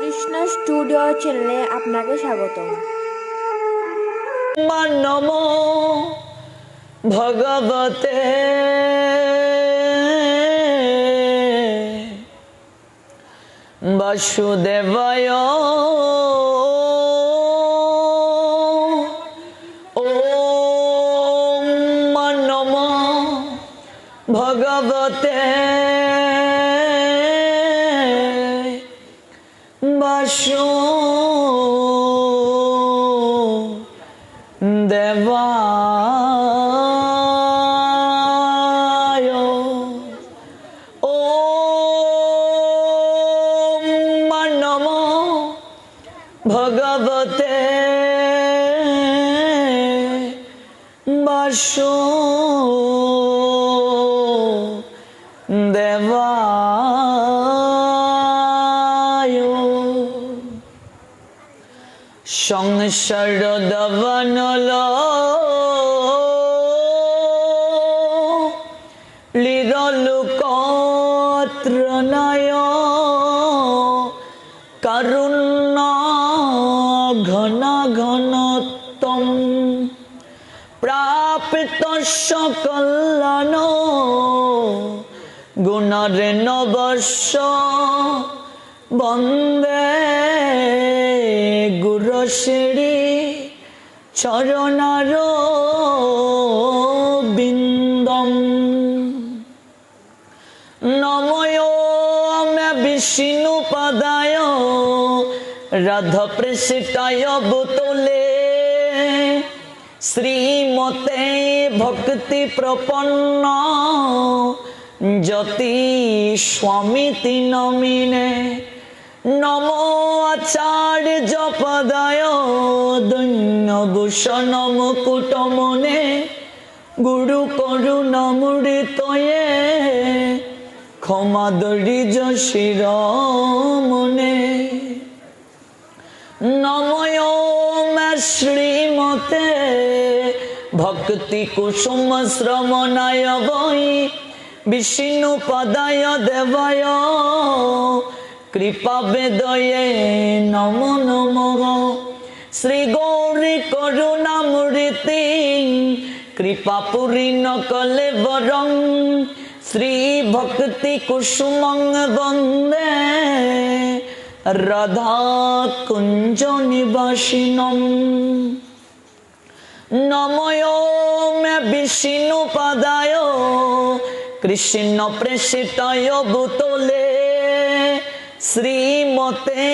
Krishna studio চ্যানেলে আপনাকে স্বাগতম। নমো ভগবতে বাসুদেবায়। ওম নমো ভগবতে দেবায়। ওম নমো ভগবতে বাসুদেবায়। সংসার দাবানল লিরলুকত্রণয় কারুণ্য ঘন ঘনত্বম প্রাপ্তস্য কল্যাণ গুণরেণবস্য বন্দে গুরুশ্রী চরণার বিন্দম। নমো বিষ্ণুপদায় রাধপ্রেষিতায় ভূতলে শ্রীমতে ভক্তি প্রপন্ন জ্যোতি স্বামীতি নমিনে। নমো আচার্য পদায় দৈন্যভূষণ মুকুটমনে গুরু করুণামৃতয়ে ক্ষমাদরিজ শিরোমণে। নমো শ্রীমতে ভক্তি কুসুম শ্রমণায় বৈ বিষ্ণুপদায় দেবায় কৃপা বেদয়ে নমো নমঃ। শ্রী গৌরী করুণামূর্তি কৃপা পূর্ণ কলে বরং শ্রী ভক্তি কুসুমং বন্দে রাধা কুঞ্জ নিবাসিনম। নমো বিষ্ণুপদায় কৃষ্ণ প্রেষিতায় ভূতলে শ্রীমতে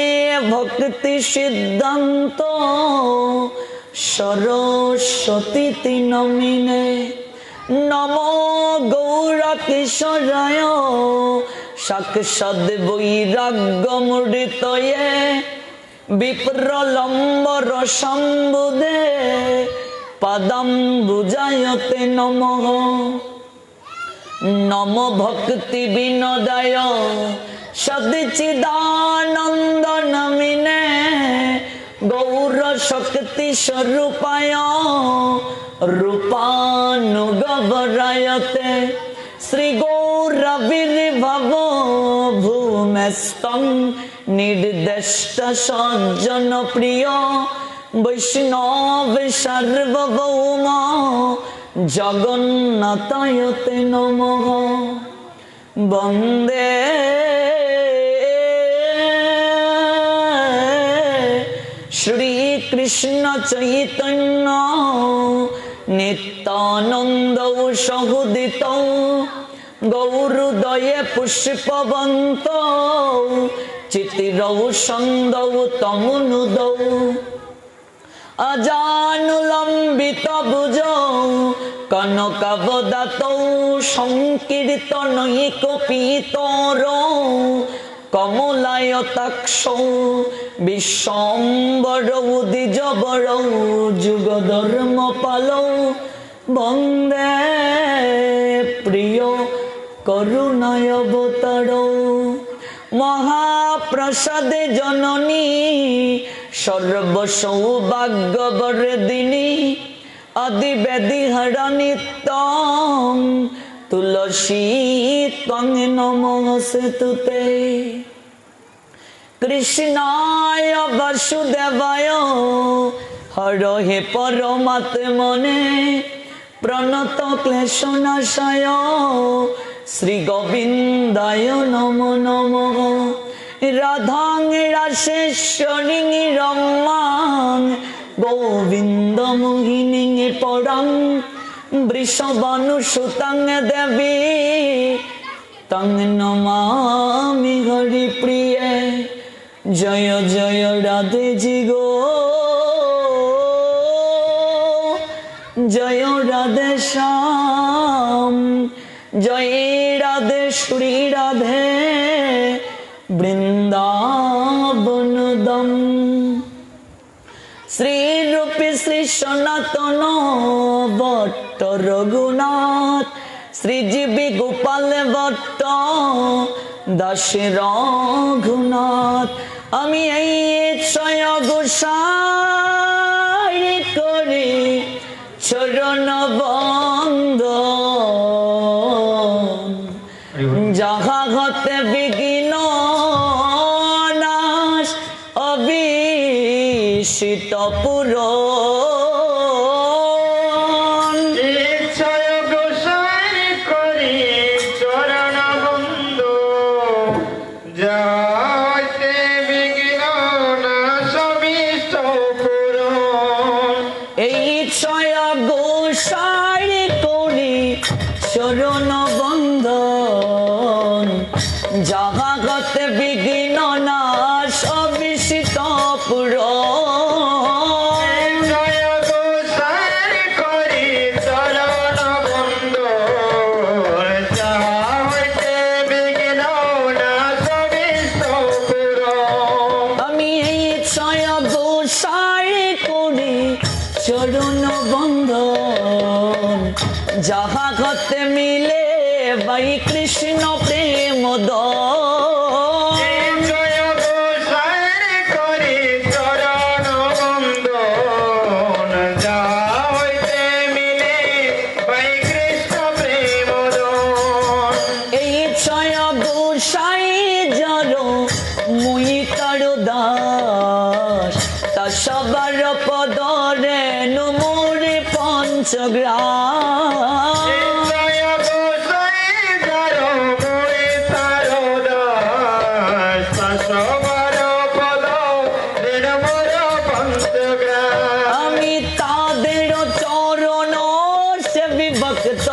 ভক্তি সিদ্ধান্ত সরস্বতী নমিনে। নমো গৌর কিশোরায় সাক্ষাৎ বৈরাগ্যমূর্তয়ে বিপ্রলম্বর সম্বুদে পদম্বুজায়তে নমঃ। নমো ভক্তি বিনোদায় সচ্চিদানন্দ নমিনে গৌর শক্তি স্বরূপায় রূপানুগবরায়তে শ্রী গৌরবির্ভব ভূমেস্তং নির্দেষ্ট সজ্জন প্রিয় বৈষ্ণব সার্বভৌম জগন্নাথায়তে নমঃ। বন্দে শ্রীকৃষ্ণ চৈতন্য নিত্যানন্দ সহোদিত গৌরদয়ে পুষ্পবন্ত চিতিরৌ সন্দৌ তমনুদৌ অজানুলম্বিত ভুজৌ কনকাবদাতৌ সংকীর্তনৈকপীতরৌ কমলায়তাক্ষৌ বিশ্বম্বরৌ দ্বিজবরৌ যুগধর্মপালৌ বন্দে প্রিয় করুণায়বতারৌ। মহাপ্রসাদে জননী সর্বসৌভাগ্যবর্ধিনী আদিবেদি হরা নিত্যং তুলসী ত্বং নমস্তুতে। কৃষ্ণায় বাসুদেবায় হরহে পরমাত্মনে প্রণত ক্লেশনাশায় শ্রী গোবিন্দায় নমো নমঃ রাধাং রাসেশ্বরীং রম্মাং গোবিন্দ মোহিনীং পরং বৃষভানুসুতাং দেবী তং নমামি হরিপ্রিয়ে জয় জয় রাধে জি গো জয় রাধে শ্যাম জয় রাধে শ্রী রাধে বৃন্দাবন দম শ্রী রূপী শ্রী সনাতন ভট্ট রঘুনাথ শ্রীজীবী গোপাল ভট্ট দাস রঘুনাথ আমি এই ছয় গোসাই করি চরণ বন্দন যাহা হতে বিঘ্ন নাশ অবিষিত পুরন ইচ্ছায় গোসাই করি চরণ বন্ধ যাইতে বিঘ্ন নাশ অবিষ্ট পুরন এই ছয় গোসাই করি চরণ বন্দন যাহা গতে বিঘ্ন নাশ অবিষিত পুরন জয় গোসাই করি চরণ বন্ধ যাইতে বিঘ্ন নাশ অবিষ্ট পুরন আমি এই ছয় গোসাই করি চরণ বন্ধন যাহা গতে মিলে বাই কৃষ্ণ প্রেম দন জয় গোসাই করি চরণ বন্দন যাইতে মিলে বাই কৃষ্ণ প্রেম দন এই ছয় গোসাই জর মুই তার দাস তা সবার পদরে নুমুরি পঞ্চগ্রাম জয় গোসাই যার মুই তার দাস সবার পদ নির্মল পঞ্চগ্রাম আমি তাদের চরণ সেবি ভক্ত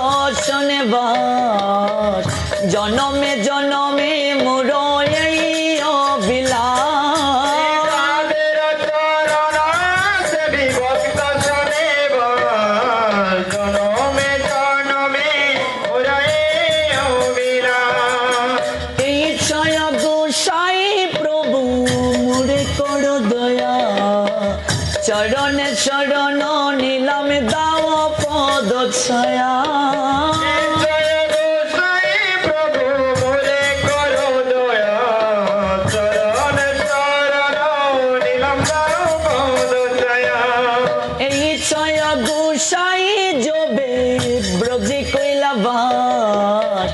শোনে বাস জনমে জনমে মোর এই অবিলাস তাদের চরণ সেবি ভক্ত শোনে বাস জনমে জনমে ওরা এই অবিলাস এই ছয় গোসাই প্রভু মুরে কর দয়া চরণে শরণ নিলাম দাও পদ ছায়া জয় গোসাই প্রভু মোরে করো দয়া চরণ শরণ নিলাম দাও পদ ছায়া এই ছয় গোসাই জবে ব্রজে কইলা বাস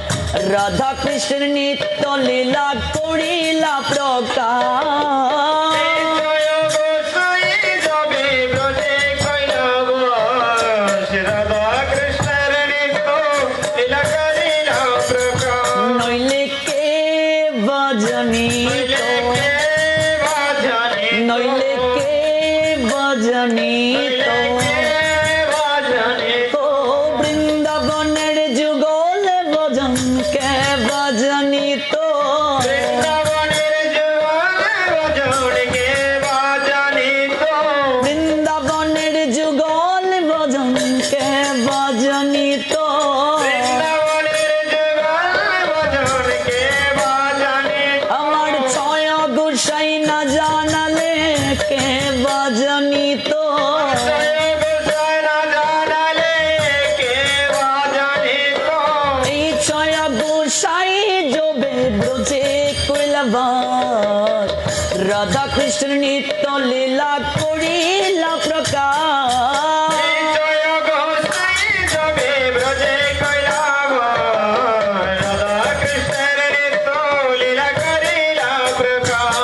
রাধা কৃষ্ণ নিত্য লীলা করিলা প্রকাশ জয় গোসাই যাবে ব্রজে কৈলাস রাধা কৃষ্ণের নিত্য লীলা করিলা প্রকাশ নইলে কে ভজনী নইলে কে ভজনী তো বৃন্দাবনের যুগল ভজন কে ভজনী তো বৃন্দাবনের যুগল ভজন কে ভজনী তো আমার ছয় গোসাই না জানালে কে ভজনী তো এই ছয় গোসাই জবে ব্রজে কৈলাবাস রাধা কৃষ্ণ নিত্য লীলা করিলা প্রকাশ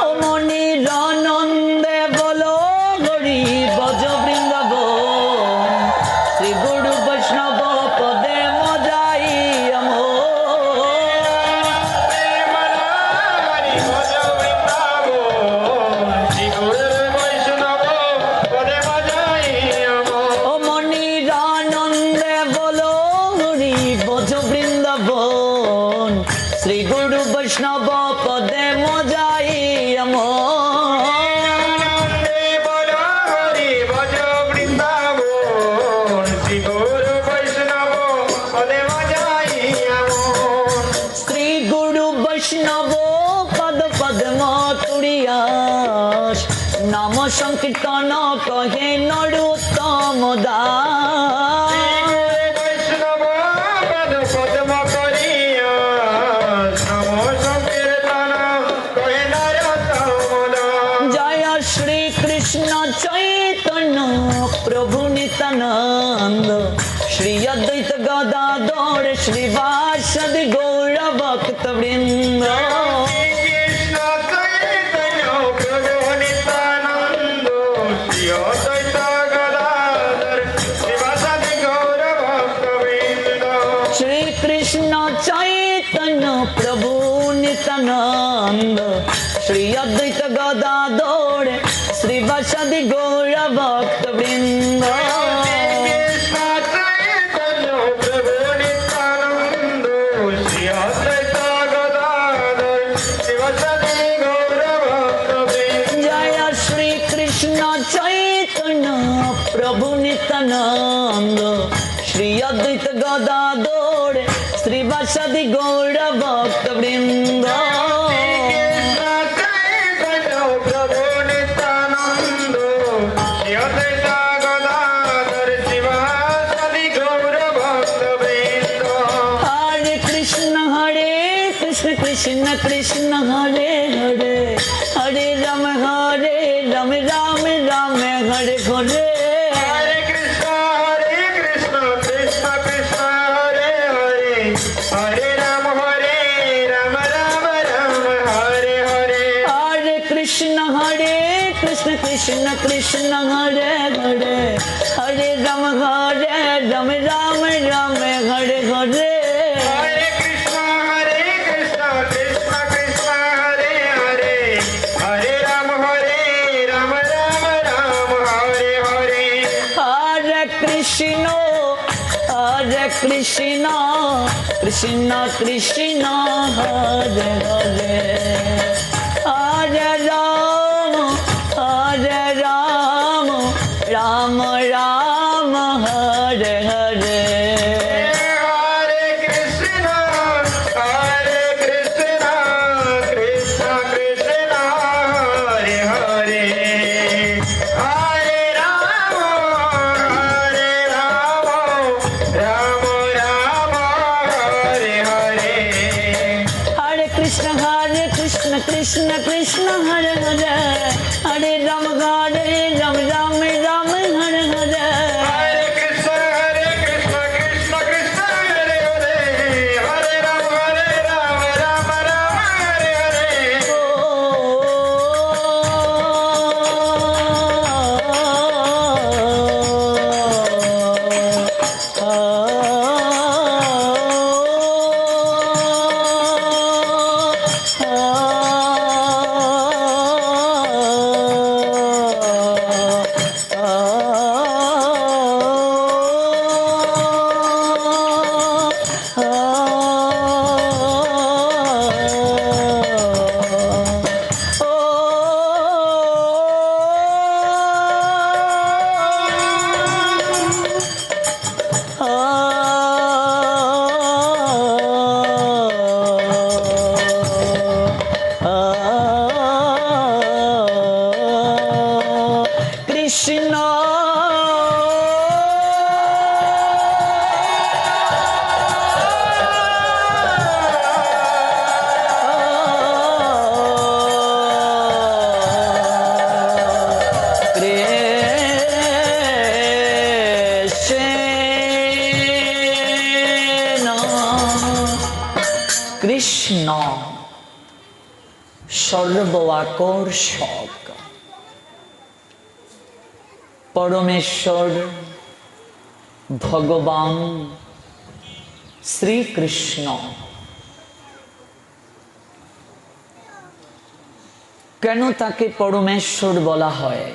ও মন নব পদে মজাই আমার আনন্দে বলো হরি ভজ বৃন্দাবন শ্রী গৌর বৈষ্ণব পদে মজাই আমন শ্রী গুরু বৈষ্ণব পদ পদ্ম তুড়িয়াস নাম সংকীর্তন কহে নরোত্তম দাস বৈষ্ণব পদ পদ্ম করিয়া নম সংকীর্তন কহে নরোত্তম জয় শ্রী কৃষ্ণ চৈতন্য প্রভু নিত্যানন্দ শ্রী অদ্বৈত গদাধর শ্রীবাসদি গৌর ভক্ত বৃন্দ কৃষ্ণ চৈতন্য প্রভু নিত্যানন্দ শ্রী অদ্বৈত গদাধর শ্রীবাসাদি গৌর ভক্তবৃন্দ শ্রী কৃষ্ণ চৈতন্য প্রভু নিত্যানন্দ শ্রী অদ্বৈত গদাধর শ্রীবাসদি গৌর ভক্ত বৃন্দ কৃষ্ণ চৈতন্য প্রভু নিত্যানন্দ শ্রী অদ্বৈত গদাধর শ্রীবাসাদি গৌর ভক্তবৃন্দ জয় শ্রী কৃষ্ণ চৈতন্য প্রভু নিত্যানন্দ শ্রী অদ্বৈত গদাধর শ্রীবাসাদি গৌর ভক্ত বৃন্দ কৃষ্ণ চৈতন্য প্রভু নিত্যানন্দ শ্রী অদ্বৈত গদাধর শ্রীবাসাদি গৌর ভক্তবৃন্দ হরে কৃষ্ণ কৃষ্ণ কৃষ্ণ হরে হরে হরে রাম রাম রাম হরে হরে হরে কৃষ্ণ কৃষ্ণ কৃষ্ণ হরে হরে হরে রাম রাম রাম হরে হরে হরে কৃষ্ণ কৃষ্ণ কৃষ্ণ হরে হরে হরে রাম রাম রাম হরে হরে হরে কৃষ্ণ কৃষ্ণ কৃষ্ণ হরে হরে হরে রাম রাম রাম হরে হরে হরে কৃষ্ণ কৃষ্ণ কৃষ্ণ হরে হরে হরে রাম রাম রাম হরে হরে হরে কৃষ্ণ কৃষ্ণ কৃষ্ণ হরে হরে হরে রাম রাম রাম হরে হরে हरे कृष्ण कृष्ण कृष्ण हरे हरे हरे राम राम राम हरे हरे हरे कृष्ण कृष्ण कृष्ण हरे हरे हरे राम राम हरे हरे কৃষ্ণ কৃষ্ণ সর্বাকর্ষক পরমেশ্বর ভগবান শ্রীকৃষ্ণ কেন তাকে পরমেশ্বর বলা হয়?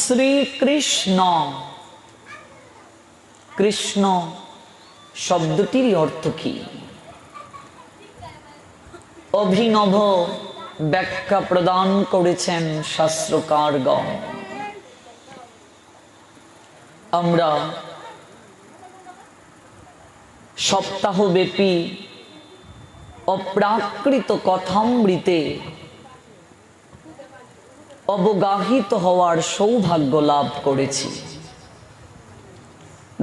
শ্রীকৃষ্ণ, কৃষ্ণ শব্দটির অর্থ কি? অভিনব ব্যাখ্যা প্রদান করেছেন শাস্ত্রকারগণ। আমরা সপ্তাহব্যাপী অপ্রাকৃত কথামৃতে অবগাহিত হওয়ার সৌভাগ্য লাভ করেছি।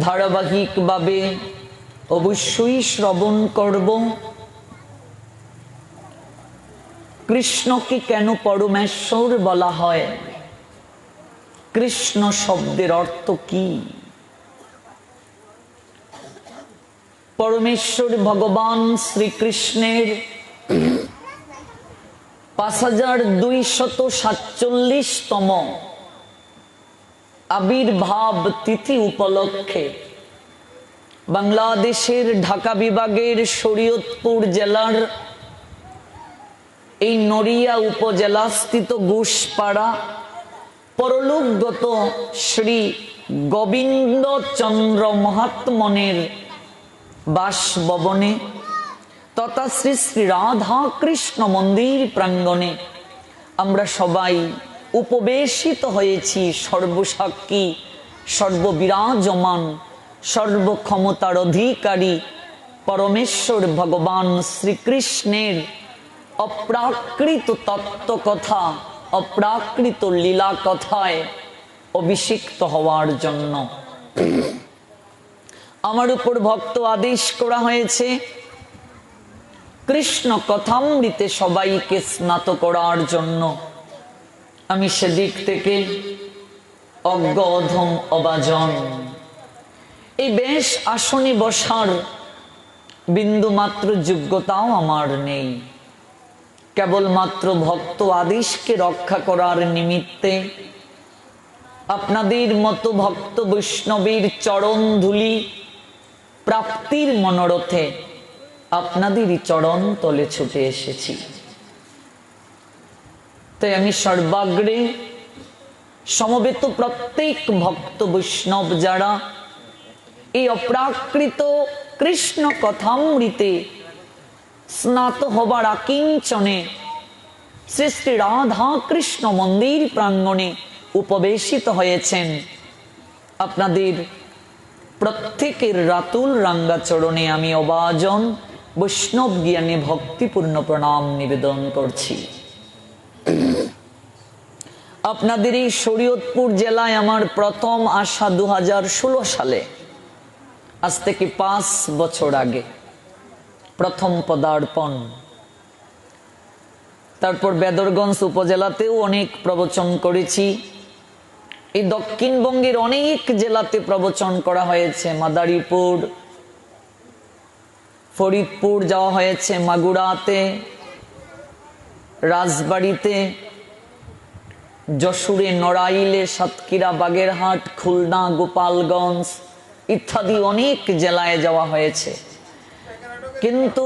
ধারাবাহিকভাবে অবশ্যই শ্রবণ করব কৃষ্ণকে কেন পরমেশ্বর বলা হয়, কৃষ্ণ শব্দের অর্থ কি, পরমেশ্বর ভগবান শ্রীকৃষ্ণের 5247তম আবির্ভাব তিথি উপলক্ষে বাংলাদেশের ঢাকা বিভাগের শরীয়তপুর জেলার এই নড়িয়া উপজেলাস্থিত ঘোষপাড়া পরলোকগত শ্রী গোবিন্দচন্দ্র মহাত্মনের বাসভবনে তথা শ্রী শ্রী রাধা কৃষ্ণ মন্দির প্রাঙ্গণে আমরা সবাই উপবেশিত হয়েছি সর্বসাক্ষী, সর্ববিরাজমান, সর্বক্ষমতার অধিকারী পরমেশ্বর ভগবান শ্রীকৃষ্ণের অপ্রাকৃত তত্ত্ব কথা, অপ্রাকৃত লীলা কথায় অভিষিক্ত হওয়ার জন্য। আমার উপর ভক্ত আদেশ করা হয়েছে কৃষ্ণ কথামৃতে সবাইকে স্নাত করার জন্য। আমি সেদিক থেকে অজ্ঞ অধম অবাজন। এই বেশ আসনে বসার বিন্দুমাত্র যোগ্যতাও আমার নেই। কেবলমাত্র ভক্ত আদেশকে রক্ষা করার নিমিত্তে আপনাদের মতো ভক্ত বৈষ্ণবীর চরণ ধুলি প্রাপ্তির মনোরথে আপনাদেরই চরণ তলে ছুটে এসেছি। তাই আমি সর্বাগ্রে সমবেত প্রত্যেক ভক্ত বৈষ্ণব যারা এই অপ্রাকৃত কৃষ্ণ কথামৃতে স্নাত হবার আকিঞ্চনে শ্রী শ্রী রাধা কৃষ্ণ মন্দির প্রাঙ্গণে উপবেশিত হয়েছেন, আপনাদের প্রত্যেকের রাতুল রাঙ্গা চরণে আমি অবাজন বৈষ্ণব জ্ঞানে ভক্তিপূর্ণ প্রণাম নিবেদন করছি। আপনাদের এই শরীয়তপুর জেলায় আমার প্রথম আসা 2016 সালে, আজ থেকে 5 বছর আগে প্রথম পদার্পণ। তারপর বেদরগঞ্জ উপজেলাতেও অনেক প্রবচন করেছি। এই দক্ষিণবঙ্গের অনেক জেলাতে প্রবচন করা হয়েছে। মাদারীপুর, ফরিদপুর যাওয়া হয়েছে, মাগুরাতে, রাজবাড়িতে, যশোরে, নড়াইলে, সাতক্ষীরা, বাগেরহাট, খুলনা, গোপালগঞ্জ ইত্যাদি অনেক জেলায় যাওয়া হয়েছে। কিন্তু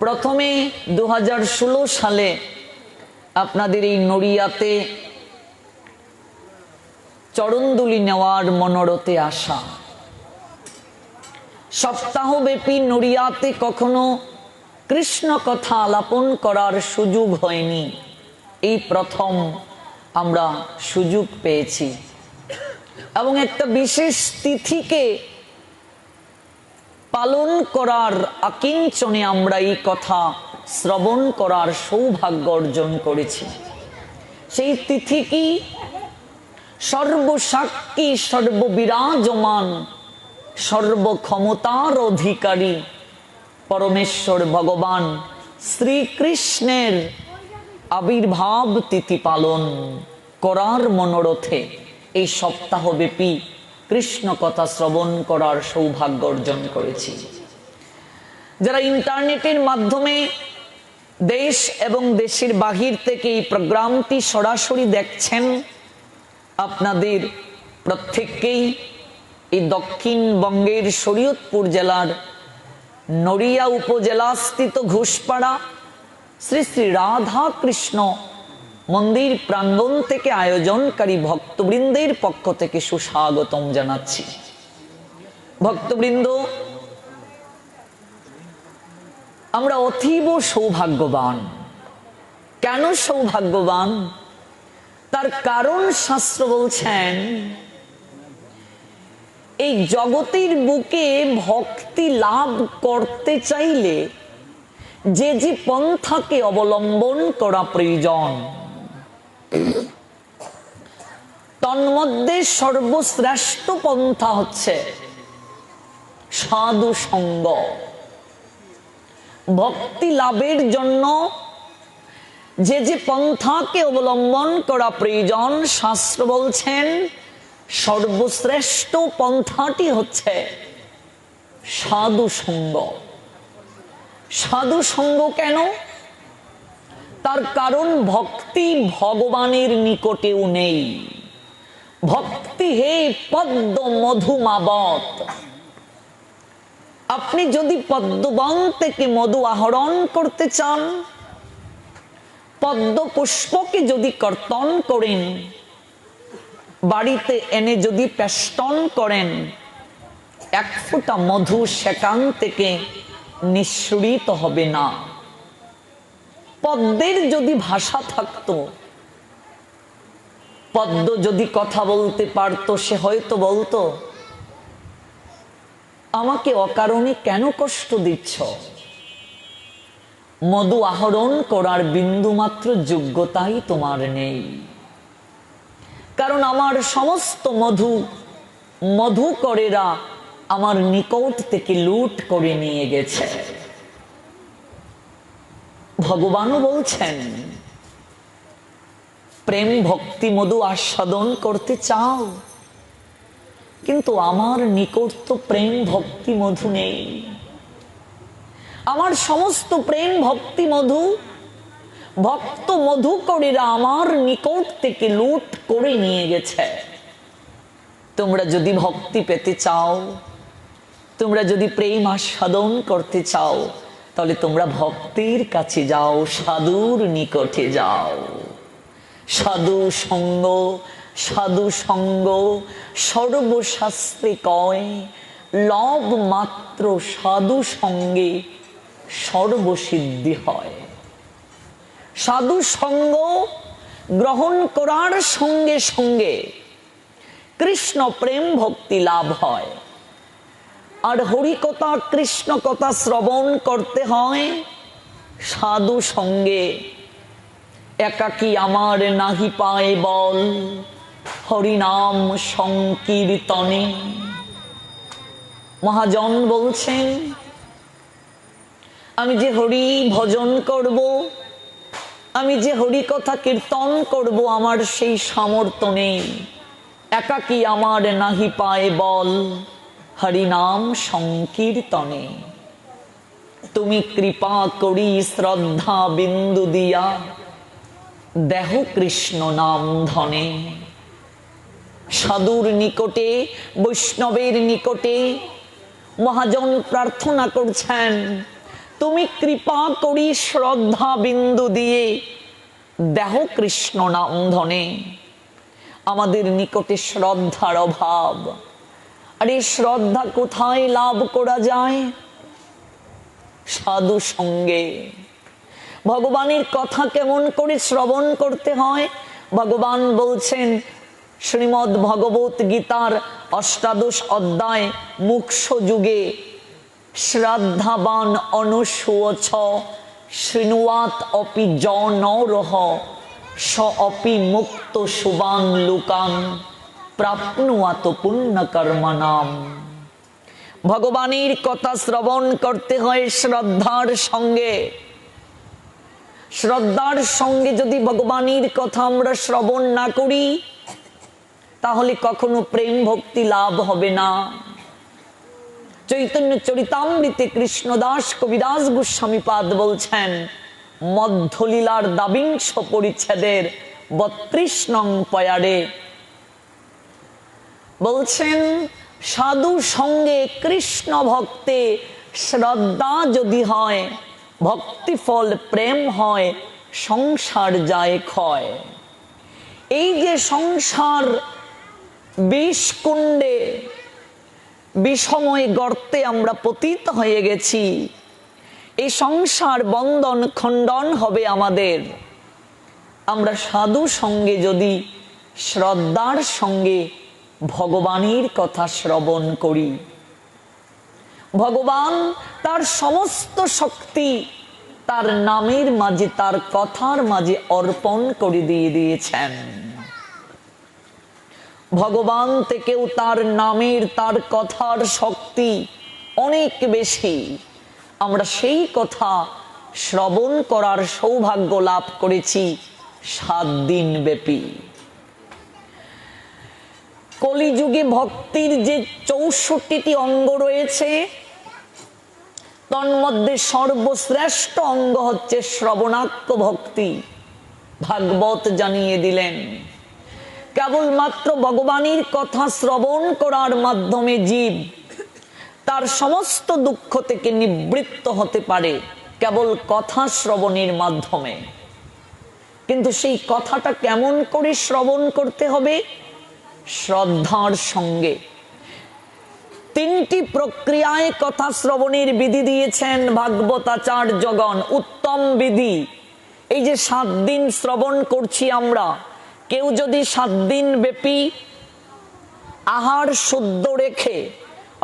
প্রথমে 2016 সালে আপনাদের এই নড়িয়াতে চরণদুলি নেওয়ার মনোরথে আসা। সপ্তাহব্যাপী নড়িয়াতে কখনো কৃষ্ণ কথা আলাপন করার সুযোগ হয়নি, এই প্রথম আমরা সুযোগ পেয়েছি। এবং একটা বিশেষ তিথিকে পালন করার আকিঞ্চনে আমরা এই কথা শ্রবণ করার সৌভাগ্য অর্জন করেছি। সেই তিথি কি? সর্বসাক্ষী, সর্ববিরাজমান, সর্বক্ষমতার অধিকারী পরমেশ্বর ভগবান শ্রীকৃষ্ণের আবির্ভাব তিথি পালন করার মনোরথে এই সপ্তাহব্যাপী কৃষ্ণ কথা শ্রবণ করার সৌভাগ্য অর্জন করেছি। যারা ইন্টারনেটের মাধ্যমে দেশ এবং দেশের বাহির থেকে এই প্রোগ্রামটি সরাসরি দেখছেন, আপনাদের প্রত্যেককেই এই দক্ষিণবঙ্গের শরীয়তপুর জেলার নড়িয়া উপজেলাস্থিত ঘোষপাড়া শ্রী শ্রী রাধা কৃষ্ণ মন্দির প্রাঙ্গণ থেকে আয়োজনকারী ভক্তবৃন্দের পক্ষ থেকে সুস্বাগতম জানাচ্ছি। ভক্তবৃন্দ, আমরা অতীব সৌভাগ্যবান। কেন সৌভাগ্যবান? তার কারণ শাস্ত্র বলছেন, এই জগতের বুকে ভক্তি লাভ করতে চাইলে যে যে পন্থাকে অবলম্বন করা প্রয়োজন, তন্মধ্যে সর্বশ্রেষ্ঠ পন্থা হচ্ছে সাধু সঙ্গ। ভক্তি লাভের জন্য যে যে পন্থাকে অবলম্বন করা প্রয়োজন, শাস্ত্র বলছেন সর্বশ্রেষ্ঠ পন্থাটি হচ্ছে সাধু সঙ্গ। সাধু সঙ্গ কেন? তার কারণ ভক্তি ভগবানের নিকটেও নেই। ভক্তি হে পদ্ম মধুমাবত। আপনি যদি পদ্মবন থেকে মধু আহরণ করতে চান, পদ্ম পুষ্পকে যদি কর্তন করেন, বাড়িতে এনে যদি পেষ্টন করেন, এক ফোঁটা মধু সেখান থেকে নিঃসৃত হবে না। পদ্মের যদি ভাষা থাকতো, পদ্ম যদি কথা বলতে পারতো, সে হয়তো বলতো, আমাকে অকারণে কেন কষ্ট দিচ্ছ? মধু আহরণ করার বিন্দুমাত্র যোগ্যতাই তোমার নেই। কারণ আমার সমস্ত মধুকরেরা আমার নিকট থেকে লুট করে নিয়ে গেছে। ভগবানও বলছেন, প্রেম ভক্তি মধু আস্বাদন করতে চাও, কিন্তু আমার নিকট তো প্রেম ভক্তি মধু নেই। আমার সমস্ত প্রেম ভক্তি মধু ভক্ত মধুকরেরা আমার নিকট থেকে লুট করে নিয়ে গেছে। তোমরা যদি ভক্তি পেতে চাও, তোমরা যদি প্রেম আস্বাদন করতে চাও, তাহলে তোমরা ভক্তির কাছে যাও, সাধুর নিকটে যাও। সাধু সঙ্গ, সাধু সঙ্গ সর্বশাস্ত্রে কয়, লব মাত্র সাধু সঙ্গে সর্বসিদ্ধি হয়। সাধু সঙ্গ গ্রহণ করার সঙ্গে সঙ্গে কৃষ্ণ প্রেম ভক্তি লাভ হয়। আর হরিকথা কৃষ্ণ কথা শ্রবণ করতে হয় সাধু সঙ্গে। একাকী আমার নাহি পায় বল, হরিনাম সংকীর্তনে। মহাজন বলছেন, আমি যে হরি ভজন করব, আমি যে হরি কথা কীর্তন করব, আমার সেই সামর্থ্য নেই। একাকী আমার নাহি পায় বল, হরিনাম সংকীর্তনে। তুমি কৃপা করি শ্রদ্ধা বিন্দু দিয়া, দেহ কৃষ্ণ নাম ধনে। সাধুর নিকটে, বৈষ্ণবের নিকটে মহাজন প্রার্থনা করছেন, তুমি কৃপা করি শ্রদ্ধা বিন্দু দিয়ে, দেহ কৃষ্ণ নাম ধনে। আমাদের নিকটে শ্রদ্ধার অভাব। আর এই শ্রদ্ধা কোথায় লাভ করা যায়? সাধু সঙ্গে। ভগবানের কথা কেমন করে শ্রবণ করতে হয়? ভগবান বলছেন শ্রীমদ্ ভগবত গীতার ৮ অধ্যায় মুখ্য যুগে, শ্রদ্ধাবান অনুসুয়ছ শৃণুয়াত অপি জনরহ স অপি মুক্ত শুভান লোকান প্রাপ্নুয়াত পুণ্য কর্মনাম। ভগবানের কথা শ্রবণ করতে হয় শ্রদ্ধার সঙ্গে। শ্রদ্ধার সঙ্গে যদি ভগবানের কথা আমরা শ্রবণ না করি, তাহলে কখনো প্রেম ভক্তি লাভ হবে না। চৈতন্য চরিতামৃতে কৃষ্ণদাস কবিদাস গোস্বামী পাদ বলছেন, মধ্যলীলার ২২ পরিচ্ছেদের ৩২ নং পয়ারে বলছেন, সাধু সঙ্গে কৃষ্ণ ভক্তে শ্রদ্ধা যদি হয়, ভক্তি ফল প্রেম হয়, সংসার যায় ক্ষয়। এই যে সংসার বিষ কুণ্ডে, বিষময় গর্তে আমরা পতিত হয়ে গেছি, এই সংসার বন্ধন খণ্ডন হবে আমাদের। আমরা সাধু সঙ্গে যদি শ্রদ্ধার সঙ্গে ভগবানের কথা শ্রবণ করি, ভগবান তার সমস্ত শক্তি তার নামের মাঝে, তার কথার মাঝে অর্পণ করে দিয়ে দিয়েছেন। ভগবান থেকেও তার নামের, তার কথার শক্তি অনেক বেশি। আমরা সেই কথা শ্রবণ করার সৌভাগ্য লাভ করেছি 7 দিন ব্যাপী। কলিযুগে ভক্তির যে 64টি অঙ্গ রয়েছে, তন্মধ্যে সর্বশ্রেষ্ঠ অঙ্গ হচ্ছে শ্রবণাত্ম ভক্তি। ভাগবত জানিয়ে দিলেন কেবলমাত্র ভগবানের কথা শ্রবণ করার মাধ্যমে জীব তার সমস্ত দুঃখ থেকে নিবৃত্ত হতে পারে, কেবল কথা শ্রবণের মাধ্যমে। কিন্তু সেই কথাটা কেমন করে শ্রবণ করতে হবে? শ্রদ্ধার সঙ্গে। 3টি প্রক্রিয়ায় কথা শ্রবণের বিধি দিয়েছেন ভাগবতাচার্যগণ, উত্তম বিধি। এই যে 7 দিন শ্রবণ করছি আমরা, কেউ যদি 7 দিন ব্যাপী আহার শুদ্ধ রেখে,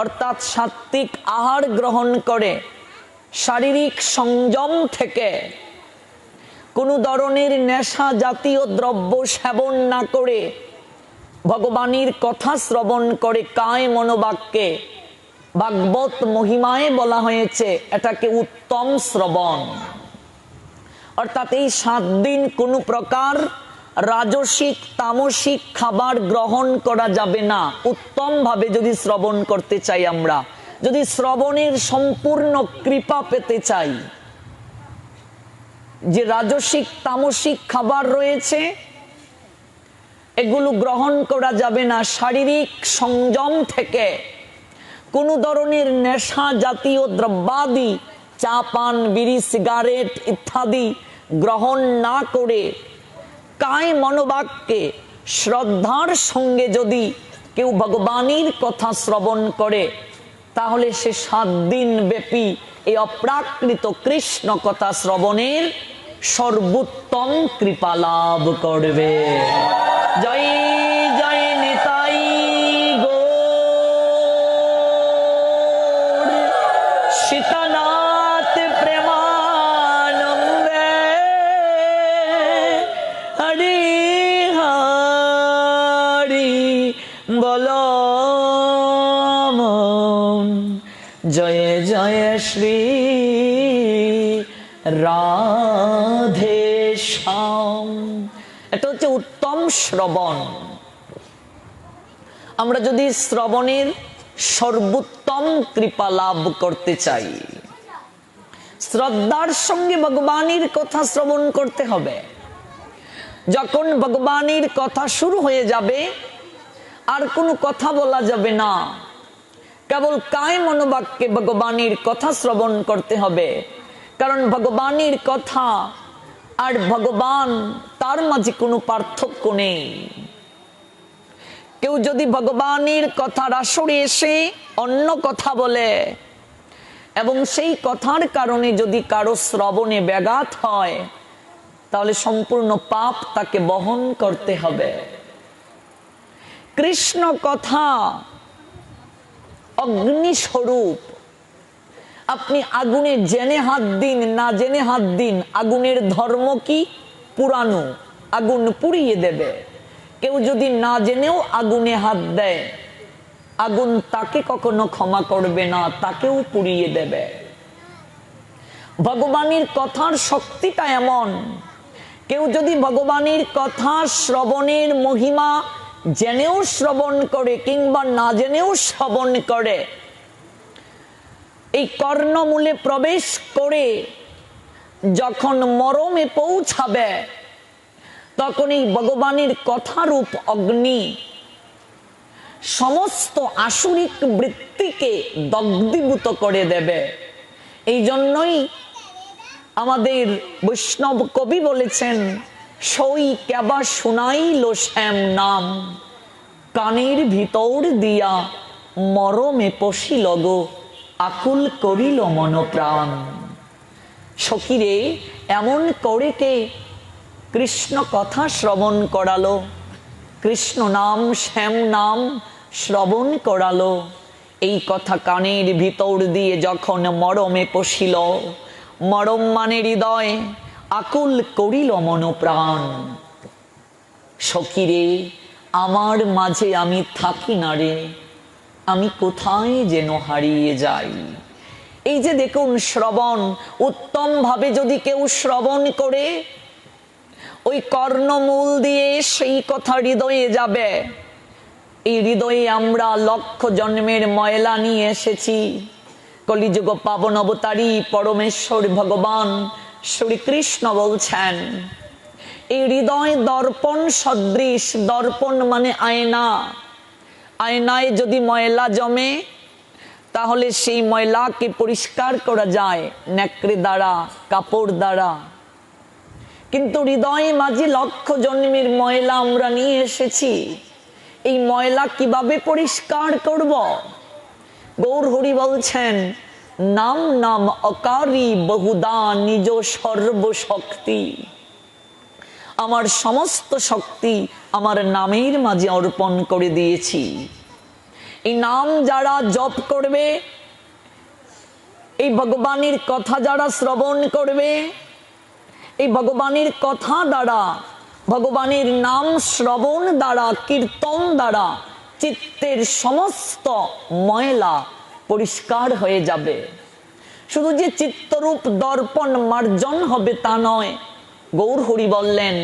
অর্থাৎ সাত্ত্বিক আহার গ্রহণ করে, শারীরিক সংযম থেকে, কোনো ধরনের নেশা জাতীয় দ্রব্য সেবন না করে ভগবানের কথা শ্রবণ করে কায় মনোবাক্যে, ভাগবত মহিমায় বলা হয়েছে এটাকে উত্তম শ্রবণ। অর্থাৎ এই 7 দিন কোনো প্রকার রাজসিক তামসিক খাবার গ্রহণ করা যাবে না। উত্তম ভাবে যদি শ্রবণ করতে চাই, আমরা যদি শ্রবণের সম্পূর্ণ কৃপা পেতে চাই, যে রাজসিক তামসিক খাবার রয়েছে এগুলো গ্রহণ করা যাবে না। শারীরিক সংযম থেকে কোনো ধরনের নেশা জাতীয় দ্রব্যাদি, চা পান বিড়ি সিগারেট ইত্যাদি গ্রহণ না করে কায় মনোবাক্যে শ্রদ্ধার সঙ্গে যদি কেউ ভগবানের কথা শ্রবণ করে, তাহলে সে 7 দিন ব্যাপী এই অপ্রাকৃত কৃষ্ণ কথা শ্রবণের সর্বোত্তম কৃপা লাভ করবে। জয় জয় নিতাই গৌর সীতানাথ প্রেমানন্দে। হরি হরি বল, জয় জয় শ্রী রাধে শ্যাম। এটা হচ্ছে উত্তম শ্রবণ। আমরা যদি শ্রবণের সর্বোত্তম কৃপা লাভ করতে চাই, শ্রদ্ধার সঙ্গে ভগবানের কথা শ্রবণ করতে হবে। যখন ভগবানের কথা শুরু হয়ে যাবে, আর কোনো কথা বলা যাবে না, কেবল কায় মনোবাক্যে ভগবানের কথা শ্রবণ করতে হবে। কারণ ভগবানের কথা আর ভগবান, তার মাঝে কোনো পার্থক্য নেই। কেউ যদি ভগবানের কথার আসরে এসে অন্য কথা বলে এবং সেই কথার কারণে যদি কারো শ্রবণে ব্যাঘাত হয়, তাহলে সম্পূর্ণ পাপ তাকে বহন করতে হবে। কৃষ্ণ কথা অগ্নিস্বরূপ। আপনি আগুনে জেনে হাত দিন, না জেনে হাত দিন, আগুনের ধর্ম কি? পুরানো, আগুন পুড়িয়ে দেবে। কেউ যদি না জেনেও আগুনে হাত দেয়, আগুন তাকে কখনো ক্ষমা করবে না, তাকেও পুড়িয়ে দেবে। ভগবানের কথার শক্তিটা এমন, কেউ যদি ভগবানের কথা শ্রবণের মহিমা জেনেও শ্রবণ করে কিংবা না জেনেও শ্রবণ করে, এই কর্ণমূলে প্রবেশ করে যখন মরমে পৌঁছাবে, তখন এই ভগবানের কথারূপ অগ্নি সমস্ত আসুরিক বৃত্তিকে দগ্ধীভূত করে দেবে। এই জন্যই আমাদের বৈষ্ণব কবি বলেছেন, সই কেবা শুনাইল শ্যাম নাম, কানের ভিতর দিয়া মরমে পশিল গো, আকুল করিল মন প্রাণ। সখীরে এমন করে কে কৃষ্ণ কথা শ্রবণ করালো, কৃষ্ণ নাম শ্যাম নাম শ্রবণ করালো। এই কথা কানের ভিতর দিয়ে যখন মরমে পশিল, মরম মানে হৃদয়, আকুল করিল মনোপ্রাণ। সখীরে আমার মাঝে আমি থাকি না রে, আমি কোথায় যেন হারিয়ে যাই। এই যে দেখুন শ্রবণ, উত্তম ভাবে যদি কেউ শ্রবণ করে, ওই কর্ণমূল দিয়ে সেই কথা হৃদয়ে যাবে। এই হৃদয়ে আমরা লক্ষ জন্মের ময়লা নিয়ে এসেছি। কলিযুগ পাবন অবতারী পরমেশ্বর ভগবান শ্রীকৃষ্ণ বলছেন, এই হৃদয় দর্পণ সদৃশ। দর্পণ মানে আয়না। আয়নায় যদি ময়লা জমে, তাহলে সেই ময়লাকে পরিষ্কার করা যায় নেকড়ে দ্বারা, কাপড় দ্বারা। কিন্তু হৃদয়ে মাঝে লক্ষ জন্মের ময়লা আমরা নিয়ে এসেছি। এই ময়লা কিভাবে পরিষ্কার করব? গৌর হরি বলছেন, নাম নাম অকারী বহুদা নিজ সর্বশক্তি। আমার সমস্ত শক্তি আমার নামের মাঝে অর্পণ করে দিয়েছি। এই নাম যারা জপ করবে, এই ভগবানের কথা যারা শ্রবণ করবে, এই ভগবানের কথা দ্বারা, ভগবানের নাম শ্রবণ দ্বারা, কীর্তন দ্বারা চিত্তের সমস্ত ময়লা পরিষ্কার হয়ে যাবে। শুধু যে চিত্তরূপ দর্পণ মার্জন হবে তা নয়। গৌর হরি বললেন,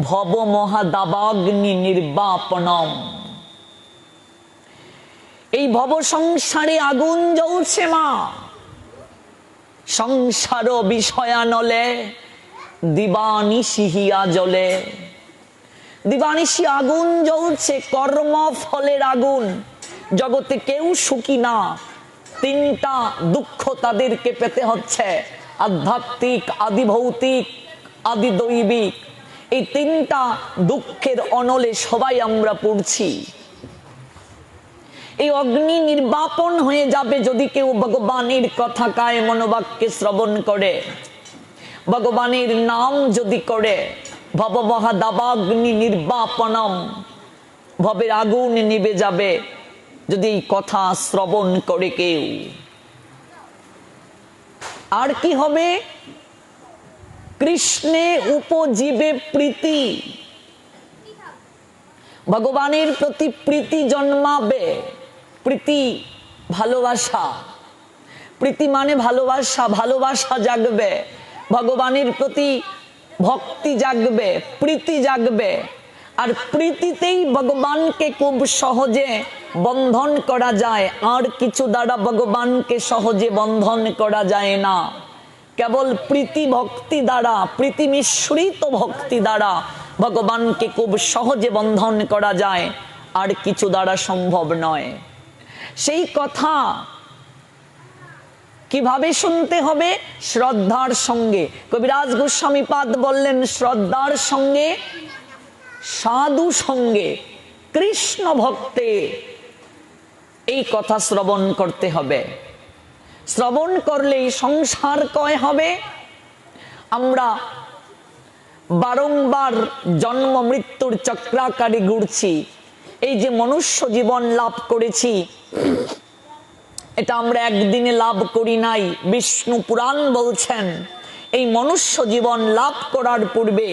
ভব মহাদাবাগ্নি নির্বাপনম। এই ভব সংসারে আগুন জ্বলছে মা, সংসার বিষয়ানলে দিবানিশি হিয়া জ্বলে। দিবানিশি আগুন জ্বলছে, কর্ম ফলের আগুন। জগতে কেউ সুখী না। তিনটা দুঃখ তাদেরকে পেতে হচ্ছে, আধ্যাত্মিক, আদি ভৌতিক, আদি দৈবিক। এই তিনটা দুঃখের অনলে সবাই আমরা পড়ছি। এই অগ্নি নির্বাপন হয়ে যাবে যদি কেউ ভগবানের কথা কায় মনোবাক্যে শ্রবণ করে, ভগবানের নাম যদি করে। ভব মহাদাবাগ্নি নির্বাপনম, ভবের আগুন নিভে যাবে যদি এই কথা শ্রবণ করে কেউ। আর কি হবে? কৃষ্ণে উপজীবে প্রীতি, ভগবানের প্রতি প্রীতি জন্মাবে। প্রীতি ভালোবাসা, প্রীতি মানে ভালোবাসা, ভালোবাসা জাগবে, ভগবানের প্রতি ভক্তি জাগবে, প্রীতি জাগবে। আর প্রীতিতেই ভগবানকে খুব সহজে বন্ধন করা যায়। আর কিছু দ্বারা ভগবানকে সহজে বন্ধন করা যায় না। কেবল প্রীতি ভক্তি দ্বারা, প্রীতি মিশ্রিত ভক্তি দ্বারা ভগবানকে খুব সহজে বন্ধন করা যায়, আর কিছু দ্বারা সম্ভব নয়। সেই কথা কিভাবে শুনতে হবে? শ্রদ্ধার সঙ্গে। কবিরাজ গোস্বামী পাদ বললেন, শ্রদ্ধার সঙ্গে, সাধু সঙ্গে, কৃষ্ণ ভক্তে এই কথা শ্রবণ করতে হবে। শ্রবণ করলেই সংসার কয় হবে। আমরা বারংবার জন্ম মৃত্যুর চক্রাকারে ঘুরছি। এই যে মনুষ্য জীবন লাভ করেছি, এটা আমরা একদিনে লাভ করি নাই। বিষ্ণু পুরাণ বলছেন, এই মনুষ্য জীবন লাভ করার পূর্বে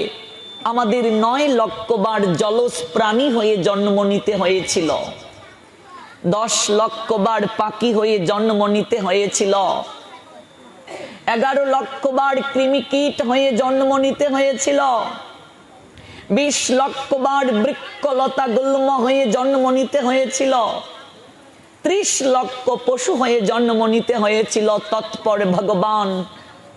আমাদের 9 লক্ষ বার জলজ প্রাণী হয়ে জন্ম নিতে হয়েছিল, 10 লক্ষ বার পাখি হয়ে জন্ম নিতে হয়েছিল, 11 লক্ষ বার কৃমিকীট হয়ে জন্ম নিতে হয়েছিল, 20 লক্ষ বার বৃক্ষলতা গুল্ম হয়ে জন্ম নিতে হয়েছিল, 30 লক্ষ পশু হয়ে জন্ম নিতে হয়েছিল। তৎপর ভগবান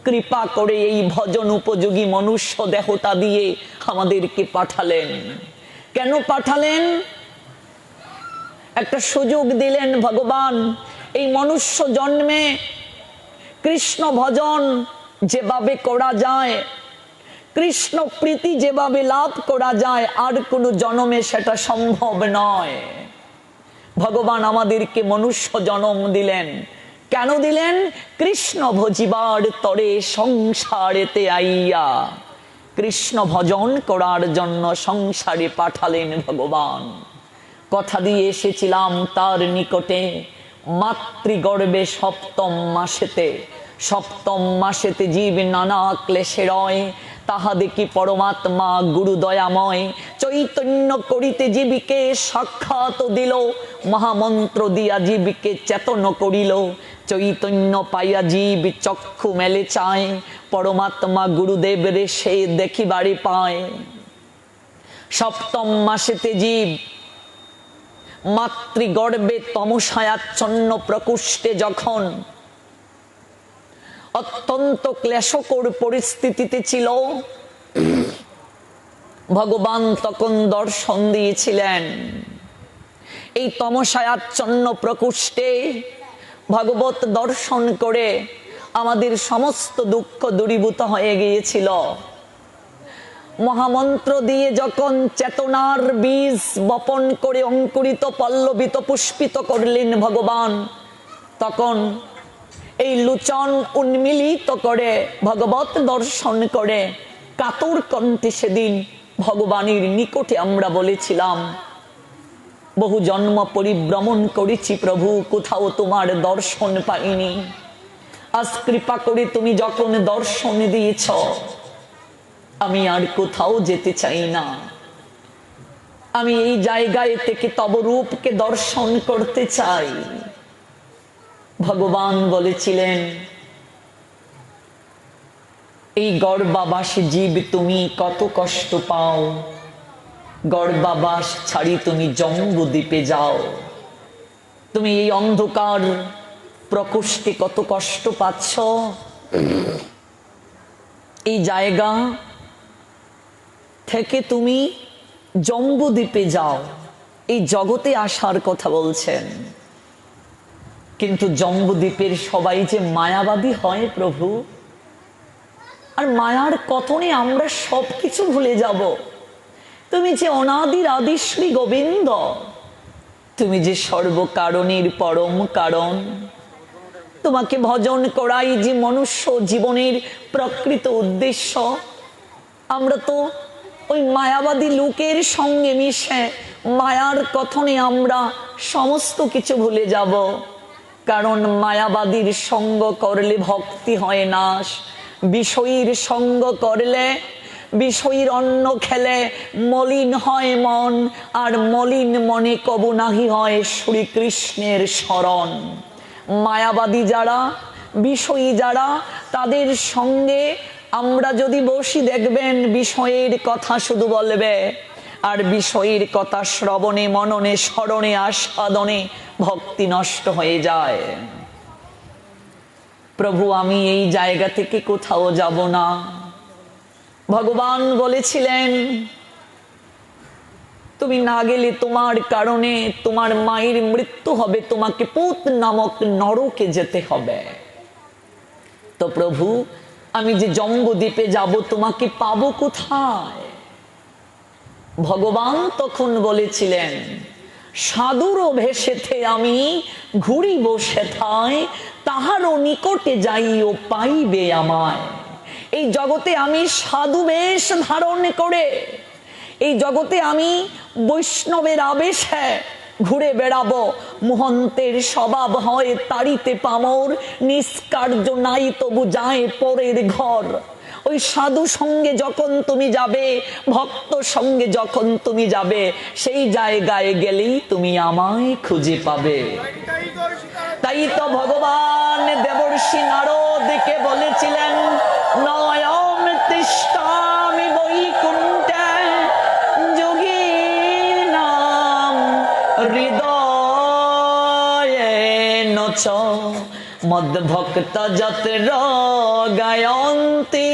কৃপা করে এই ভজন উপযোগী মনুষ্য দেহতা দিয়ে আমাদেরকে পাঠালেন। কেন পাঠালেন? একটা সুযোগ দিলেন ভগবান। এই মনুষ্য জন্মে কৃষ্ণ ভজন যেভাবে করা যায়, কৃষ্ণ প্রীতি যেভাবে লাভ করা যায়, আর কোনো জন্মে সেটা সম্ভব নয়। ভগবান আমাদেরকে মনুষ্য জন্ম দিলেন কেন দিলেন? কৃষ্ণ ভজিবার তরে সংসারেতে আইয়া, কৃষ্ণ ভজন করার জন্য সংসারে পাঠালেন ভগবান। কথা দিয়ে এসেছিলাম তার নিকটে, মাতৃগর্ভে সপ্তম মাসেতে, সপ্তম মাসেতে জীব নানা ক্লেশে রয়, তাহা দেখি পরমাত্মা গুরু দয়াময় চৈতন্য করিতে জীবিকে সাক্ষাৎ দিল, মহামন্ত্র দিয়া জীবিকে চেতন করিল, চৈতন্য পাইয়া জীব চক্ষু মেলে চায়, পরমাত্মা গুরুদেবের সে দেখিবারে পায়। সপ্তম মাসেতে জীব মাতৃগর্ভে তমসায়াচ্ছন্ন প্রকোষ্ঠে যখন অত্যন্ত ক্লেশকর পরিস্থিতিতে ছিল, ভগবান তখন দর্শন দিয়েছিলেন। এই তমসায়াচ্ছন্ন প্রকোষ্ঠে ভগবত দর্শন করে আমাদের সমস্ত দুঃখ দূরীভূত হয়ে গিয়েছিল। মহামন্ত্র দিয়ে যখন চেতনার বীজ বপন করে অঙ্কুরিত পল্লবিত পুষ্পিত করলেন ভগবান, তখন এই লোচন উন্মিলিত করে ভগবত দর্শন করে কাতর কণ্ঠে সেদিন ভগবানের নিকটে আমরা বলেছিলাম, বহু জন্ম পরিভ্রমণ করেছি প্রভু, কোথাও তোমার দর্শন পাইনি। আজ কৃপা করে তুমি যখন দর্শন দিয়েছ, আমি আর কোথাও যেতে চাই না। আমি এই জায়গায় থেকে তব রূপকে দর্শন করতে চাই। ভগবান বলেছিলেন, এই গর্ভাবাসী জীব তুমি কত কষ্ট পাও, গর্ভাবাস ছাড়ি তুমি জম্বুদ্বীপে যাও। তুমি এই অন্ধকার প্রকোষ্ঠে কত কষ্ট পাচ্ছ, এই জায়গা থেকে তুমি জম্বুদ্বীপে যাও। এই জগতে আসার কথা বলছেন, কিন্তু জম্বুদ্বীপের সবাই যে মায়াবাদী হয় প্রভু, আর মায়ার কথনে আমরা সবকিছু ভুলে যাব। তুমি যে অনাদির আদি শ্রী গোবিন্দ, তুমি যে সর্বকারণের পরম কারণ, তোমাকে ভজন করাই যে মনুষ্য জীবনের প্রকৃত উদ্দেশ্য। আমরা তো ওই মায়াবাদী লোকের সঙ্গে মিশে মায়ার কথনে আমরা সমস্ত কিছু ভুলে যাব। কারণ মায়াবাদীর সঙ্গ করলে ভক্তি হয় নাশ, বিষয়ীর সঙ্গ করলে বিষয়ীর অন্ন খেলে মলিন হয় মন, আর মলিন মনে কবু নাহি হয় শ্রীকৃষ্ণের শরণ। মায়াবাদী যারা, বিষয়ী যারা, তাদের সঙ্গে আমরা যদি বসি দেখবেন বিষয়ের কথা শুধু বলবে, আর বিষয়ের কথা শ্রবণে মননে স্মরণে আস্বাদনে ভক্তি নষ্ট হয়ে যায়। প্রভু আমি এই জায়গা থেকে কোথাও যাব না। ভগবান বলেছিলেন, তুমি না গেলে তোমার কারণে তোমার মায়ের মৃত্যু হবে, তোমাকে পুত নামক নরকে যেতে হবে। তো প্রভু আমি যে জম্বুদ্বীপে যাব, তোমাকে পাবো কোথায়? ভগবান তখন বলেছিলেন, সাধুর ভেসেতে আমি ঘুরিব সেথায়, তাহারও নিকটে যাইও পাইবে আমায়। এই জগতে আমি সাধু বেশ ধারণ করে, এই জগতে আমি বৈষ্ণবের আবেশে ঘুরে বেড়াবো। মুহন্তের স্বভাব হয় তাড়িতে পামর, নিষ্কার্য নাই তবু যায় পরের ঘর। ওই সাধু সঙ্গে যখন তুমি যাবে, ভক্ত সঙ্গে যখন তুমি যাবে, সেই জায়গায় গেলেই তুমি আমায় খুঁজে পাবে। তাই তো ভগবান দেবর্ষি নারদকে বলেছিলেন, নয়ম তিষ্ঠামি বৈকুণ্ঠে যোগীনাম হৃদয়ে নচ মদ্ভক্ত যত্র গায়ন্তি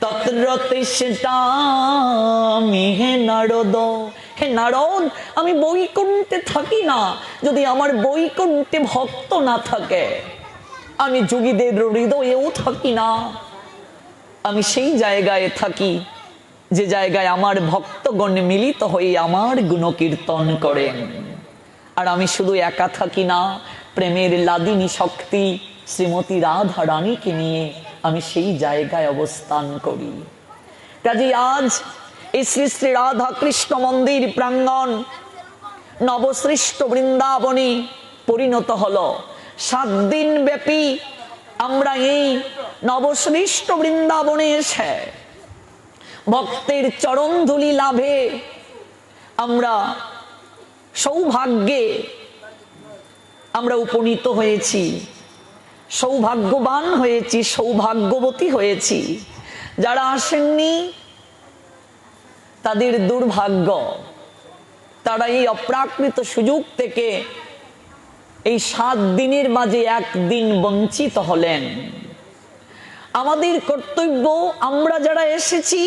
তত্র তিষ্ঠামি। হে নারদ, হে নারদ, আমি বৈকুণ্ঠে থাকি না যদি আমার বৈকুণ্ঠে ভক্ত না থাকে। আমি যোগীদের হৃদয়েও থাকি না। আমি সেই জায়গায় থাকি যে জায়গায় আমার ভক্তগণ মিলিত হয়ে আমার গুণকীর্তন করেন। আর আমি শুধু একা থাকি না, প্রেমের লাদিনী শক্তি শ্রীমতী রাধা রানীকে নিয়ে আমি সেই জায়গায় অবস্থান করি। কাজে আজ এই শ্রী শ্রী রাধা কৃষ্ণ মন্দির প্রাঙ্গণ নবসৃষ্ট বৃন্দাবনে পরিণত হলো। 7 দিন ব্যাপী আমরা এই নবসৃষ্ট বৃন্দাবনে এসে ভক্তের চরণ ধুলি লাভে আমরা সৌভাগ্যে আমরা উপনীত হয়েছি, সৌভাগ্যবান হয়েছি, সৌভাগ্যবতী হয়েছি। যারা আসেননি তাদের দুর্ভাগ্য, তারা এই অপ্রাকৃত সুযোগ থেকে এই 7 দিনের মাঝে 1 দিন বঞ্চিত হলেন। আমাদের কর্তব্য, আমরা যারা এসেছি,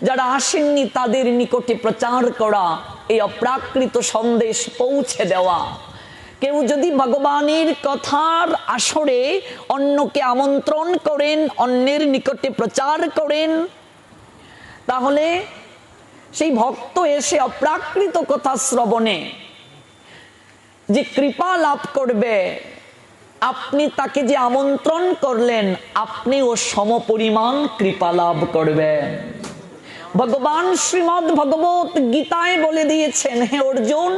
যারা আসেননি তাদের নিকটে প্রচার করা, এই অপ্রাকৃত সন্দেশ পৌঁছে দেওয়া। কেউ যদি ভগবানের কথার আসরে অন্যকে আমন্ত্রণ করেন, অন্যের নিকটে প্রচার করেন, তাহলে সেই ভক্ত এসে অপ্রাকৃত কথা শ্রবণে যে কৃপা লাভ করবে, আপনি তাকে যে আমন্ত্রণ করলেন আপনিও সমপরিমাণ কৃপা লাভ করবেন। ভগবান শ্রীমদ্ ভগবত গীতায় বলে দিয়েছেন, হে অর্জুন,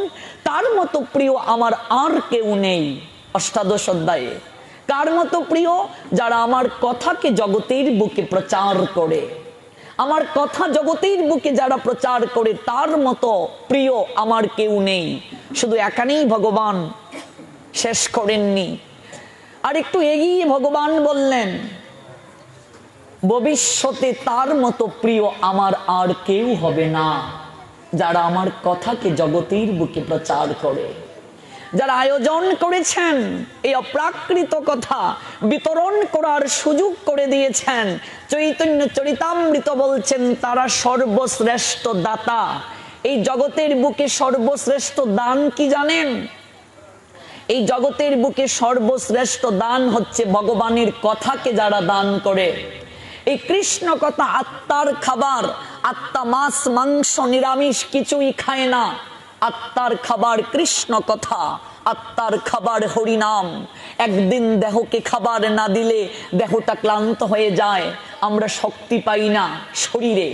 তার মতো প্রিয় আমার আর কেউ নেই। অষ্টাদশ অধ্যায়ে, কার মতো প্রিয়? যারা আমার কথাকে জগতের বুকে প্রচার করে। আমার কথা জগতের বুকে যারা প্রচার করে, তার মতো প্রিয় আমার কেউ নেই। শুধু এখানেই ভগবান শেষ করেননি, আর একটু এগিয়ে ভগবান বললেন, ভবিষ্যতে তার মতো প্রিয় আমার আর কেউ হবে না, যারা আমার কথাকে জগতের বুকে প্রচার করে। যারা আয়োজন করেছেন, এই অপ্রাকৃত কথা বিতরণ করার সুযোগ করে দিয়েছেন, চৈতন্য চরিতামৃত বলছেন তারা সর্বশ্রেষ্ঠ দাতা। এই জগতের বুকে সর্বশ্রেষ্ঠ দান কি জানেন? এই জগতের বুকে সর্বশ্রেষ্ঠ দান হচ্ছে ভগবানের কথাকে যারা দান করে। এই কৃষ্ণ কথা আত্মার খাবার। আত্মা মাছ মাংস নিরামিষ কিছুই খায় না। আত্মার খাবার কৃষ্ণ কথা, আত্মার খাবার হরিনাম। একদিন দেহকে খাবার না দিলে দেহটা ক্লান্ত হয়ে যায়, আমরা শক্তি পাই না শরীরে।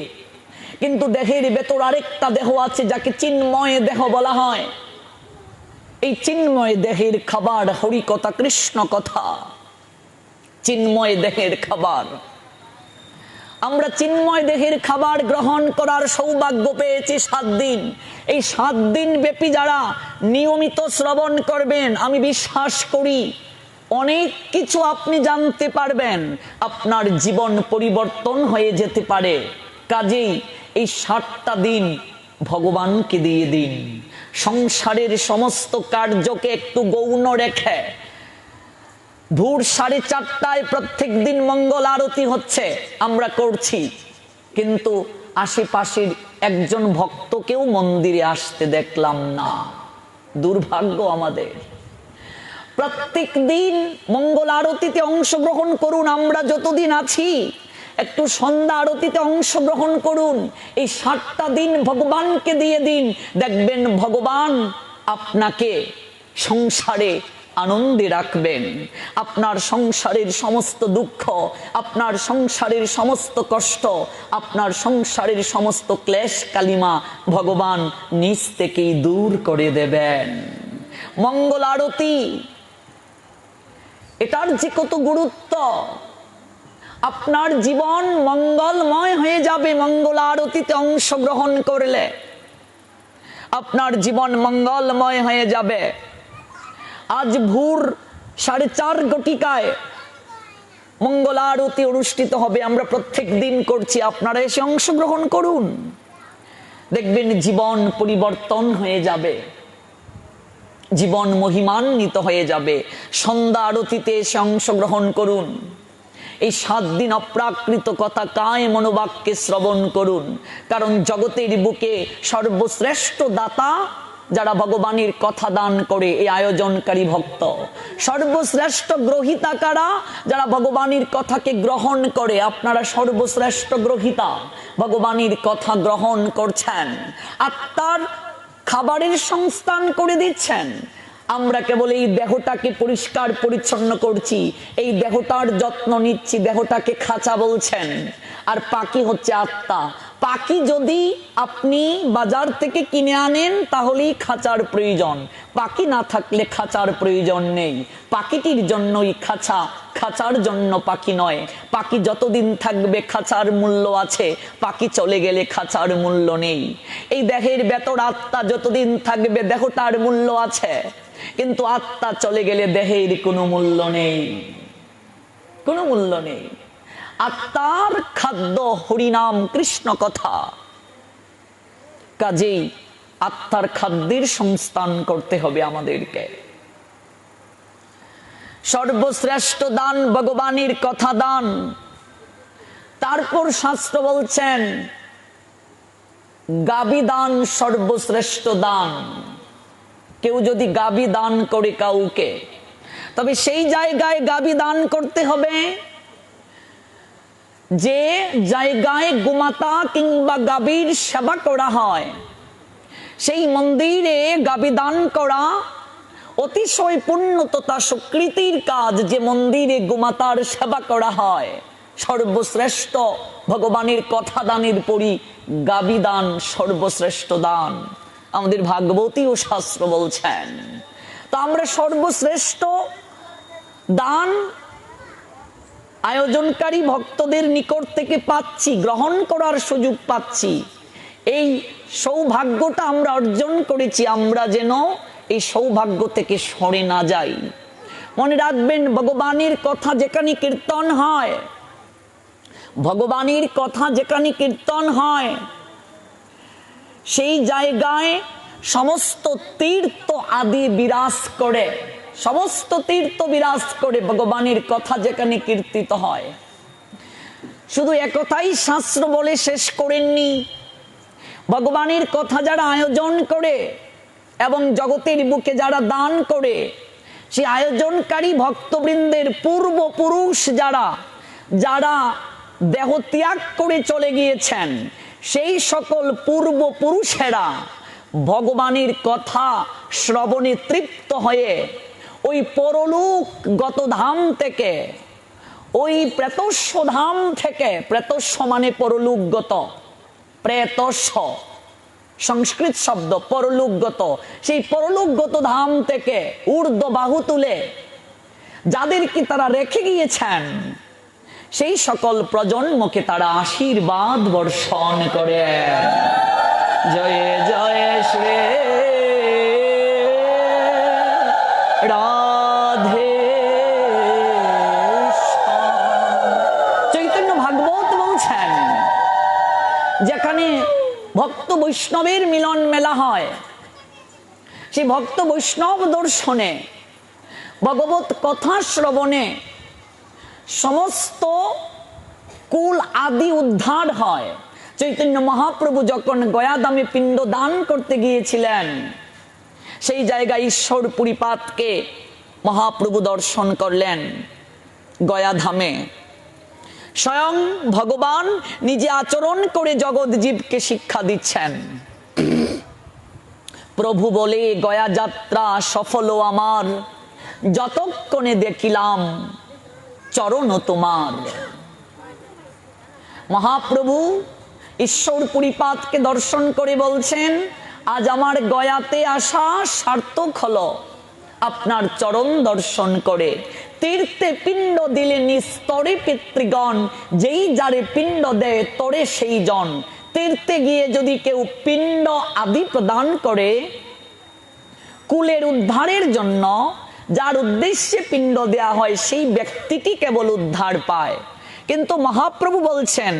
কিন্তু দেহের ভেতর আরেকটা দেহ আছে যাকে চিন্ময় দেহ বলা হয়। এই চিন্ময় দেহের খাবার হরি কথা, কৃষ্ণ কথা। চিন্ময় দেহের খাবার, আমরা চিন্ময় দেহের খাবার গ্রহণ করার সৌভাগ্য পেয়েছি 7 দিন। এই 7 দিন ব্যাপী যারা নিয়মিত শ্রবণ করবেন, আমি বিশ্বাস করি অনেক কিছু আপনি জানতে পারবেন, আপনার জীবন পরিবর্তন হয়ে যেতে পারে। কাজেই এই 7টা দিন ভগবানকে দিয়ে দিন। সংসারের সমস্ত কার্যকে একটু গৌণ রেখে ভোর 4:30টায় প্রত্যেক দিন মঙ্গল আরতি হচ্ছে, আমরা করছি, কিন্তু আশেপাশের একজন ভক্তকেও মন্দিরে আসতে দেখলাম না। দুর্ভাগ্য আমাদের। প্রত্যেক দিন মঙ্গল আরতিতে অংশগ্রহণ করুন। আমরা যতদিন আছি একটু সন্ধ্যা আরতিতে অংশগ্রহণ করুন। এই 7টা দিন ভগবানকে দিয়ে দিন, দেখবেন ভগবান আপনাকে সংসারে আনন্দে রাখবেন। আপনার সংসারের সমস্ত দুঃখ, আপনার সংসারের সমস্ত কষ্ট, আপনার সংসারের সমস্ত ক্লেশ কালিমা ভগবান নিজ থেকেই দূর করে দেবেন। মঙ্গল আরতি, এটার যে কত গুরুত্ব। আপনার জীবন মঙ্গলময় হয়ে যাবে মঙ্গল আরতিতে অংশগ্রহণ করলে। আপনার জীবন মঙ্গলময় হয়ে যাবে। আজ ভোর 4:30 ঘটিকায় মঙ্গল আরতি অনুষ্ঠিত হবে। আমরা প্রত্যেক দিন করছি, আপনারা এসে অংশগ্রহণ করুন। দেখবেন জীবন পরিবর্তন হয়ে যাবে, জীবন মহিমান্বিত হয়ে যাবে। সন্ধ্যা আরতিতে এসে অংশগ্রহণ করুন। এই 7 দিন অপ্রাকৃত কথা কায় মনোবাক্যে শ্রবণ করুন। কারণ জগতের বুকে সর্বশ্রেষ্ঠ দাতা যারা ভগবানের কথা দান করে, এই আয়োজনকারী ভক্ত। সর্বশ্রেষ্ঠ গ্রহিতা কারা? যারা ভগবানের কথাকে গ্রহণ করে। আপনারা সর্বশ্রেষ্ঠ গ্রহিতা, ভগবানের কথা গ্রহণ করছেন, আত্মার খাবারের সংস্থান করে দিচ্ছেন। আমরা কেবল এই দেহটাকে পরিষ্কার পরিচ্ছন্ন করছি, এই দেহটার যত্ন নিচ্ছি, দেহটাকে খাঁচা বলছেন। আর পাখি হচ্ছে আত্মা। পাখি যদি আপনি বাজার থেকে কিনে আনেন তাহলেই খাঁচার প্রয়োজন, পাখি না থাকলে খাঁচার প্রয়োজন নেই। পাখিটির জন্যই খাঁচা, খাঁচার জন্য পাখি নয়। পাখি যতদিন থাকবে খাঁচার মূল্য আছে, পাখি চলে গেলে খাঁচার মূল্য নেই। এই দেহের ভেতর আত্মা যতদিন থাকবে দেহটার মূল্য আছে, কিন্তু আত্মা চলে গেলে দেহের কোনো মূল্য নেই, কোনো মূল্য নেই। আত্মার খাদ্য হরিনাম কৃষ্ণ কথা, কাজেই আত্মার খাদ্যের সংস্থান করতে হবে আমাদেরকে। সর্বশ্রেষ্ঠ দান ভগবানের কথা দান। তারপর শাস্ত্র বলছেন গাবি দান সর্বশ্রেষ্ঠ দান। কেউ যদি গাবি দান করে কাউকে, তবে সেই জায়গায় গাবি দান করতে হবে যে জায়গায় গোমাতা কিংবা গাভীর সেবা করা হয়। সেই মন্দিরে গাভী দান করা অতিশয় পুণ্য তথা স্বীকৃতির কাজ। যে মন্দিরে গোমাতার সেবা করা হয়, সর্বশ্রেষ্ঠ ভগবানের কথা দানের পরই গাভী দান সর্বশ্রেষ্ঠ দান, আমাদের ভাগবতী ও শাস্ত্র বলছেন। তো আমরা সর্বশ্রেষ্ঠ দান আয়োজনকারী ভক্তদের নিকট থেকে পাচ্ছি, গ্রহণ করার সুযোগ পাচ্ছি। এই সৌভাগ্যটা আমরা অর্জন করেছি, আমরা যেন এই সৌভাগ্য থেকে সরে না যাই। মনে রাখবেন, ভগবানের কথা যেখানে কীর্তন হয়, ভগবানের কথা যেখানে কীর্তন হয়, সেই জায়গায় সমস্ত তীর্থ আদি বিরাজ করে, সমস্ত তীর্থ বিরাজ করে ভগবানের কথা যেখানে কীর্তিত হয়। শুধু একথাই শাস্ত্র বলে শেষ করেননি, ভগবানের কথা যারা আয়োজন করে এবং জগতের বুকে যারা দান করে, সেই আয়োজনকারী ভক্তবৃন্দের পূর্বপুরুষ যারা যারা দেহ ত্যাগ করে চলে গিয়েছেন, সেই সকল পূর্বপুরুষেরা ভগবানের কথা শ্রবণে তৃপ্ত হয়ে ওই পরলোকগত ধাম থেকে, ওই প্রেতস্য ধাম থেকে, প্রেতস্য মানে পরলোকগত, প্রেতস্য সংস্কৃত শব্দ, পরলোকগত, সেই পরলোকগত ধাম থেকে ঊর্ধ্ব বাহু তুলে যাদেরকে তারা রেখে গিয়েছেন, সেই সকল প্রজন্মকে তারা আশীর্বাদ বর্ষণ করে। জয় জয় শ্রী রাধে। চৈতন্য ভাগবত বলছেন, যেখানে ভক্ত বৈষ্ণবের মিলন মেলা হয়, সেই ভক্ত বৈষ্ণব দর্শনে, ভগবত কথা শ্রবণে সমস্ত কুল আদি উদ্ধার হয়। চৈতন্য মহাপ্রভু যখন গয়াধামে পিণ্ড দান করতে গিয়েছিলেন, সেই জায়গায় ঈশ্বর পুরীপাতকে মহাপ্রভু দর্শন করলেন গয়াধামে। স্বয়ং ভগবান নিজে আচরণ করে জগৎ জীবকে শিক্ষা দিচ্ছেন। প্রভু বলে, গয়া যাত্রা সফল আমার, যতক্ষণে দেখিলাম চরণ তোমার। মহাপ্রভু ঈশ্বর পুরীপাতকে দর্শন করে বলছেন, আজ আমার গয়াতে আসা সার্থক হলো আপনার চরণ দর্শন করে। তীর্থে পিণ্ড দিলে নিস্তরে পিতৃগণ, যেই যারে পিণ্ড দেয় তরে সেই জন। তীর্থে গিয়ে যদি কেউ পিণ্ড আদি প্রদান করে কুলের উদ্ধারের জন্য, যার উদ্দেশ্যে পিণ্ড দেয়া হয়, সেই ব্যক্তিটি কেবল উদ্ধার পায়। কিন্তু মহাপ্রভু বলছেন,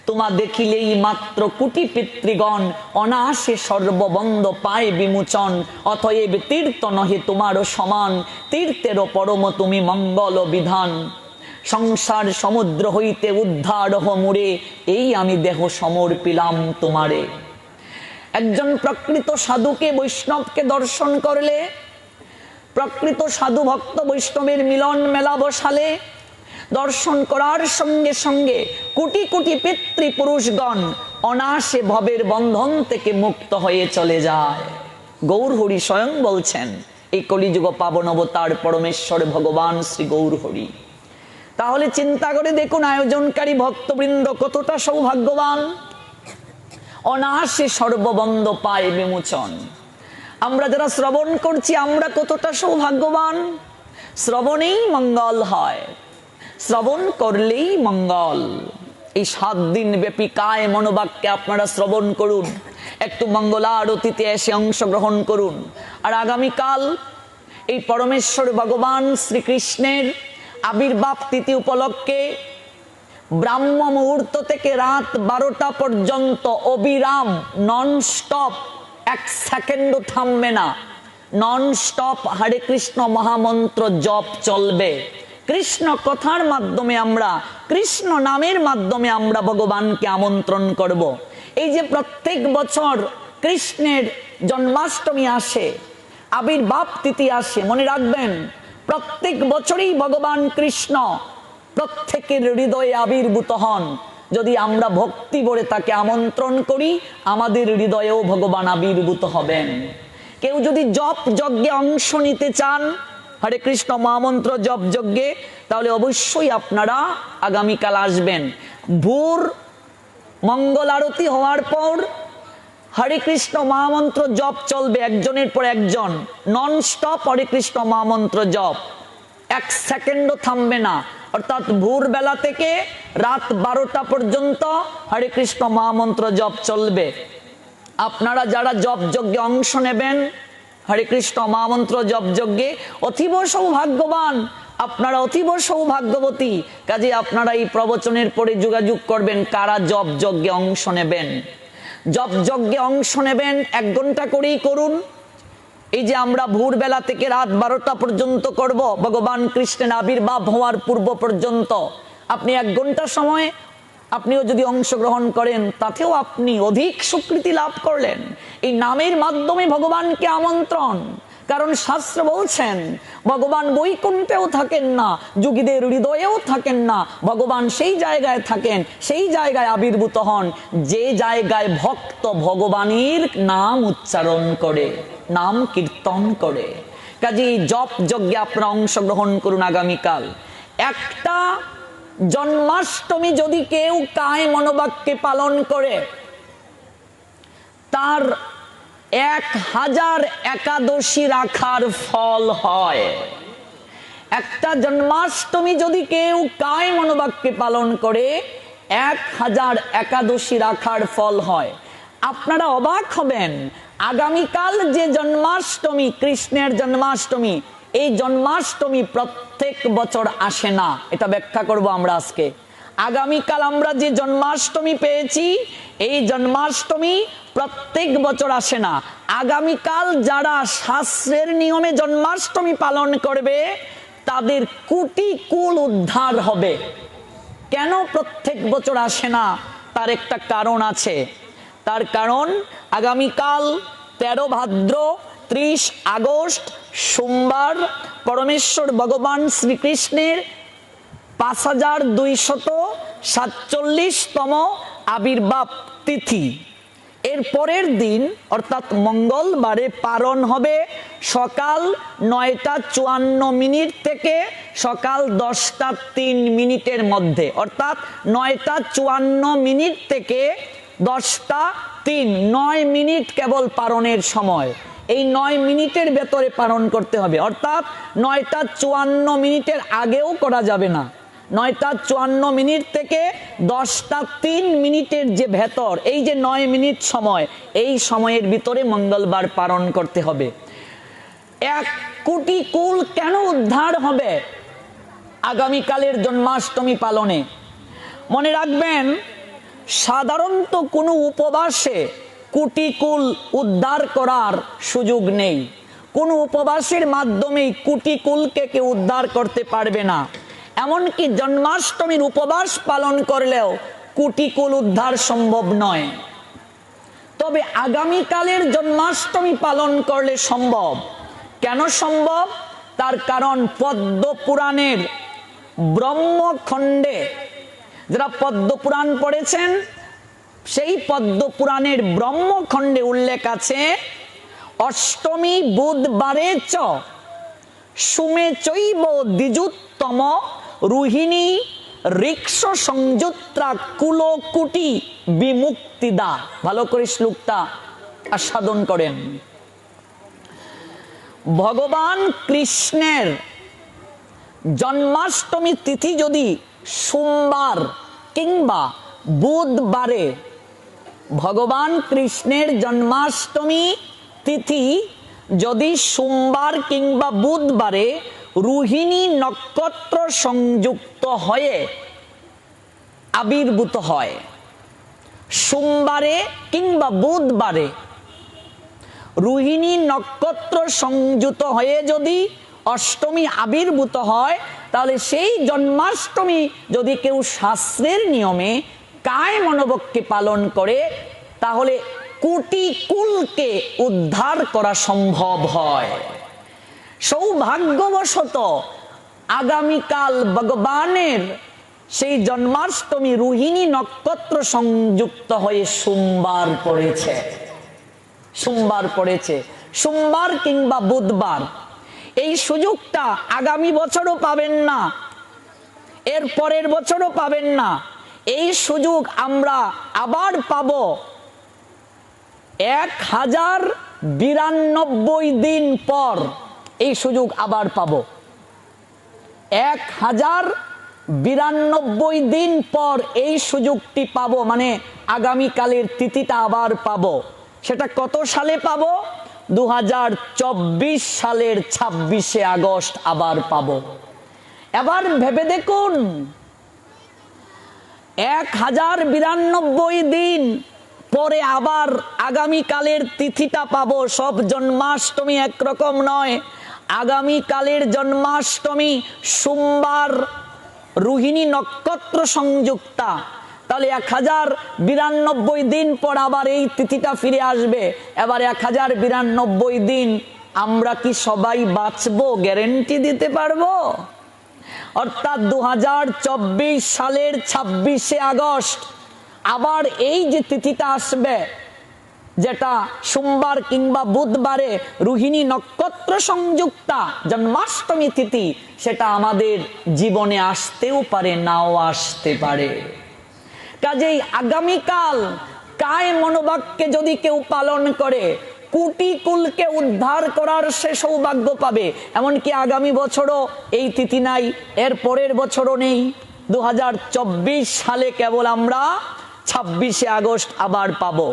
তোমা দেখিলেই মাত্র কোটি পিতৃগণ, অনায়াসে সর্ববন্ধ পায় বিমোচন। অতএব তীর্থ নহে তোমারও সমান, তীর্থেরও পরম তুমি মঙ্গল বিধান। সংসার সমুদ্র হইতে উদ্ধার হমুরে, এই আমি দেহ সমর্পিলাম তোমারে। একজন প্রকৃত সাধুকে, বৈষ্ণবকে দর্শন করলে, প্রকৃত সাধু ভক্ত বৈষ্ণবের মিলন মেলা বসালে, দর্শন করার সঙ্গে সঙ্গে কোটি কোটি পিতৃপুরুষগণ অনায়াসে ভবের বন্ধন থেকে মুক্ত হয়ে চলে যায়। গৌর হরি স্বয়ং বলছেন, এই কলিযুগ পাবন অবতার পরমেশ্বর ভগবান শ্রী গৌর হরি। তাহলে চিন্তা করে দেখুন আয়োজনকারী ভক্তবৃন্দ কতটা সৌভাগ্যবান, অনায়াসে সর্ববন্ধ পায় বিমোচন। আমরা যারা শ্রবণ করছি আমরা কতটা সৌভাগ্যবান, শ্রবণেই মঙ্গল হয়, শ্রবণ করলেই মঙ্গল। এই 7 দিন ব্যাপী কায় মনোবাক্যে আপনারা শ্রবণ করুন, একটু মঙ্গলারতিতে এসে অংশগ্রহণ করুন। আর আগামীকাল এই পরমেশ্বর ভগবান শ্রীকৃষ্ণের আবির্ভাব তিথি উপলক্ষে ব্রাহ্ম মুহূর্ত থেকে রাত 12টা পর্যন্ত অবিরাম নন স্টপ, 1 সেকেন্ডও থামবে না, নন স্টপ হরে কৃষ্ণ মহামন্ত্র জপ চলবে। কৃষ্ণ কথার মাধ্যমে আমরা, কৃষ্ণ নামের মাধ্যমে আমরা ভগবানকে আমন্ত্রণ করব। এই যে প্রত্যেক বছর কৃষ্ণের জন্মাষ্টমী আসে, আবির্ভাব তিথি আসে, মনে রাখবেন প্রত্যেক বছরই ভগবান কৃষ্ণ প্রত্যেকের হৃদয়ে আবির্ভূত হন। যদি আমরা ভক্তি ভরে তাকে আমন্ত্রণ করি আমাদের হৃদয়েও ভগবান আবির্ভূত হবেন। কেউ যদি জপ যজ্ঞে অংশ নিতে চান, হরে কৃষ্ণ মহামন্ত্র জপ যজ্ঞে, তাহলে অবশ্যই আপনারা আগামীকাল আসবেন। ভোর মঙ্গল আরতি হওয়ার পর হরে কৃষ্ণ মহামন্ত্র জপ চলবে, একজনের পর একজন নন স্টপ হরে কৃষ্ণ মহামন্ত্র জপ, 1 সেকেন্ডও থামবে না। অর্থাৎ ভোরবেলা থেকে রাত 12টা পর্যন্ত হরে কৃষ্ণ মহামন্ত্র জপ চলবে। আপনারা যারা জপ যজ্ঞে অংশ নেবেন, হরে কৃষ্ণ মহামন্ত্র জপ যজ্ঞে, অতীব সৌভাগ্যবান আপনারা, অতীব সৌভাগ্যবতী। কাজে আপনারা এই প্রবচনের পরে যোগাযোগ করবেন কারা জপ যজ্ঞে অংশ নেবেন। জপ যজ্ঞে অংশ নেবেন 1 ঘন্টা করেই করুন। এই যে আমরা ভোরবেলা থেকে রাত 12টা পর্যন্ত করব, ভগবান কৃষ্ণের আবির্ভাব হওয়ার পূর্ব পর্যন্ত আপনি 1 ঘন্টা সময় আপনিও যদি অংশগ্রহণ করেন তাতেও আপনি অধিক স্বীকৃতি লাভ করলেন। এই নামের মাধ্যমে ভগবানকে আমন্ত্রণ, কারণ শাস্ত্র বলছেন ভগবান বৈকুণ্ঠেও থাকেন না, যোগীদের হৃদয়েও থাকেন না, ভগবান সেই জায়গায় থাকেন, সেই জায়গায় আবির্ভূত হন যে জায়গায় ভক্ত ভগবানের নাম উচ্চারণ করে, নাম কীর্তন করে। কাজেই জপ যজ্ঞে আপনারা অংশগ্রহণ করুন আগামীকাল। একটা জন্মাষ্টমী যদি কেউ কায় মনোবাক্যে পালন করে তার 1000 একাদশী রাখার ফল হয়। একটা জন্মাষ্টমী যদি কেউ কায় মনোবাক্যে পালন করে 1000 একাদশী রাখার ফল হয়। আপনারা অবাক হবেন, আগামীকাল যে জন্মাষ্টমী, কৃষ্ণের জন্মাষ্টমী, এই জন্মাষ্টমী প্রত্যেক বছর আসে না। এটা ব্যাখ্যা করব আমরা আজকে। আগামীকাল আমরা যে জন্মাষ্টমী পেয়েছি এই জন্মাষ্টমী প্রত্যেক বছর আসে না। আগামীকাল যারা শাস্ত্রের নিয়মে জন্মাষ্টমী পালন করবে তাদের কোটি কুল উদ্ধার হবে। কেন প্রত্যেক বছর আসে না তার একটা কারণ আছে। তার কারণ আগামীকাল 13 ভাদ্র 30 আগস্ট সোমবার পরমেশ্বর ভগবান শ্রীকৃষ্ণের 5247তম আবির্ভাব তিথি। এর পরের দিন অর্থাৎ মঙ্গলবারে পালন হবে সকাল 9টা 54 মিনিট থেকে সকাল 10টা 3 মিনিটের মধ্যে। অর্থাৎ 9টা 54 মিনিট থেকে 10টা 3, 9 মিনিট কেবল পালনের সময়। এই 9 মিনিটের ভেতরে পালন করতে হবে। অর্থাৎ 9টা 54 মিনিটের আগেও করা যাবে না। 9টা 54 মিনিট থেকে 10টা 3 মিনিটের যে ভেতর, এই যে 9 মিনিট সময়, এই সময়ের ভিতরে মঙ্গলবার পালন করতে হবে। 1 কোটি কুল কেন উদ্ধার হবে আগামীকালের জন্মাষ্টমী পালনে? মনে রাখবেন, সাধারণত কোনো উপবাসে কোটি কুল উদ্ধার করার সুযোগ নেই। কোনো উপবাসের মাধ্যমেই কোটি কুলকে কেউ উদ্ধার করতে পারবে না। এমনকি জন্মাষ্টমীর উপবাস পালন করলেও কোটি কুল উদ্ধার সম্ভব নয়। তবে আগামীকালের জন্মাষ্টমী পালন করলে সম্ভব। কেন সম্ভব? তার কারণ পদ্ম পুরাণের ব্রহ্মখণ্ডে, যারা পদ্ম পুরাণ পড়েছেন সেই পদ্ম পুরাণের ব্রহ্মখণ্ডে উল্লেখ আছে অষ্টমী বুধবারে চ সুমে চৈব দ্বিজুত্তম রোহিণী ঋক্ষ সংযুত্রা কুলকুটি বিমুক্তিদা। ভালো করে শ্লোকটা আস্বাদন করেন। ভগবান কৃষ্ণের জন্মাষ্টমী তিথি যদি সোমবার কিংবা বুধবারে, ভগবান কৃষ্ণের জন্মাষ্টমী তিথি যদি সোমবার কিংবা বুধবারে রোহিণী নক্ষত্র সংযুক্ত হয়ে আবির্ভূত হয়, সোমবারে কিংবা বুধবারে রোহিণী নক্ষত্র সংযুক্ত হয়ে যদি অষ্টমী আবির্ভূত হয়, তাহলে সেই জন্মাষ্টমী যদি কেউ শাস্ত্রের নিয়মে কায় মনোবককে পালন করে, তাহলে কোটি কুলকে উদ্ধার করা সম্ভব হয়। সৌভাগ্যবশত আগামীকাল ভগবানের সেই জন্মাষ্টমী রোহিণী নক্ষত্র সংযুক্ত হয়ে সোমবার পড়েছে। সোমবার পড়েছে, সোমবার কিংবা বুধবার। এই সুযোগটা আগামী বছরও পাবেন না, এর পরের বছরও পাবেন না। এই সুযোগ আমরা আবার পাবো 1092 দিন পর। এই সুযোগ আবার পাবো 1092 দিন পর এই সুযোগটি পাবো, মানে আগামীকালের তিথিটা আবার পাবো। সেটা কত সালে পাবো? 2024 সালের 26শে আগস্ট আবার পাবো। এবার ভেবে দেখুন, 1092 দিন পরে আবার আগামীকালের তিথিটা পাবো। সব জন্মাষ্টমী একরকম নয়। আগামীকালের জন্মাষ্টমী সোমবার, রোহিণী নক্ষত্র সংযুক্তা, তাহলে 1092 দিন পর আবার এই তিথিটা ফিরে আসবে। এবার 1092 দিন আমরা কি সবাই বাঁচবো? গ্যারেন্টি দিতে পারবো? অর্থাৎ 2024 সালের 26শে আগস্ট আবার এই যে তিথিটা আসবে, যেটা সোমবার কিংবা বুধবারে রোহিণী নক্ষত্র সংযুক্তা জন্মাষ্টমী তিথি, সেটা আমাদের জীবনে আসতেও পারে, নাও আসতে পারে। কাজেই আগামীকাল কায় মনোবাক্যে যদি কেউ পালন করে, কোটি কুলকে উদ্ধার করার সে সৌভাগ্য পাবে। এমনকি আগামী বছরও এই তিথি নাই, এর পরের বছরও নেই। 2024 সালে কেবল আমরা 26শে আগস্ট আবার পাবো।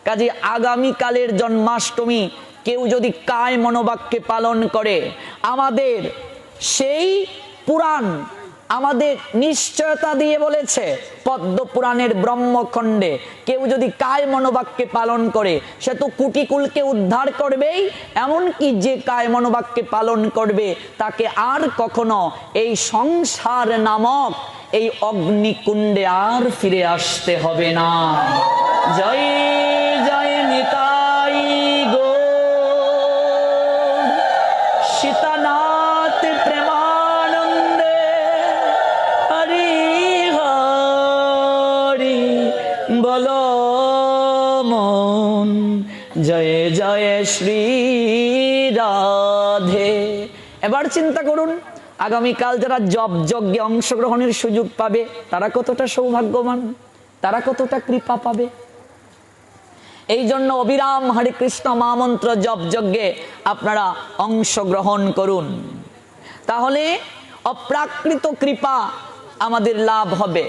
কাজে আগামীকালের জন্মাষ্টমী কেউ যদি কায় মনোবাক্যে পালন করে, আমাদের সেই পুরাণ আমাদের নিশ্চয়তা দিয়ে বলেছে, পদ্ম পুরাণের ব্রহ্মখণ্ডে, কেউ যদি কায় মনোবাক্যে পালন করে সে তো কোটি কুলকে উদ্ধার করবেই, এমনকি যে কায় মনোবাক্যে পালন করবে তাকে আর কখনো এই সংসার নামক এই অগ্নিকুণ্ডে আর ফিরে আসতে হবে না। জয় জয় নিতাই গৌর সীতানাথ প্রেমানন্দে হরি হরি বলো মন। জয় জয় শ্রী রাধে। এবার চিন্তা করুন, আগামীকাল যারা জপ যজ্ঞে অংশগ্রহণের সুযোগ পাবে তারা কতটা সৌভাগ্যবান, তারা কতটা কৃপা পাবে। এই জন্য অবিরাম হরে কৃষ্ণ মহামন্ত্র জপ যজ্ঞে আপনারা অংশগ্রহণ করুন, তাহলে অপ্রাকৃত কৃপা আমাদের লাভ হবে।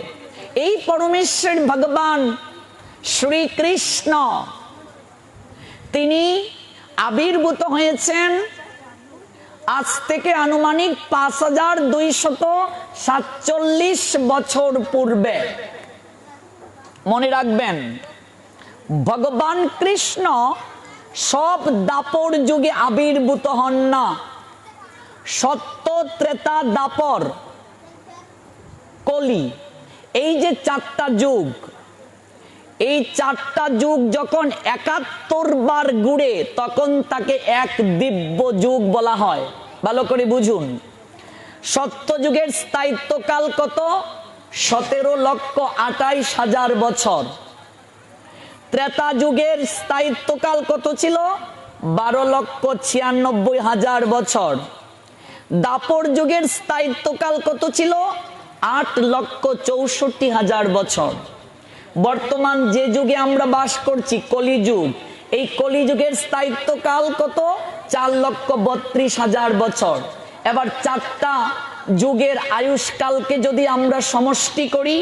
এই পরমেশ্বর ভগবান শ্রীকৃষ্ণ তিনি আবির্ভূত হয়েছেন আজ থেকে আনুমানিক 5247 বছর পূর্বে। মনে রাখবেন, ভগবান কৃষ্ণ সব দাপর যুগে আবির্ভূত হন না। সত্য, ত্রেতা, দাপর, কলি, এই যে 4টা যুগ, এই 4টা যুগ যখন 71 বার ঘুরে তখন তাকে এক দিব্য যুগ বলা হয়। ভালো করে বুঝুন, সত্য যুগের স্থায়িত্বকাল কত? 17,28,000 বছর। ত্রেতা যুগের স্থায়িত্বকাল কত ছিল? 12,96,000 বছর। দাপর যুগের স্থায়িত্বকাল কত ছিল? 8,64,000 বছর। বর্তমান যে যুগে আমরা বাস করছি কলিযুগ, এই কলিযুগের স্থায়িত্বকাল কত? 4,32,000 বছর। এবার চারটা যুগের আয়ুষ্কালকে যদি আমরা সমষ্টি করি,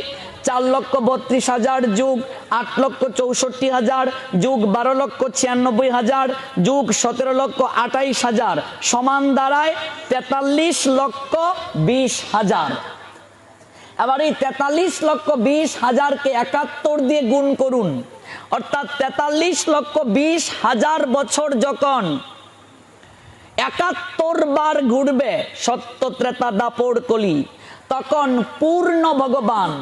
4,32,000 যুগ 8,64,000 যুগ 12,96,000 যুগ 17,28,000 সমান দাঁড়ায় 43,20,000। এবার এই 43,20,000কে 71 দিয়ে গুণ করুন, অর্থাৎ 43,20,000 বছর যখন 71 বার ঘুরবে সত্য ত্রেতা দাপর কলি, তখন পূর্ণ ভগবান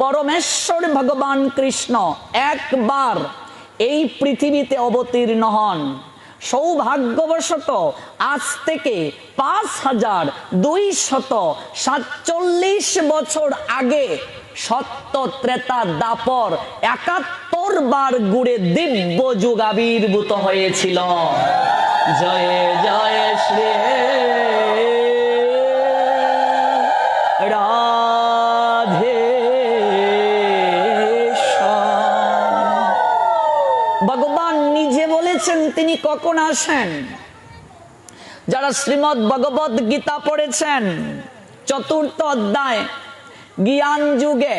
পরমেশ্বর ভগবান কৃষ্ণ একবার এই পৃথিবীতে অবতীর্ণ হন। সৌভাগ্যবশত আজ থেকে 5,247 বছর আগে সত্য ত্রেতা দাপর 71 বার ঘুরে দিব্য যুগ আবির্ভূত হয়েছিল। জয় জয় শ্রী রাধে শ্যাম। ভগবান নিজে বলেছেন তিনি কখন আসেন। যারা শ্রীমদ্ ভগবদ গীতা পড়েছেন 4th অধ্যায় জ্ঞান যুগে,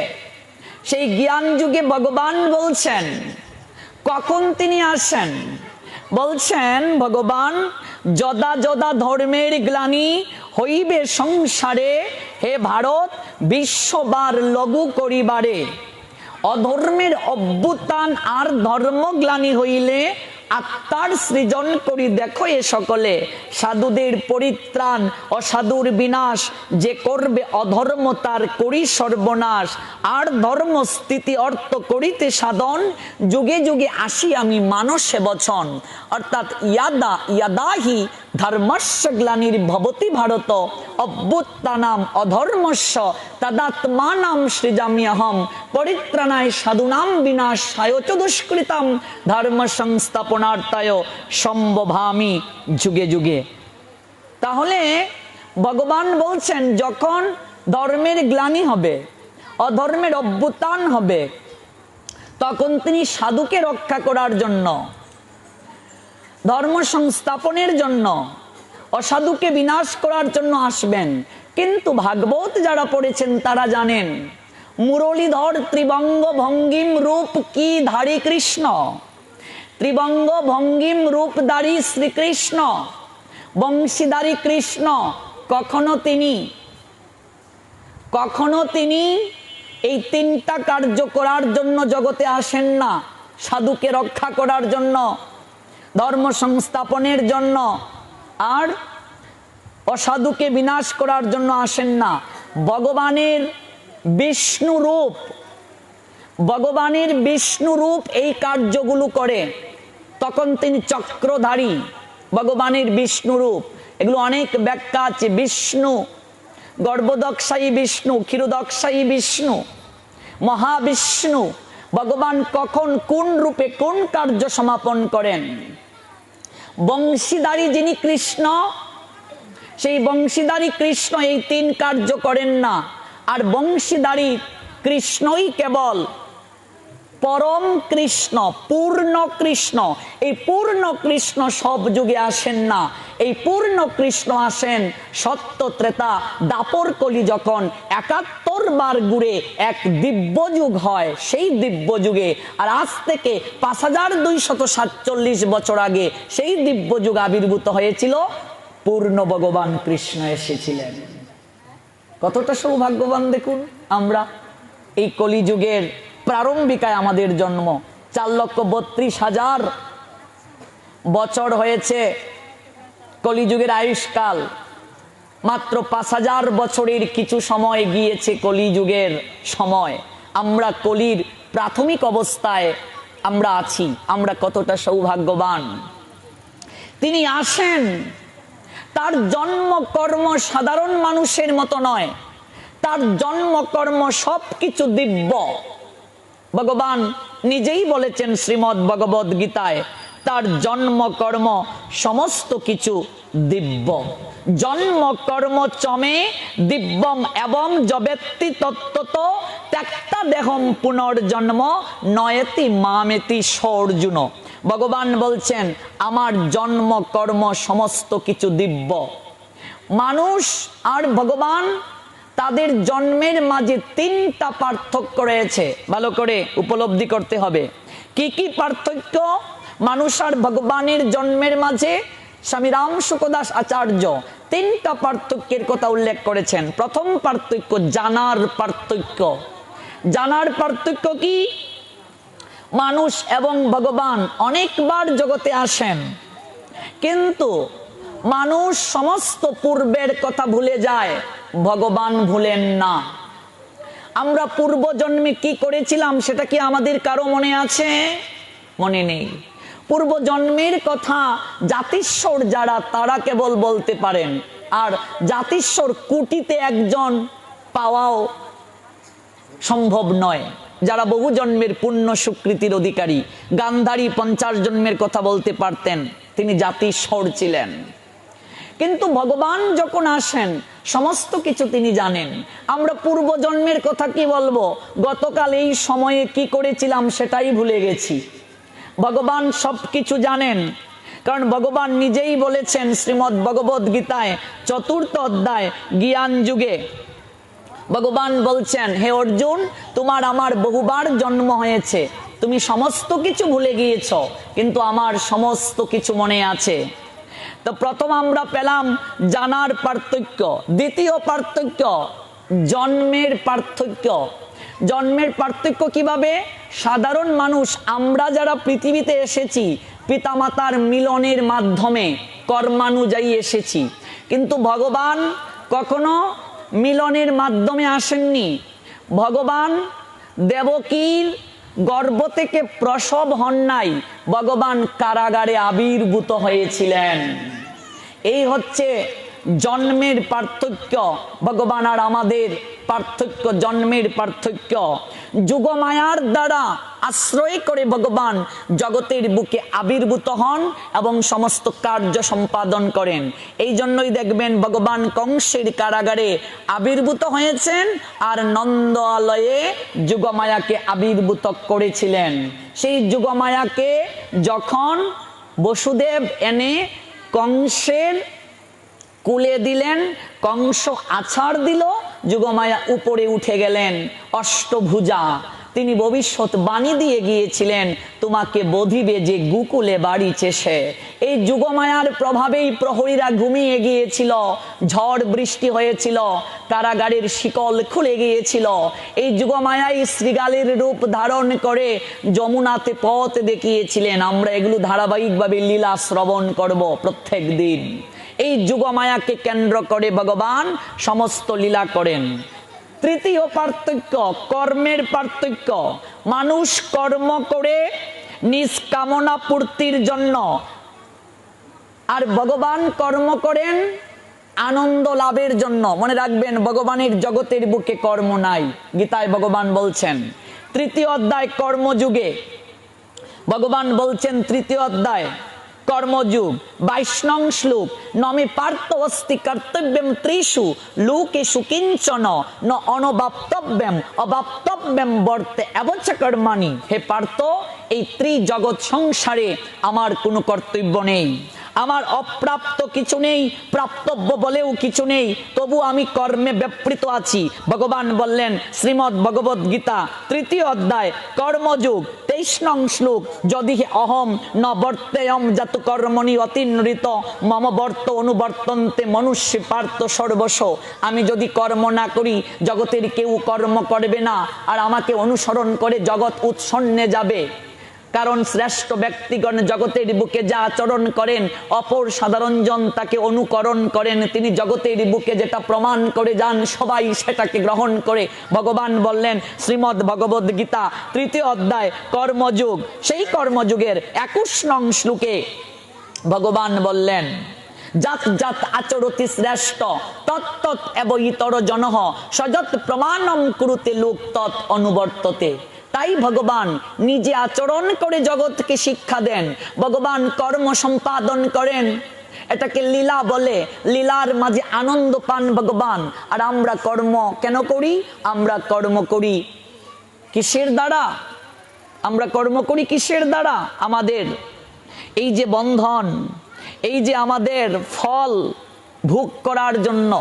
সেই জ্ঞান যুগে ভগবান বলছেন কখন তিনি আসেন। বলছেন ভগবান, যদা যদা ধর্মের গ্লানি হইবে সংসারে, হে ভারত বিশ্ববার লঘু করিবারে। অধর্মের অভ্যুত্থান আর ধর্মগ্লানি হইলে আত্মার সৃজন করি দেখো এ সকলে। সাধুদের পরিত্রাণ অসাধুর বিনাশ, যে করবে অধর্ম তার করি সর্বনাশ। আর ধর্ম স্থিতি অর্থ করিতে সাধন, যুগে যুগে আসি আমি মানসে বচন। অর্থাৎ ইয়াদা ইয়াদাহি ধর্মস্য গ্লানির ভবতি ভারত, অভ্যুত্থানাম অধর্মস্য তদাত্মানাম সৃজাম্যহম। পরিত্রাণায় সাধুনাম বিনাশায় চ দুষ্কৃতাম, ধর্ম সংস্থাপনার্থায় সম্ভবামি যুগে যুগে। তাহলে ভগবান বলছেন যখন ধর্মের গ্লানি হবে, অধর্মের অভ্যুত্থান হবে, তখন তিনি সাধুকে রক্ষা করার জন্য, ধর্ম সংস্থাপনের জন্য, অসাধুকে বিনাশ করার জন্য আসবেন। কিন্তু ভাগবত যারা পড়েছেন তারা জানেন মুরলীধর ত্রিবঙ্গ ভঙ্গিম রূপ কি ধারী কৃষ্ণ, ত্রিবঙ্গ ভঙ্গিম রূপধারী শ্রীকৃষ্ণ, বংশীধারী কৃষ্ণ কখনো তিনি এই তিনটা কার্য করার জন্য জগতে আসেন না। সাধুকে রক্ষা করার জন্য, ধর্ম সংস্থাপনের জন্য, আর অসাধুকে বিনাশ করার জন্য আসেন না। ভগবানের বিষ্ণু রূপ এই কার্যগুলো করে। তখন তিনি চক্রধারী, ভগবানের বিষ্ণু রূপ। এগুলো অনেক ব্যাখ্যা আছে। বিষ্ণু গর্ভদক্ষায়ী বিষ্ণু, ক্ষীরোদক্ষায়ী বিষ্ণু, মহাবিষ্ণু। ভগবান কখন কোন রূপে কোন কার্য সমাপন করেন। বংশীধারী যিনি কৃষ্ণ, সেই বংশীধারী কৃষ্ণ এই তিন কার্য করেন না। আর বংশীধারী কৃষ্ণই কেবল পরম কৃষ্ণ, পূর্ণ কৃষ্ণ। এই পূর্ণ কৃষ্ণ সব যুগে আসেন না। এই পূর্ণ কৃষ্ণ আসেন সত্য ত্রেতা দাপর কলি, যখন 71 বার ঘুরে এক দিব্য যুগ হয়, সেই দিব্য যুগে। আর আজ থেকে 5,247 বছর আগে সেই দিব্য যুগ আবির্ভূত হয়েছিল, পূর্ণ ভগবান কৃষ্ণ এসেছিলেন। কতটা সৌভাগ্যবান দেখুন আমরা। এই কলিযুগের প্রারম্ভিকায় আমাদের জন্ম। 4,32,000 বছর হয়েছে কলিযুগের আয়ুষ্কাল। মাত্র 5,000 বছরের কিছু সময় গিয়েছে কলিযুগের সময়। আমরা কলির প্রাথমিক অবস্থায় আমরা আছি। আমরা কতটা সৌভাগ্যবান। তিনি আসেন, তার জন্মকর্ম সাধারণ মানুষের মতো নয়। তার জন্মকর্ম সবকিছু দিব্য। ভগবান নিজেই বলেছেন শ্রীমদ্ ভগবদ গীতায়, তার জন্ম কর্ম সমস্ত কিছু দিব্য। জন্ম কর্ম চমে দিব্যম এবং জবেত্তি তত্ত্বত ত্যক্তা দেহম পুনর্জন্ম নয়তি মামেতি সর্জুন। ভগবান বলছেন আমার জন্ম কর্ম সমস্ত কিছু দিব্য। মানুষ আর ভগবান তাদের জন্মের মাঝে তিনটা পার্থক্য রয়েছে, ভালো করে উপলব্ধি করতে হবে। কি কি পার্থক্য মানুষ আর ভগবানের জন্মের মাঝে? স্বামী রাম সুখদাস আচার্য তিনটা পার্থক্যের কথা উল্লেখ করেছেন। প্রথম পার্থক্য জানার পার্থক্য। জানার পার্থক্য কি? মানুষ এবং ভগবান অনেকবার জগতে আসেন, কিন্তু মানুষ সমস্ত পূর্বের কথা ভুলে যায়, ভগবান ভুলেন না। আমরা পূর্ব জন্মে কি করেছিলাম সেটা কি আমাদের কারো মনে আছে? মনে নেই। পূর্ব জন্মের কথা জাতিস্বর যারা, তারা কেবল বলতে পারেন। আর জাতিস্বর কোটিতে একজন পাওয়াও সম্ভব নয়। যারা বহু জন্মের পুণ্য সুকৃতির অধিকারী, গান্ধারী 50 জন্মের কথা বলতে পারতেন, তিনি জাতিস্বর ছিলেন। কিন্তু ভগবান যখন আসেন সমস্ত কিছু তিনি জানেন। আমরা পূর্ব জন্মের কথা কি বলবো? গতকাল এই সময়ে কি করেছিলাম সেটাই ভুলে গেছি। ভগবান সবকিছু জানেন, কারণ ভগবান নিজেই বলেছেন শ্রীমদ্ ভগবদ গীতায় 4th অধ্যায় জ্ঞান যুগে ভগবান বলছেন, হে অর্জুন, তোমার আমার বহুবার জন্ম হয়েছে, তুমি সমস্ত কিছু ভুলে গিয়েছ, কিন্তু আমার সমস্ত কিছু মনে আছে। তো প্রথম আমরা পেলাম জানার পার্থক্য। দ্বিতীয় পার্থক্য জন্মের পার্থক্য। জন্মের পার্থক্য কিভাবে? সাধারণ মানুষ আমরা যারা পৃথিবীতে এসেছি পিতামাতার মিলনের মাধ্যমে কর্মানুযায়ী এসেছি, কিন্তু ভগবান কখনো মিলনের মাধ্যমে আসেননি। ভগবান দেবকীর গর্ভ থেকে প্রসব হন নাই, ভগবান কারাগারে আবির্ভূত হয়েছিলেন। এই হচ্ছে জন্মের পার্থক্য। ভগবান আর আমাদের পার্থক্য জন্মের পার্থক্য। যুগমায়ার দ্বারা আশ্রয় করে ভগবান জগতের বুকে আবির্ভূত হন এবং সমস্ত কার্য সম্পাদন করেন। এই জন্যই দেখবেন ভগবান কংসের কারাগারে আবির্ভূত হয়েছেন আর নন্দালয়ে যুগমায়াকে আবির্ভূত করেছিলেন। সেই যুগমায়াকে যখন বসুদেব এনে কংসের কুলে দিলেন, কংস আছাড় দিল, যুগমায়া উপরে উঠে গেলেন অষ্টভুজা। তিনি ভবিষ্যৎ বাণী দিয়ে গিয়েছিলেন, তোমাকে বধিবে যে গুকুলে বাড়িছে সে। এই যুগমায়ার প্রভাবেই প্রহরীরা ঘুমিয়ে গিয়েছিল, ঝড় বৃষ্টি হয়েছিল, কারাগারের শিকল খুলে গিয়েছিল। এই যুগমায়াই শ্রীগালের রূপ ধারণ করে যমুনাতে পথ দেখিয়েছিলেন। আমরা এগুলো ধারাবাহিকভাবে লীলা শ্রবণ করব প্রত্যেক দিন। এই যুগমায়াকে কেন্দ্র করে ভগবান সমস্ত লীলা করেন। তৃতীয় পার্থক্য কর্মের পার্থক্য। মানুষ কর্ম করে নিজ কামনা পূর্তির জন্য, আর ভগবান কর্ম করেন আনন্দ লাভের জন্য। মনে রাখবেন, ভগবানের জগতের বুকে কর্ম নাই। গীতায় ভগবান বলছেন 3য় অধ্যায় কর্মযুগে, ভগবান বলছেন 3য় অধ্যায় কর্মযুগ 22নং শ্লোক, নমে পার্থ অস্তি কর্তব্যম ত্রিষু লোকেষু কিঞ্চন ন অনবাপ্তব্যম অবাপ্তব্যম বর্তে এবচ কর্মাণি। হে পার্থ, এই ত্রিজগৎ সংসারে আমার কোনো কর্তব্য নেই, আমার অপ্রাপ্ত কিছু নেই, প্রাপ্তব্য বলেও কিছু নেই, তবু আমি কর্মে ব্যাপৃত আছি। ভগবান বললেন শ্রীমদ্ ভগবদ গীতা 3য় অধ্যায় কর্মযুগ 23নং শ্লোক, যদি অহম ন বর্তেয়ম জাত কর্মণি অতিনৃত মম বর্ত অনুবর্তন্তে মনুষ্য পার্থ সর্বস্ব। আমি যদি কর্ম না করি জগতের কেউ কর্ম করবে না, আর আমাকে অনুসরণ করে জগৎ উৎসন্নে যাবে। কারণ শ্রেষ্ঠ ব্যক্তিগণ জগতের বুকে যা আচরণ করেন অপর সাধারণ জন তাকে অনুকরণ করেন। তিনি জগতের বুকে যেটা প্রমাণ করে যান সবাই সেটাকে গ্রহণ করে। ভগবান বললেন শ্রীমদ্ ভগবদ গীতা 3য় অধ্যায় কর্মযুগ, সেই কর্মযুগের 21নং শ্লোকে ভগবান বললেন জাত জাত আচরতি শ্রেষ্ঠ তত্তৎ এব ইতর জনঃ সযৎ প্রমাণম কুরুতে লোক তৎ অনুবর্ততে। তাই ভগবান নিজে আচরণ করে জগৎকে শিক্ষা দেন, ভগবান কর্ম সম্পাদন করেন, এটাকে লীলা বলে। লীলার মাঝে আনন্দ পান ভগবান। আর আমরা কর্ম কেন করি? আমরা কর্ম করি কিসের দ্বারা? আমরা কর্ম করি কিসের দ্বারা? আমাদের এই যে বন্ধন, এই যে আমাদের ফল ভোগ করার জন্য,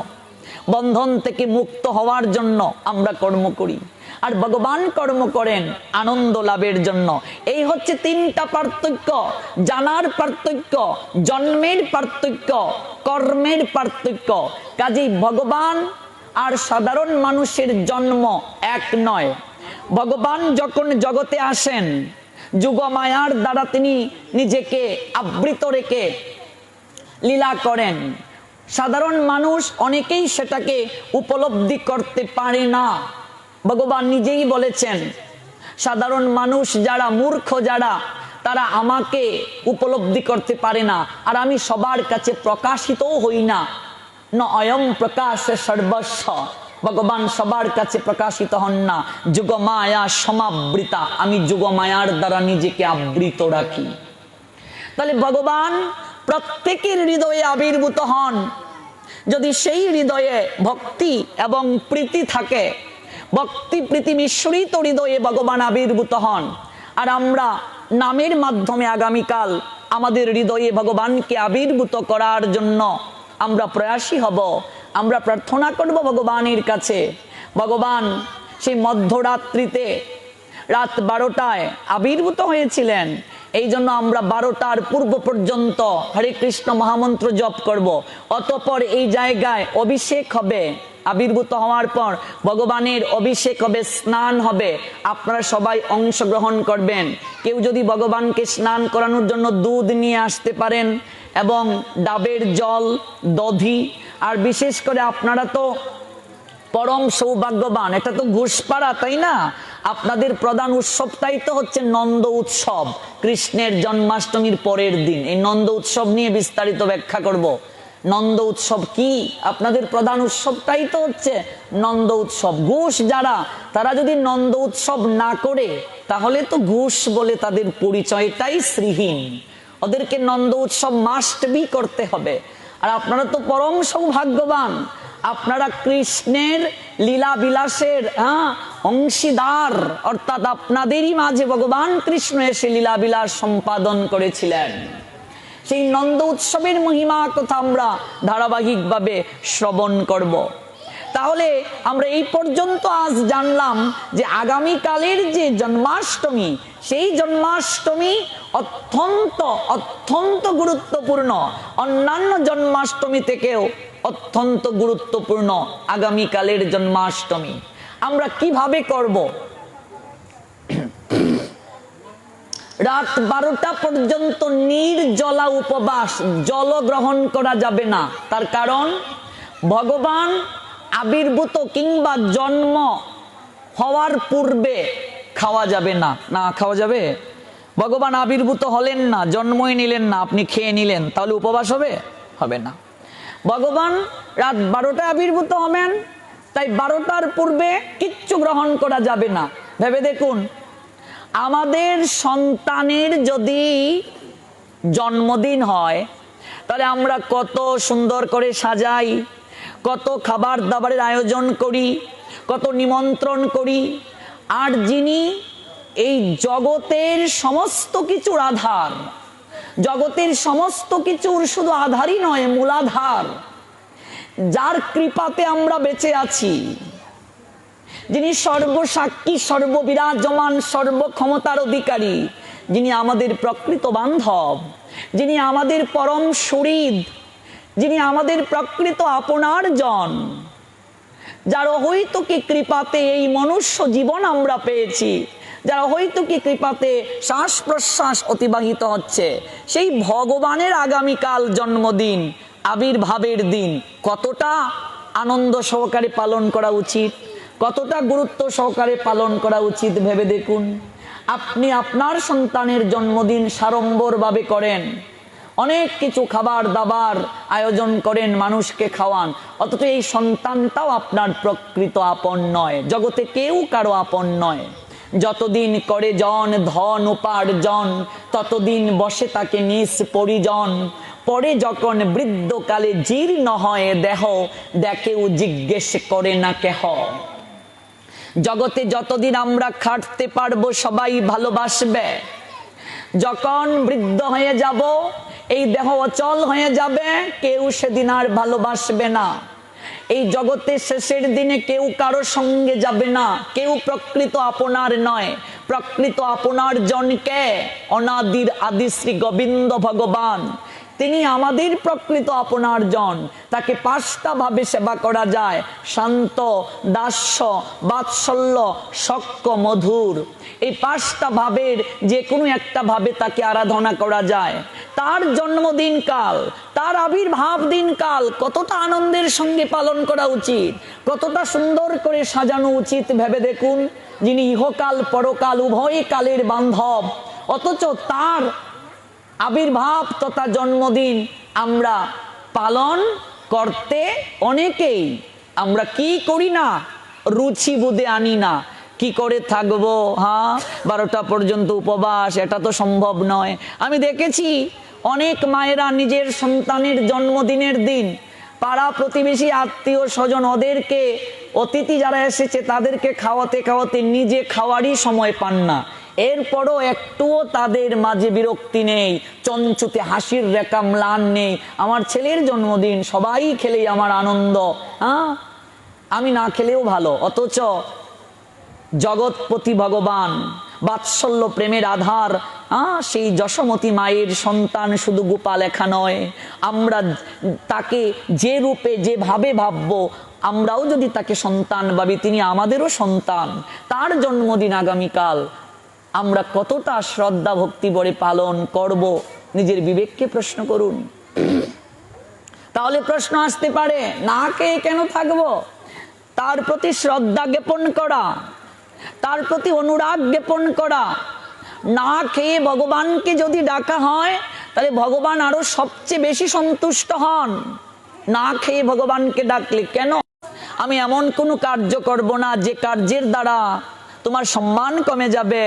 বন্ধন থেকে মুক্ত হওয়ার জন্য আমরা কর্ম করি। আর ভগবান কর্ম করেন আনন্দ লাভের জন্য। এই হচ্ছে তিনটা পার্থক্য: জানার পার্থক্য, জন্মের পার্থক্য, কর্মের পার্থক্য। কাজেই ভগবান আর সাধারণ মানুষের জন্ম এক নয়। ভগবান যখন জগতে আসেন, যুগমায়ার দ্বারা তিনি নিজেকে আবৃত রেখে লীলা করেন। সাধারণ মানুষ অনেকেই সেটাকে উপলব্ধি করতে পারে না। ভগবান নিজেই বলেছেন, সাধারণ মানুষ যারা, মূর্খ যারা, তারা আমাকে উপলব্ধি করতে পারে না। আর আমি সবার কাছে প্রকাশিতও হই না। ন অয়ম প্রকাশে সর্বস্ব, ভগবান সবার কাছে প্রকাশিত হন না। যুগমায়া সমাবৃতা, আমি যুগমায়ার দ্বারা নিজেকে আবৃত রাখি। তাহলে ভগবান প্রত্যেকের হৃদয়ে আবির্ভূত হন। যদি সেই হৃদয়ে ভক্তি এবং প্রীতি থাকে, ভক্তি প্রীতি মিশ্রিত হৃদয়ে ভগবান আবির্ভূত হন। আর আমরা নামের মাধ্যমে আগামীকাল আমাদের হৃদয়ে ভগবানকে আবির্ভূত করার জন্য আমরা প্রয়াসী হব। আমরা প্রার্থনা করব ভগবানের কাছে। ভগবান সেই মধ্যরাত্রিতে রাত 12টায় আবির্ভূত হয়েছিলেন। এই জন্য আমরা 12টার পূর্ব পর্যন্ত হরে কৃষ্ণ মহামন্ত্র জপ করব। অতঃপর এই জায়গায় অভিষেক হবে। আবির্ভূত হওয়ার পর ভগবানের অভিষেক হবে, স্নান হবে। আপনারা সবাই অংশগ্রহণ করবেন। কেউ যদি ভগবানকে স্নান করানোর জন্য দুধ নিয়ে আসতে পারেন এবং ডাবের জল, দধি। আর বিশেষ করে আপনারা তো পরম সৌভাগ্যবান, এটা তো ঘুষপাড়া, তাই না? আপনাদের প্রধান উৎসবটাই তো হচ্ছে নন্দ উৎসব, কৃষ্ণের জন্মাষ্টমীর পরের দিন। এই নন্দ উৎসব নিয়ে বিস্তারিত ব্যাখ্যা করব। নন্দ উৎসব কি? আপনাদের প্রধান উৎসবটাই তো হচ্ছে নন্দ উৎসব। ঘুষ যারা, তারা যদি নন্দ উৎসব না করে, তাহলে তো ঘুষ বলে তাদের পরিচয়টাই শ্রীহীন। ওদেরকে নন্দ উৎসব মাস্ট বি করতে হবে। আর আপনারা তো পরম সৌভাগ্যবান, আপনারা কৃষ্ণের লীলা বিলাসের অংশীদার। অর্থাৎ আপনাদেরই মাঝে ভগবান কৃষ্ণ এসে লীলা বিলাস সম্পাদন করেছিলেন। সেই নন্দ উৎসবের মহিমা কথা আমরা ধারাবাহিকভাবে শ্রবণ করব। তাহলে আমরা এই পর্যন্ত আজ জানলাম যে আগামীকালের যে জন্মাষ্টমী, সেই জন্মাষ্টমী অত্যন্ত অত্যন্ত গুরুত্বপূর্ণ। অন্যান্য জন্মাষ্টমী থেকেও অত্যন্ত গুরুত্বপূর্ণ আগামীকালের জন্মাষ্টমী। আমরা কিভাবে করব? রাত 12টা পর্যন্ত নির্জলা উপবাস, জল গ্রহণ করা যাবে না। তার কারণ ভগবান আবির্ভূত কিংবা জন্ম হওয়ার পূর্বে খাওয়া যাবে না। না খাওয়া যাবে? ভগবান আবির্ভূত হলেন না, জন্মই নিলেন না, আপনি খেয়ে নিলেন, তাহলে উপবাস হবে? হবে না। ভগবান রাত 12টায় আবির্ভূত হবেন, তাই 12টার পূর্বে কিচ্ছু গ্রহণ করা যাবে না। ভেবে দেখুন, আমাদের সন্তানের যদি জন্মদিন হয়, তাহলে আমরা কত সুন্দর করে সাজাই, কত খাবার দাবারের আয়োজন করি, কত নিমন্ত্রণ করি। আর যিনি এই জগতের সমস্ত কিছুর আধার, জগতের সমস্ত কিছুর শুধু আধারই নয়, মূলাধার, যার কৃপাতে আমরা বেঁচে আছি, যিনি সর্বসাক্ষী, সর্ববিরাজমান, সর্বক্ষমতার অধিকারী, যিনি আমাদের প্রকৃত বান্ধব, যিনি আমাদের পরম শরীর, যিনি আমাদের প্রকৃত আপনার জন, যার অহৈতুকী কৃপাতে এই মনুষ্য জীবন আমরা পেয়েছি, যার অহৈতুকী কৃপাতে শ্বাস প্রশ্বাস অতিবাহিত হচ্ছে, সেই ভগবানের আগামীকাল জন্মদিন, আবির্ভাবের দিন কতটা আনন্দ সহকারে পালন করা উচিত, কতটা গুরুত্ব সহকারে পালন করা উচিত ভেবে দেখুন। আপনি আপনার সন্তানের জন্মদিন সাড়ম্বরভাবে করেন, অনেক কিছু খাবার দাবার আয়োজন করেন, মানুষকে খাওয়ান, অথচ এই সন্তানটাও আপনার প্রকৃত আপন নয়, জগতে কেউ কারো আপন নয়। যতদিন করে জন ধন উপার্জন, ততদিন বসে তাকে নিজ পরিজন। পরে যখন বৃদ্ধকালে জীর্ণ হয় দেহ, দেখেও জিজ্ঞেস করে না কেহ। জগতে যতদিন আমরা খাটতে পারবো সবাই ভালোবাসবে, যখন বৃদ্ধ হয়ে যাব এই দেহ অচল হয়ে যাবে, কেউ সেদিন আর ভালোবাসবে না। এই জগতের শেষের দিনে কেউ কারো সঙ্গে যাবে না, কেউ প্রকৃত আপনার নয়। প্রকৃত আপনার জনকে অনাদির আদি শ্রী গোবিন্দ ভগবান, তিনি আমাদের প্রকৃত আপনার জন। তাকে 5টা ভাবে সেবা করা যায়: শান্ত, দাস্য, বাৎসল্য, সখ্য, মধুর। এই 5টা ভাবের যে কোনো একটা ভাবে তাকে আরাধনা করা যায়। তার জন্মদিন কাল, তার আবির্ভাব দিন কাল কতটা আনন্দের সঙ্গে পালন করা উচিত, কতটা সুন্দর করে সাজানো উচিত ভেবে দেখুন। যিনি ইহকাল পরকাল উভয় কালের বান্ধব, অথচ তার আবির্ভাব তথা জন্মদিন আমরা পালন করতে অনেকেই আমরা কি করি না, রুচি বুঝে আনি না। কি করে থাকবো, হ্যাঁ 12টা পর্যন্ত উপবাস, এটা তো সম্ভব নয়। আমি দেখেছি অনেক মায়েরা নিজের সন্তানের জন্মদিনের দিন পাড়া প্রতিবেশী আত্মীয় স্বজন ওদেরকে, অতিথি যারা এসেছে তাদেরকে খাওয়াতে খাওয়াতে নিজে খাওয়ারই সময় পান না। এরপরও একটুও তাদের মাঝে বিরক্তি নেই, চঞ্চুতে হাসির রেখা ম্লান নেই। আমার ছেলের জন্মদিন, সবাই খেলেই আমার আনন্দ, হ্যাঁ আমি না খেলেও ভালো। অথচ জগৎপতি ভগবান, বাৎসল্য প্রেমের আধার, সেই যশোমতী মায়ের সন্তান শুধু গোপাল লেখা নয়। আমরা তাকে যে রূপে যেভাবে ভাববো, আমরাও যদি তাকে সন্তান ভাবি, তিনি আমাদেরও সন্তান। তার জন্মদিন আগামীকাল আমরা কতটা শ্রদ্ধা ভক্তি ভরে পালন করব, নিজের বিবেককে প্রশ্ন করুন। তাহলে প্রশ্ন আসতে পারে, না খেয়ে কেন থাকবো? তার প্রতি শ্রদ্ধা জ্ঞাপন করা, তার প্রতি অনুরাগ জ্ঞাপন করা। না খেয়ে ভগবানকে যদি ডাকা হয় তাহলে ভগবান আরো সবচেয়ে বেশি সন্তুষ্ট হন। না খেয়ে ভগবানকে ডাকলে কেন? আমি এমন কোনো কার্য করব না যে কার্যের দ্বারা তোমার সম্মান কমে যাবে,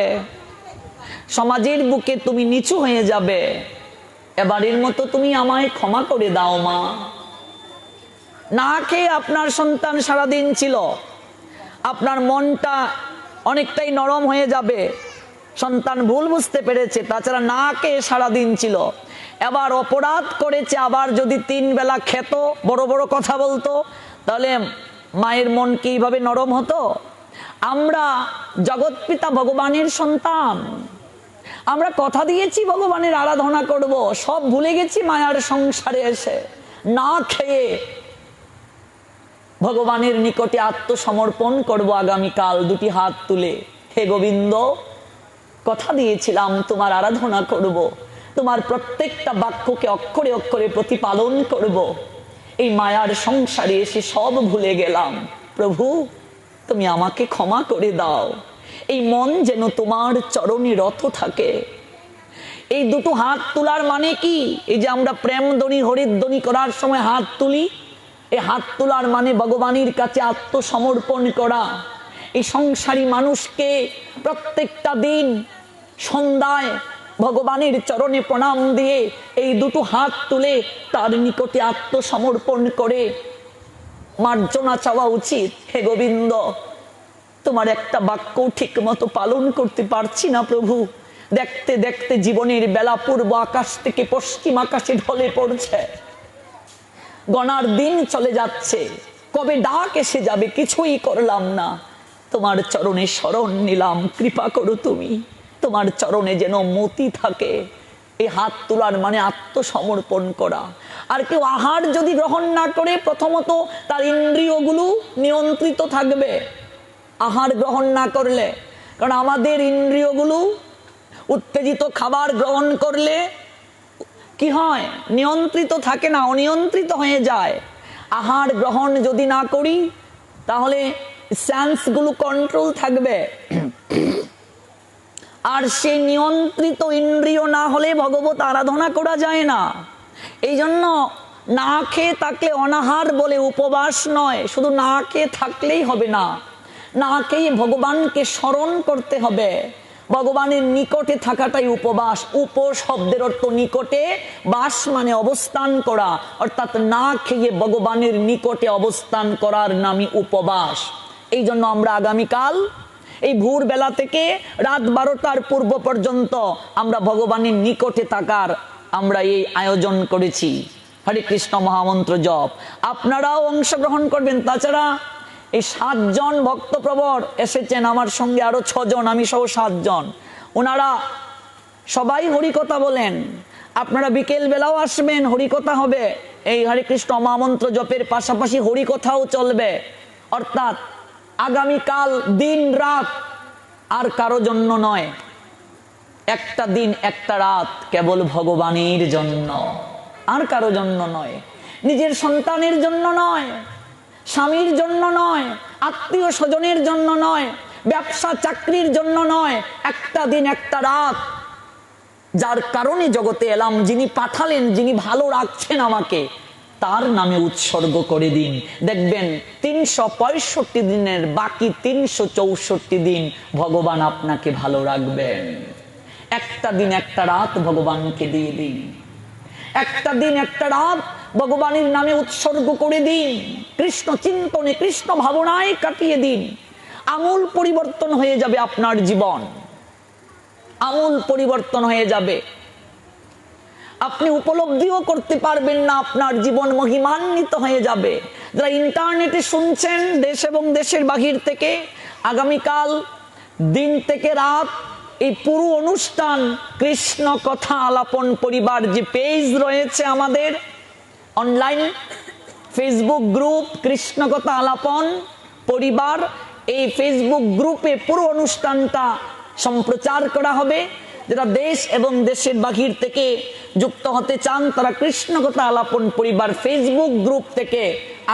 সমাজের বুকে তুমি নিচু হয়ে যাবে। এবারের মতো তুমি আমায় ক্ষমা করে দাও মা। না খেয়ে আপনার সন্তান সারাদিন ছিল, আপনার মনটা অনেকটাই নরম হয়ে যাবে, সন্তান ভুল বুঝতে পেরেছে। তাছাড়া না খেয়ে সারাদিন ছিল, এবার অপরাধ করেছে, আবার যদি 3 বেলা খেত, বড় বড় কথা বলতো, তাহলে মায়ের মন কি এইভাবে নরম হতো? আমরা জগৎপিতা ভগবানের সন্তান, আমরা কথা দিয়েছি ভগবানের আরাধনা করব, সব ভুলে গেছি মায়ার সংসারে এসে। না খেয়ে ভগবানের নিকটে আত্মসমর্পণ করব আগামীকাল 2টি হাত তুলে। হে গোবিন্দ, কথা দিয়েছিলাম তোমার আরাধনা করব, তোমার প্রত্যেকটা বাক্যকে অক্ষরে অক্ষরে প্রতিপালন করব। এই মায়ার সংসারে এসে সব ভুলে গেলাম। প্রভু, তুমি আমাকে ক্ষমা করে দাও। এই মন যেন তোমার চরণে রত থাকে। এই 2টো হাত তোলার মানে কি? এই যে আমরা প্রেম ধ্বনি হরিধ্বনি করার সময় হাত তুলি, এই হাত তোলার মানে ভগবানের কাছে আত্মসমর্পণ করা। এই সংসারী মানুষকে প্রত্যেকটা দিন সন্ধ্যায় ভগবানের চরণে প্রণাম দিয়ে এই 2টো হাত তুলে তার নিকটে আত্মসমর্পণ করে মার্জনা চাওয়া উচিত। হে গোবিন্দ, তোমার একটা বাক্য ঠিক মতো পালন করতে পারছি না প্রভু। দেখতে দেখতে জীবনের বেলা পূর্ব আকাশ থেকে পশ্চিম আকাশে ঢলে পড়ছে, গণার দিন চলে যাচ্ছে, কবে ডাক এসে যাবে কিছুই করলাম না। তোমার চরণে শরণ নিলাম, কৃপা করো তুমি, তোমার চরণে যেন মতি থাকে। এই হাত তোলার মানে আত্মসমর্পণ করা। আর কেউ আহার যদি গ্রহণ না করে, প্রথমত তার ইন্দ্রিয়গুলো নিয়ন্ত্রিত থাকবে আহার গ্রহণ না করলে। কারণ আমাদের ইন্দ্রিয়গুলো উত্তেজিত খাবার গ্রহণ করলে কি হয়? নিয়ন্ত্রিত থাকে না, অনিয়ন্ত্রিত হয়ে যায়। আহার গ্রহণ যদি না করি তাহলে সেন্সগুলো কন্ট্রোল থাকবে, আর সেই নিয়ন্ত্রিত ইন্দ্রিয় না হলে ভগবত আরাধনা করা যায় না। এই জন্য না খেয়ে থাকলে অনাহার বলে উপবাস নয়, শুধু না খেয়ে থাকলেই হবে না, না খেয়ে ভগবানকে স্মরণ করতে হবে। ভগবানের নিকটে থাকাটাই উপবাস। উপ শব্দের অর্থ নিকটে, বাস মানে অবস্থান করা, অর্থাৎ না খেয়ে ভগবানের নিকটে অবস্থান করার নামই উপবাস। এই জন্য আমরা আগামীকাল এই ভোর বেলা থেকে রাত 12টার পূর্ব পর্যন্ত আমরা ভগবানের নিকটে থাকার আমরা এই আয়োজন করেছি। হরে কৃষ্ণ মহামন্ত্র জপ আপনারাও অংশগ্রহণ করবেন। তাছাড়া এই 7 জন ভক্তপ্রবর এসেছেন, আমার সঙ্গে আরো 6 জন, আমি সহ 7 জন। ওনারা সবাই হরিকথা বলেন। আপনারা বিকেল বেলাও আসবেন, হরিকথা হবে। এই হরে কৃষ্ণ মহামন্ত্র জপের পাশাপাশি হরিকথাও চলবে। অর্থাৎ আগামীকাল দিন রাত আর কারো জন্য নয়, একটা দিন একটা রাত কেবল ভগবানের জন্য, আর কারো জন্য নয়। নিজের সন্তানের জন্য নয়, স্বামীর জন্য নয়, আত্মীয় স্বজনের জন্য নয়, ব্যবসা চাকরির জন্য নয়। একটা দিন একটা রাত, যার কারণে জগতে এলাম, যিনি পাঠালেন, যিনি ভালো রাখছেন আমাকে, তার নামে উৎসর্গ করে দিন। দেখবেন 365 দিনের বাকি 364 দিন ভগবান আপনাকে ভালো রাখবেন। একটা দিন একটা রাত ভগবানকে দিয়ে দিন। একটা দিন একটা রাত ভগবানের নামে উৎসর্গ করে দিন। কৃষ্ণ চিন্তনে, কৃষ্ণ ভাবনায় কাটিয়ে দিন। আমূল পরিবর্তন হয়ে যাবে আপনার জীবন, আমূল পরিবর্তন হয়ে যাবে। আপনি উপলব্ধিও করতে পারবেন না, আপনার জীবন মহিমান্বিত হয়ে যাবে। যারা ইন্টারনেটে শুনছেন দেশ এবং দেশের বাহির থেকে, আগামীকাল দিন থেকে রাত এই পুরো অনুষ্ঠান কৃষ্ণ কথা আলাপন পরিবার যে পেজ রয়েছে আমাদের অনলাইন ফেসবুক গ্রুপ কৃষ্ণ কথা আলাপন পরিবার, এই ফেসবুক গ্রুপে পুরো অনুষ্ঠানটা সম্প্রচার করা হবে। যারা দেশ এবং দেশের বাহির থেকে যুক্ত হতে চান তারা কৃষ্ণ কথা আলাপন পরিবার ফেসবুক গ্রুপ থেকে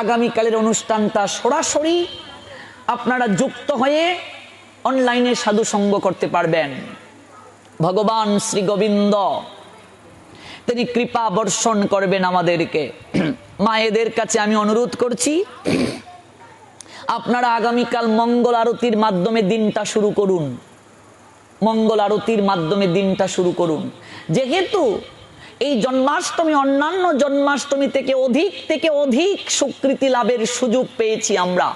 আগামীকালের অনুষ্ঠানটা সরাসরি আপনারা যুক্ত হয়ে অনলাইনে সাধু সঙ্গ করতে পারবেন। ভগবান শ্রী গোবিন্দ তিনি কৃপা বর্ষণ করবেন আমাদেরকে। মায়েদের কাছে আমি অনুরোধ করছি, আপনারা আগামীকাল মঙ্গল আরতির মাধ্যমে দিনটা শুরু করুন। মঙ্গল আরতির মাধ্যমে দিনটা শুরু করুন। যেহেতু এই জন্মাষ্টমী অন্যান্য জন্মাষ্টমী থেকে অধিক স্বীকৃতি লাভের সুযোগ পেয়েছি আমরা,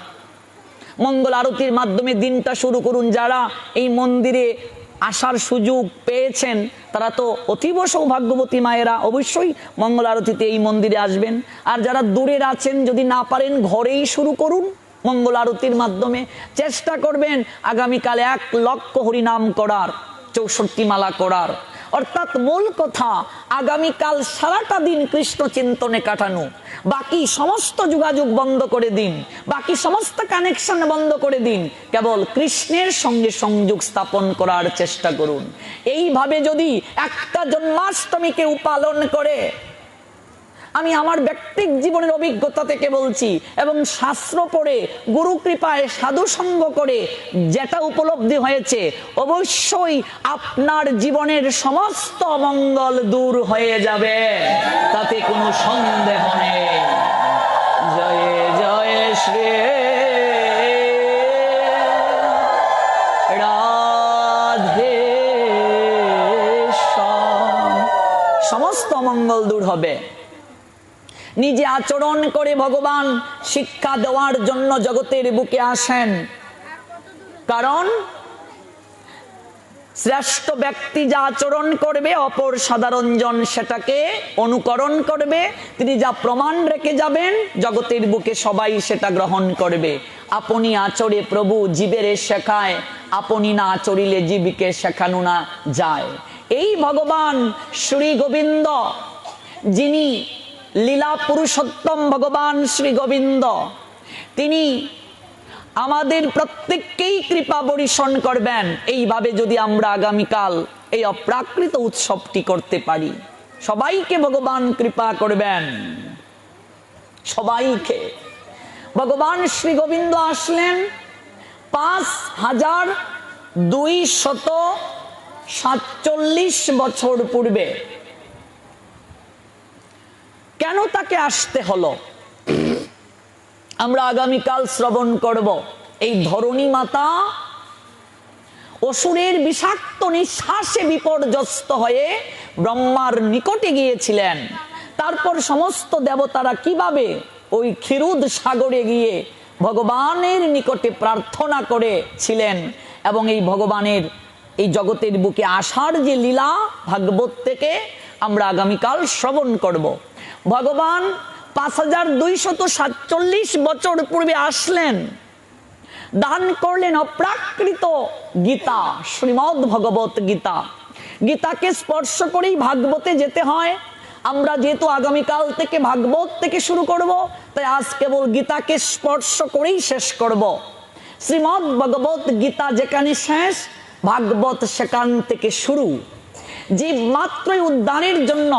মঙ্গল আরতির মাধ্যমে দিনটা শুরু করুন। যারা এই মন্দিরে আসার সুযোগ পেয়েছেন তারা তো অতীব সৌভাগ্যবতী মায়েরা, অবশ্যই মঙ্গল আরতিতে এই মন্দিরে আসবেন। আর যারা দূরের আছেন, যদি না পারেন ঘরেই শুরু করুন মঙ্গল আরতির মাধ্যমে। চেষ্টা করবেন আগামীকাল 1 লক্ষ হরিনাম করার, 64 মালা করার। অর্থাৎ মূল কথা আগামীকাল সারাটা দিন কৃষ্ণ চিন্তনে কাটানো। বাকি সমস্ত যোগাযোগ বন্ধ করে দিন, বাকি সমস্ত কানেকশন বন্ধ করে দিন, কেবল কৃষ্ণের সঙ্গে সংযোগ স্থাপন করার চেষ্টা করুন। এইভাবে যদি একটা জন্মাষ্টমীকে পালন করে, আমি আমার ব্যক্তিক জীবনের অভিজ্ঞতা থেকে বলছি এবং শাস্ত্র পড়ে গুরু কৃপায় সাধু সঙ্গ করে যেটা উপলব্ধি হয়েছে, অবশ্যই আপনার জীবনের সমস্ত মঙ্গল দূর হয়ে যাবে, তাতে কোনো সন্দেহ নেই। জয় জয় শ্রী রাধে, সমস্ত মঙ্গল দূর হবে। নিজে আচরণ করে ভগবান শিক্ষা দেওয়ার জন্য জগতের বুকে আসেন। কারণ শ্রেষ্ঠ ব্যক্তি যা আচরণ করবে অপর সাধারণ জন সেটাকে অনুকরণ করবে। তিনি যা প্রমাণ রেখে যাবেন জগতের বুকে সবাই সেটা গ্রহণ করবে। আপনি আচরে প্রভু জীবের শেখায়, আপনি না আচরিলে জীবকে শেখানো না যায়। এই ভগবান শ্রী গোবিন্দ, যিনি লীলা পুরুষোত্তম ভগবান শ্রী গোবিন্দ, তিনি আমাদের প্রত্যেককেই কৃপা বর্ষণ করবেন। এইভাবে যদি আমরা আগামীকাল এই অপ্রাকৃত উৎসবটি করতে পারি, সবাইকে ভগবান কৃপা করবেন, সবাইকে। ভগবান শ্রী গোবিন্দ আসলেন 5247 বছর পূর্বে। কেন তাকে আসতে হলো আমরা আগামীকাল শ্রবণ করব। এই ধরণী মাতা অসুরের বিষাক্ত নিঃশ্বাসে বিপর্যস্ত হয়ে ব্রহ্মার নিকটে গিয়েছিলেন। তারপর সমস্ত দেবতারা কিভাবে ওই ক্ষীরুদ সাগরে গিয়ে ভগবানের নিকটে প্রার্থনা করেছিলেন এবং এই ভগবানের এই জগতের বুকে আসার যে লীলা ভাগবত থেকে আমরা আগামীকাল শ্রবণ করব। ভগবান 5247 বছর পূর্বে আসলেন, দান করলেন অপ্রাকৃত গীতা, শ্রীমদ্ ভগবত গীতা। গীতাকে স্পর্শ করেই ভাগবতে যেতে হয়। আমরা যেহেতু আগামীকাল থেকে ভাগবত থেকে শুরু করব, তাই আজ কেবল গীতাকে স্পর্শ করেই শেষ করব। শ্রীমদ্ ভগবত গীতা যেখানে শেষ, ভাগবত সেখান থেকে শুরু। জীব মাত্রই উদ্ধারের জন্য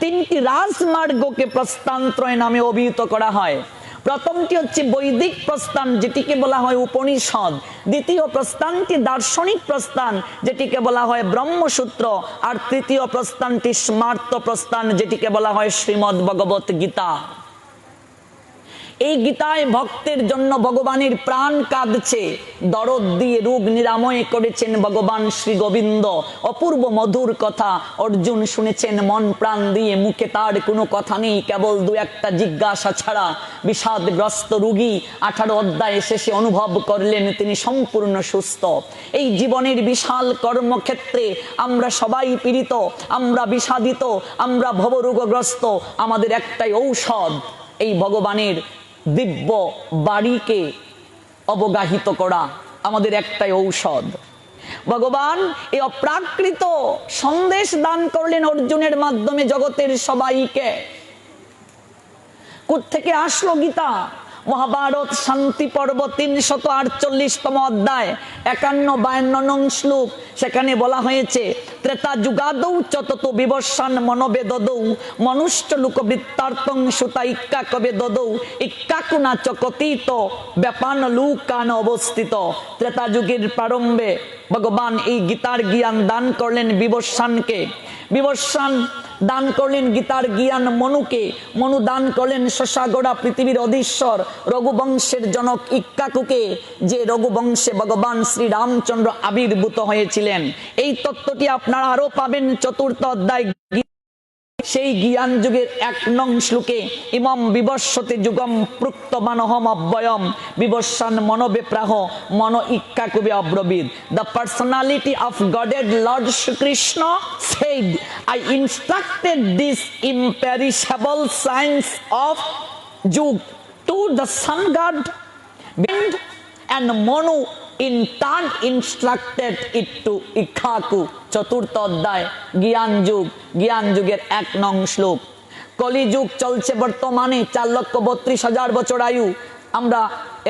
3টি রাজমার্গকে প্রস্থানত্রয় নামে অভিহিত করা হয়। প্রথমটি হচ্ছে বৈদিক প্রস্থান, যেটিকে বলা হয় উপনিষদ। দ্বিতীয় প্রস্থানটি দার্শনিক প্রস্থান, যেটিকে বলা হয় ব্রহ্মসূত্র। আর তৃতীয় প্রস্থানটি স্মার্ত প্রস্থান, যেটিকে বলা হয় শ্রীমদ্ ভগবত গীতা। এই গীতায় ভক্তের জন্য ভগবানের প্রাণ কাঁদছে, দরদ দিয়ে রোগ নিরাময় করেছেন ভগবান শ্রী গোবিন্দ। অপূর্ব মধুর কথা অর্জুন শুনেছেন মন প্রাণ দিয়ে, মুখে তার কোনো কথা নেই, কেবল 2-1টা জিজ্ঞাসা ছাড়া। বিষাদগ্রস্ত রোগী 18 অধ্যায় শেষে অনুভব করলেন তিনি সম্পূর্ণ সুস্থ। এই জীবনের বিশাল কর্মক্ষেত্রে আমরা সবাই পীড়িত, আমরা বিষাদিত, আমরা ভবরোগগ্রস্ত। আমাদের একটাই ঔষধ, এই ভগবানের দিব্য বাড়িকে অবগাহিত করা আমাদের একটাই ঔষধ। ভগবান এই অপ্রাকৃত সন্দেশ দান করলেন অর্জুনের মাধ্যমে জগতের সবাইকে। কোত্থেকে আসলো গীতা? মহাভারত শান্তি পর্ব 348তম অধ্যায় 51-52 নং শ্লোক। সেখানে বলা হয়েছে, ত্রেতা যুগাদৌ চতত বিবস্বান মনোবেদদৌ মনুষ্য লোকবৃত্তার্থং সুতা ইক্কা কবে দদৌ ইক্কাকুনা চকতীত ব্যাপান লুকান অবস্থিত। ত্রেতা যুগের প্রারম্ভে ভগবান এই গীতার জ্ঞান দান করলেন বিবস্বানকে। বিবস্বান দান করলেন গীতার জ্ঞান মনুকে। মনু দান করলেন শশাগড়া পৃথিবীর অধীশ্বর রঘুবংশের জনক ইক্কাকুকে, যে রঘুবংশে ভগবান শ্রী রামচন্দ্র আবির্ভূত হয়েছিলেন। এই তত্ত্বটি আপনারা আরো পাবেন 4র্থ অধ্যায়। সেই জ্ঞান যুগের 1 নং শ্লোকে ইমম বিবস্বতে যুগম প্রুক্ত মানহম অব্যয়ম বিবস্বান মনোবেপ্রাহ মনো ইক্কাকুবে অব্রবীদ। The personality of Godhead Lord Shri Krishna said, I instructed this imperishable science of Yug to the sun god and Monu in turn instructed it to Ikkaku. 4র্থ অধ্যায় জ্ঞান যুগ, জ্ঞান যুগের 1 নং শ্লোক। কলিযুগ চলছে বর্তমানে, 4,32,000 বছর আয়ু। আমরা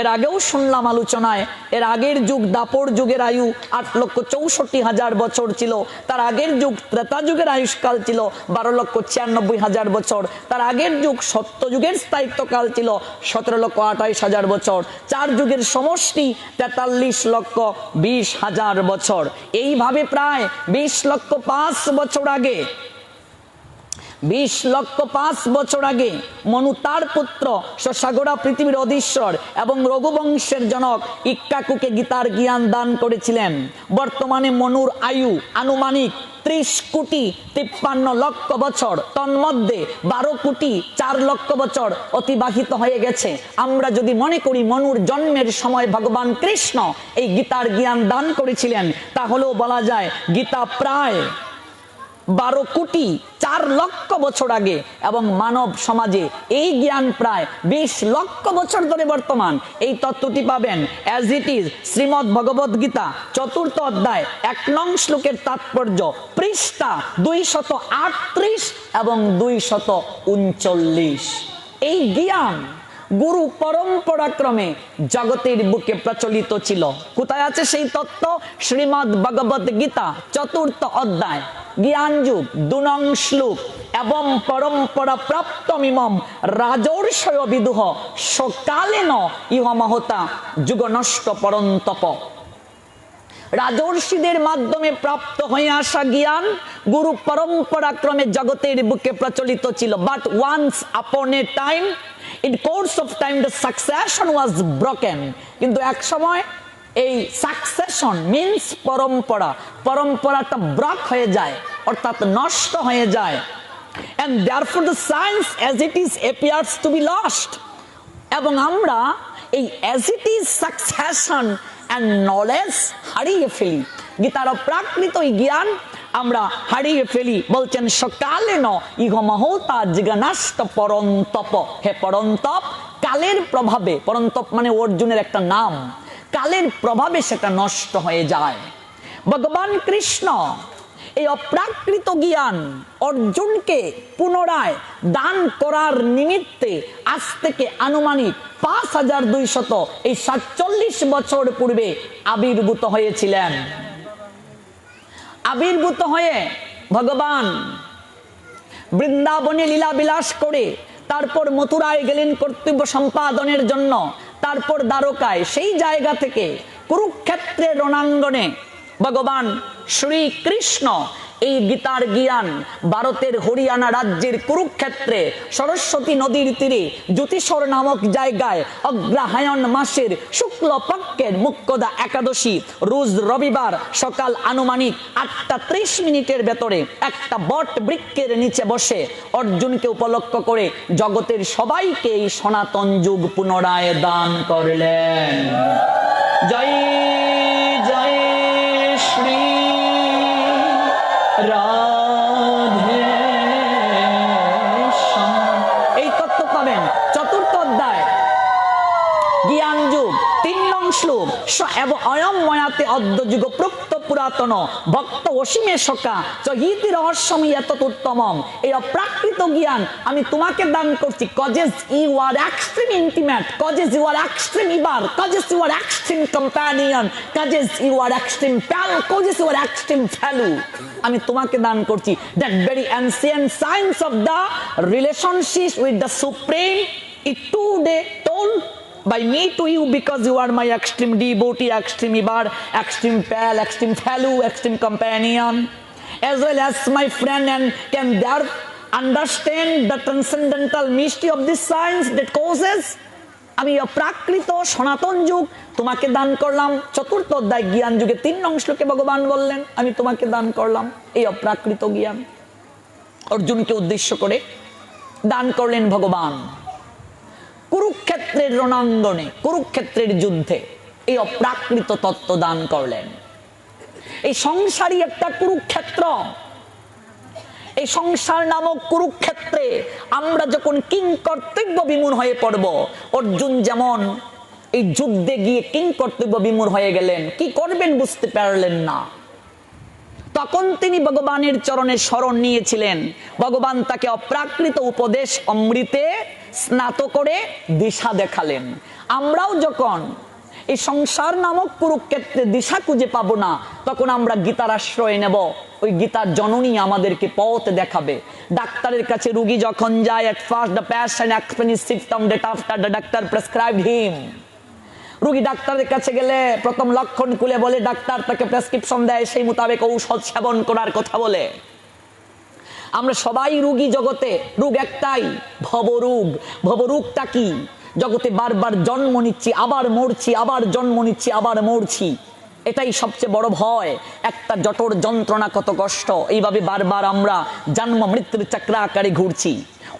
এর আগেও শুনলাম আলোচনায়, এর আগের যুগ দাপর যুগের আয়ু 8,64,000 বছর ছিল। তার আগের যুগ ত্রেতা যুগের আয়ুষ্কাল ছিল 12,96,000 বছর। তার আগের যুগ সত্য যুগের স্থায়িত্বকাল ছিল 17,28,000 বছর। 4 যুগের সমষ্টি 43,20,000 বছর। এইভাবে প্রায় 20,05,000 বছর আগে 20,05,000 বছর আগে মনু তার পুত্র শশাগড়া পৃথিবীর অধীশ্বর এবং রঘুবংশের জনক ইক্কাকুকে গীতার জ্ঞান দান করেছিলেন। বর্তমানে মনুর আয়ু আনুমানিক 30,53,00,000 বছর। তন্মধ্যে 12,04,00,000 বছর অতিবাহিত হয়ে গেছে। আমরা যদি মনে করি মনুর জন্মের সময় ভগবান কৃষ্ণ এই গীতার জ্ঞান দান করেছিলেন, তাহলেও বলা যায় গীতা প্রায় 12,04,00,000 বছর আগে, এবং মানব সমাজে এই জ্ঞান প্রায় 20,00,000 বছর ধরে বর্তমান। এই তত্ত্বটি পাবেন as it is Shrimad Bhagavad Gita 4র্থ অধ্যায় 1 নং শ্লোকের তাৎপর্য পৃষ্ঠা 238 এবং 239। এই জ্ঞান গুরু পরম্পরা ক্রমে জগতের বুকে প্রচলিত ছিল। কোথায় আছে সেই তত্ত্ব? শ্রীমদ্ ভগবত গীতা 4র্থ অধ্যায় জ্ঞান যুগ 2 নং শ্লোক। এবং পরম্পরা প্রাপ্তমিমম রাজর্ষয় বিদুহ সকালেন ইহ মহতা যুগ নষ্ট পরন্তপ। রাজর্ষিদের মাধ্যমে প্রাপ্ত হয়ে আসা জ্ঞান গুরু পরম্পরা ক্রমে জগতের বুকে প্রচলিত ছিল। But once upon a time, in course of time the succession was broken. কিন্তু এক সময় এই সাকসেশন মিন্স পরম্পরাটা ব্রক হয়ে যায়, অর্থাৎ নষ্ট হয়ে যায়। and therefore the science as it is appears to be lost। এবং আমরা এই as it is succession and knowledge হারিয়ে ফেলি, গীতার প্রাকৃত জ্ঞান আমরা হারিয়ে ফেলি। বলছেন সকালে ন ইহ মহতা জিজ্ঞানাষ্ট পরন্তপ, হে পরন্তপ, কালের প্রভাবে, পরন্তপ মানে অর্জুনের একটা নাম, কালের প্রভাবে সেটা নষ্ট হয়ে যায়। ভগবান কৃষ্ণ এই অপ্রাকৃত জ্ঞান অর্জুনকে পুনরায় দান করার নিমিত্তে আজ থেকে আনুমানিক 5247 বছর পূর্বে আবির্ভূত হয়েছিলেন। আবির্ভূত হয়ে ভগবান বৃন্দাবনে লীলা বিলাস করে তারপর মথুরায় গেলেন কর্তব্য সম্পাদনের জন্য, তারপর দ্বারকায়, সেই জায়গা থেকে কুরুক্ষেত্রের রণাঙ্গনে ভগবান শ্রীকৃষ্ণ এই গীতার জ্ঞান ভারতের হরিয়ানা রাজ্যের কুরুক্ষেত্রে সরস্বতী নদীর তীরে জ্যোতিষর নামক জায়গায় অগ্রহায়ণ মাসের শুক্ল পক্ষের মুক্কদা একাদশী রোজ রবিবার সকাল আনুমানিক 8:30 ভেতরে একটা বট বৃক্ষের নিচে বসে অর্জুনকে উপলক্ষ করে জগতের সবাইকে এই সনাতন যুগ পুনরায় দান করলেন। জয় জয় শ্রী রাধে। এই তত্ত্ব পাবেন চতুর্থ অধ্যায় জ্ঞান যুগ 3 নং শ্লোক। এবং অয়ম ময়াতে অদ্য যুগ প্রক্ত পুরাতন ভক্ত অসীমে সকা চহিতি রহস্যময় এত উত্তমম। এই অপ্রাকৃত জ্ঞান আমি তোমাকে দান করছি, causes you are extreme intimate, causes you are extreme ever, causes you are extreme companion, causes you are extreme pal, causes you are extreme value. আমি তোমাকে দান করছি that very ancient science of the relationship with the supreme it today told by me to you, because you are my extreme devotee, extreme ibar, extreme pal, extreme fellow, extreme companion, as well as my friend, and can there understand the transcendental mystery of this science that causes। আমি অপ্রাকৃত সনাতন যুগ তোমাকে দান করলাম। চতুর্থ অধ্যায় জ্ঞান যুগে 3 নং শ্লোকে ভগবান বললেন আমি তোমাকে দান করলাম এই অপ্রাকৃত জ্ঞান। অর্জুনকে উদ্দেশ্য করে দান করলেন ভগবান কুরুক্ষেত্রের রণাঙ্গনে, কুরুক্ষেত্রের যুদ্ধে এই অপ্রাকৃত তত্ত্ব দান করলেন। এই সংসারই একটা কুরুক্ষেত্র। এই সংসার নামক কুরুক্ষেত্রে আমরা যখন কিং কর্তব্য বিমূঢ় হয়ে পড়ব, অর্জুন যেমন এই যুদ্ধে গিয়ে কিং কর্তব্য বিমূঢ় হয়ে গেলেন, কি করবেন বুঝতে পারলেন না, তখন তিনি ভগবানের চরণে শরণ নিয়েছিলেন। ভগবান তাকে অপ্রাকৃত উপদেশ অমৃতে স্নাত করে দিশা দেখালেন। আমরাও যখন এই সংসার নামক কুরুক্ষেত্রে দিশা খুঁজে পাবো না, তখন আমরা গীতার আশ্রয় নেব। ওই গীতার জননী আমাদেরকে পথ দেখাবে। ডাক্তারের কাছে রোগী যখন যায়, at first the patient explains symptom that after the doctor prescribed him। রোগী ডাক্তারের কাছে গেলে প্রথম লক্ষণ খুলে বলে, ডাক্তার তাকে প্রেসক্রিপশন দেয়, সেই মোতাবেক ঔষধ সেবন করার কথা বলে। আমরা সবাই রোগী জগতে, রোগ একটাই, ভবরোগ। ভবরোগটা কি? জগতে বারবার জন্ম নিচ্ছি, আবার মরছি, আবার জন্ম নিচ্ছি, আবার মরছি। এটাই সবচেয়ে বড় ভয়। একটা জঠর যন্ত্রণা, কত কষ্ট। এইভাবে বারবার আমরা জন্ম মৃত্যুর চক্রাকারে ঘুরছি।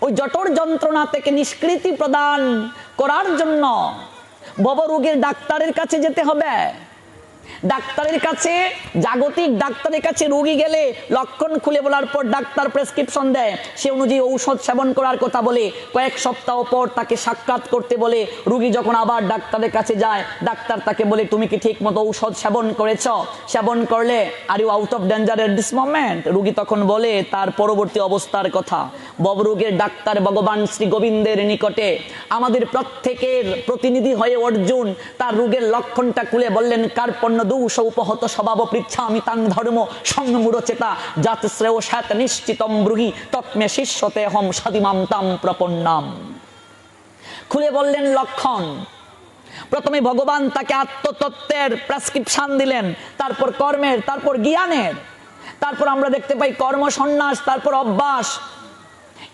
ওই জঠর যন্ত্রণা থেকে নিষ্কৃতি প্রদান করার জন্য ভবরোগের ডাক্তারের কাছে যেতে হবে। ডাক্তারের কাছে, জাগতিক ডাক্তারের কাছে রোগী গেলে লক্ষণ খুলে বলার পর ডাক্তার প্রেসক্রিপশন দেয়, সে অনুযায়ী ঔষধ সেবন করার কথা বলে। কয়েক সপ্তাহ পর তাকে সাক্ষাৎ করতে বলে। রোগী যখন আবার ডাক্তারের কাছে যায়, ডাক্তার তাকে বলে, তুমি কি ঠিক মতো ঔষধ সেবন করেছ? সেবন করলে are you out of danger at this moment? রোগী তখন বলে তার পরবর্তী অবস্থার কথা। ববরোগের ডাক্তার ভগবান শ্রী গোবিন্দের নিকটে আমাদের প্রত্যেকের প্রতিনিধি হয়ে অর্জুন তার রোগের লক্ষণটা খুলে বললেন, কার্পণ্য দোষ উপহত স্বভাব পৃচ্ছামি তাং ধর্ম সংমূঢ়চেতা যাত শ্রেয় শ্যাত নিশ্চিতম ব্রুহি তৎমে শিষ্যতে হম সাদিমাম তাম প্রপন্নাম। খুলে বললেন লক্ষণ। প্রথমে ভগবান তাকে আত্মতত্ত্বের প্রেসক্রিপশন দিলেন, তারপর কর্মের, তারপর জ্ঞানের, তারপর আমরা দেখতে পাই কর্ম সন্ন্যাস, তারপর অভ্যাস।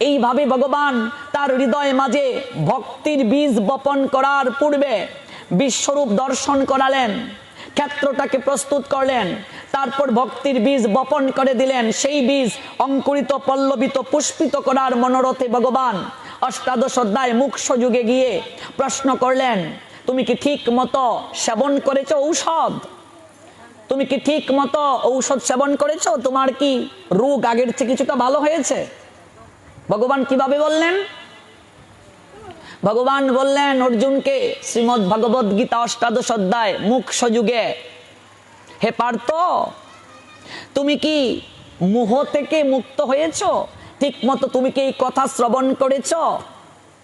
এইভাবে ভগবান তার হৃদয়ে মাঝে ভক্তির বীজ বপন করার পূর্বে বিশ্বরূপ দর্শন করালেন, ক্ষেত্রটাকে প্রস্তুত করলেন, তারপর ভক্তির বীজ বপন করে দিলেন। সেই বীজ অঙ্কুরিত, পল্লবিত, পুষ্পিত করার মনোরথে ভগবান অষ্টাদশ অধ্যায় মোক্ষ যুগে গিয়ে প্রশ্ন করলেন, তুমি কি ঠিক মতো সেবন করেছো ঔষধ? তুমি কি ঠিক মতো ঔষধ সেবন করেছো? তোমার কি রোগ আগের চেয়ে কিছুটা ভালো হয়েছে? ভগবান কিভাবে বললেন? ভগবান বললেন অর্জুনকে শ্রীমদ্ ভগবদ গীতা অষ্টাদশ অধ্যায় মোক্ষ যুগে, হে পার্থ, তুমি কি মোহ থেকে মুক্ত হয়েছো? ঠিক মতো তুমি কি এই কথা শ্রবণ করেছো?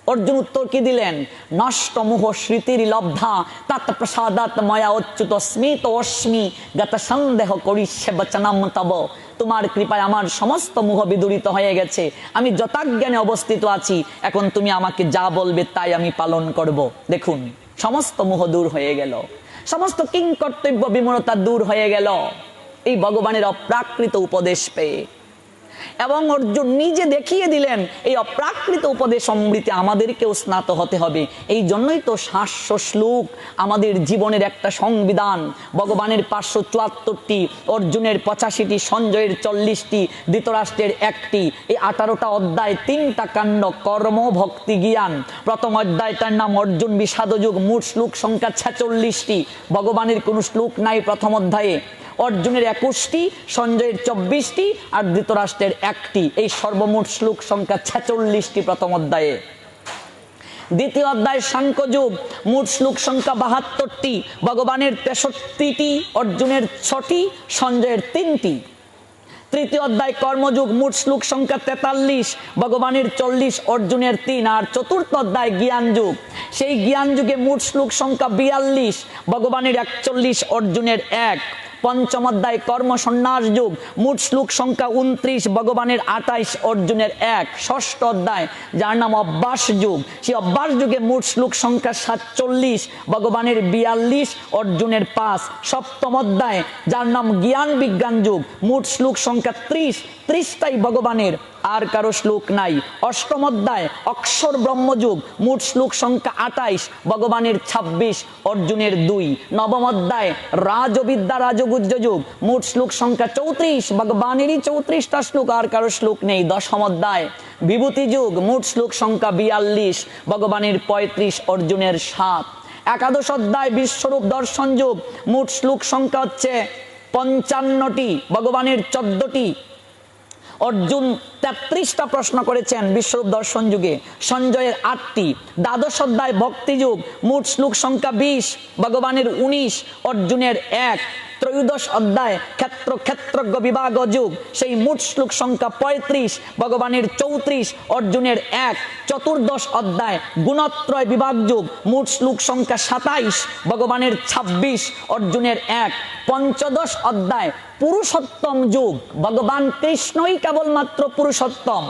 অর্জুন উত্তর কি দিলেন? নষ্ট মোহ স্মৃতির লব্ধা তৎ প্রসাদাৎ ময়া অচ্যুত স্মিত অস্মি গত সন্দেহ করিষ্যে বচনম তব। তোমার কৃপায় আমার সমস্ত মোহ বিদূরিত হয়ে গেছে, আমি যথাজ্ঞানে অবস্থিত আছি। এখন তুমি আমাকে যা বলবে তাই আমি পালন করব। দেখুন, সমস্ত মোহ দূর হয়ে গেল, সমস্ত কিংকর্তব্য বিমূঢ়তা দূর হয়ে গেল এই ভগবানের অপ্রাকৃত উপদেশ পেয়ে। এবং অর্জুন নিজে দেখিয়ে দিলেন এই অপ্রাকৃত উপদেশ অমৃতে আমাদেরকেও স্নাত হতে হবে। এই জন্যই তো 700 শ্লোক আমাদের জীবনের একটা সংবিধান। ভগবানের 574টি, অর্জুনের 85টি, সঞ্জয়ের 40টি, ধৃতরাষ্ট্রের 1টি, এই 18টা অধ্যায়, 3টা কাণ্ড, কর্ম, ভক্তি, জ্ঞান। প্রথম অধ্যায়টার নাম অর্জুন বিষাদ যুগ, মোট শ্লোক সংখ্যা 46টি। ভগবানের কোনো শ্লোক নাই প্রথম অধ্যায়ে। অর্জুনের 21টি, সঞ্জয়ের 24টি আর ধৃতরাষ্ট্রের 1টি, এই সর্বমোট শ্লোক সংখ্যা 46টি প্রথম অধ্যায়ে। দ্বিতীয় অধ্যায় সাংখ্যযুগ, মোট শ্লোক সংখ্যা 72টি। ভগবানের 63টি, অর্জুনের 6টি, সঞ্জয়ের 3টি। তৃতীয় অধ্যায় কর্মযুগ, মোট শ্লোক সংখ্যা 43, ভগবানের 40, অর্জুনের 3। আর চতুর্থ অধ্যায় জ্ঞান যুগ, সেই জ্ঞান যুগে মোট শ্লোক সংখ্যা 42, ভগবানের 41, অর্জুনের 1। পঞ্চম অধ্যায় কর্ম সন্ন্যাস যুগ, মোট শ্লোক সংখ্যা 29, ভগবানের 28, অর্জুনের 1। ষষ্ঠ অধ্যায় যার নাম অভ্যাস যুগ, সেই অভ্যাস যুগে মোট শ্লোক সংখ্যা 47, ভগবানের 42, অর্জুনের 5। সপ্তম অধ্যায় যার নাম জ্ঞান বিজ্ঞান যুগ, মোট শ্লোক সংখ্যা 30টাই ভগবানের, আর কারো শ্লোক নাই। অষ্টম অধ্যায় অক্ষর ব্রহ্মযুগ, মোট শ্লোক সংখ্যা 28, ভগবানের 26, অর্জুনের 2। নবম অধ্যায় রাজবিদ্যা রাজগুজ্জ যুগ, মোট শ্লোক সংখ্যা 34, ভগবানেরই 34টা শ্লোক, আর কারো শ্লোক নেই। দশম অধ্যায় বিভূতি যুগ, মোট শ্লোক সংখ্যা 42, ভগবানের 35, অর্জুনের 7। একাদশ অধ্যায় বিশ্বরূপ দর্শন যুগ, মোট শ্লোক সংখ্যা হচ্ছে 55টি, ভগবানের 14টি। অর্জুন 33টা প্রশ্ন করেছেন বিশ্বরূপ দর্শন যুগে, সঞ্জয়ের 8টি। দ্বাদশ অধ্যায় ভক্তি যুগ, মোট শ্লোক সংখ্যা 20, ভগবানের 19, অর্জুনের 1। ত্রয়োদশ অধ্যায় ক্ষেত্রজ্ঞ বিভাগ যুগ, সেই মোট শ্লোক সংখ্যা 35, ভগবানের 34, অর্জুনের 1। চতুর্দশ অধ্যায় গুণত্রয় বিভাগ যুগ, মোট শ্লোক সংখ্যা 27, ভগবানের 26, অর্জুনের 1। পঞ্চদশ অধ্যায় পুরুষোত্তম যুগ, ভগবান কৃষ্ণই কেবলমাত্র পুরুষোত্তম,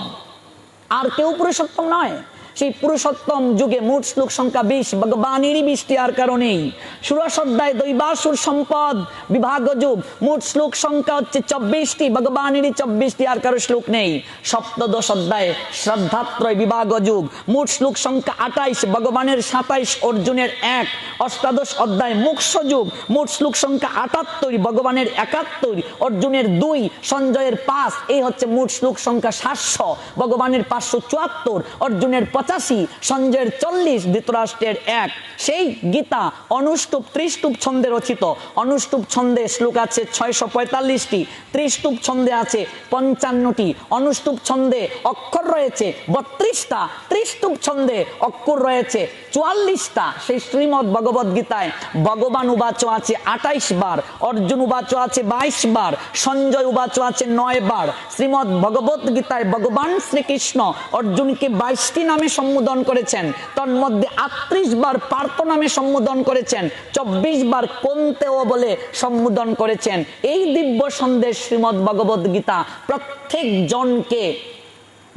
আর কেউ পুরুষোত্তম নয়। সেই পুরুষোত্তম যুগে মোট শ্লোক সংখ্যা 20, ভগবানেরই 20টি, আর কারণেই। ষোড়শ অধ্যায় দৈবাসুর সম্পদ বিভাগ যুগ, মোট শ্লোক সংখ্যা হচ্ছে 24টি, ভগবানেরই 24টি, আর কারো শ্লোক নেই। সপ্তদশ অধ্যায় শ্রদ্ধাত্রয় বিভাগ যুগ, মোট শ্লোক সংখ্যা 28, ভগবানের 27, অর্জুনের 1। অষ্টাদশ অধ্যায় মোক্ষ যুগ, মোট শ্লোক সংখ্যা 78, ভগবানের 71, অর্জুনের 2, সঞ্জয়ের 5। এই হচ্ছে মোট শ্লোক সংখ্যা 700, ভগবানের 574, অর্জুনের 85, সঞ্জয়ের 40, ধৃতরাষ্ট্রের 1। সেই গীতা অনুষ্টুপ ত্রিষ্টুপ ছন্দে রচিত। অনুষ্টুপ ছন্দে শ্লোক আছে 645টি, ত্রিষ্টুপ ছন্দে আছে 55টি, অনুষ্টুপ ছন্দে অক্ষর রয়েছে 32টা, ত্রিষ্টুপ ছন্দে অক্ষর রয়েছে 44টা। সেই শ্রীমদ্ ভগবদ গীতায় ভগবান উবাচ আছে 28 বার, অর্জুন উবাচ আছে 22 বার, সঞ্জয় উবাচ আছে 9 বার। শ্রীমদ্ ভগবদ গীতায় ভগবান শ্রীকৃষ্ণ অর্জুনকে 22টি নামে সম্বোধন করেছেন, তন্মধ্যে 38 বার পার্থ নামে সম্বোধন করেছেন, 24 বার কোন্তেও বলে সম্বোধন করেছেন। এই দিব্য সন্দেশ শ্রীমদ্ ভগবদ গীতা প্রত্যেক জনকে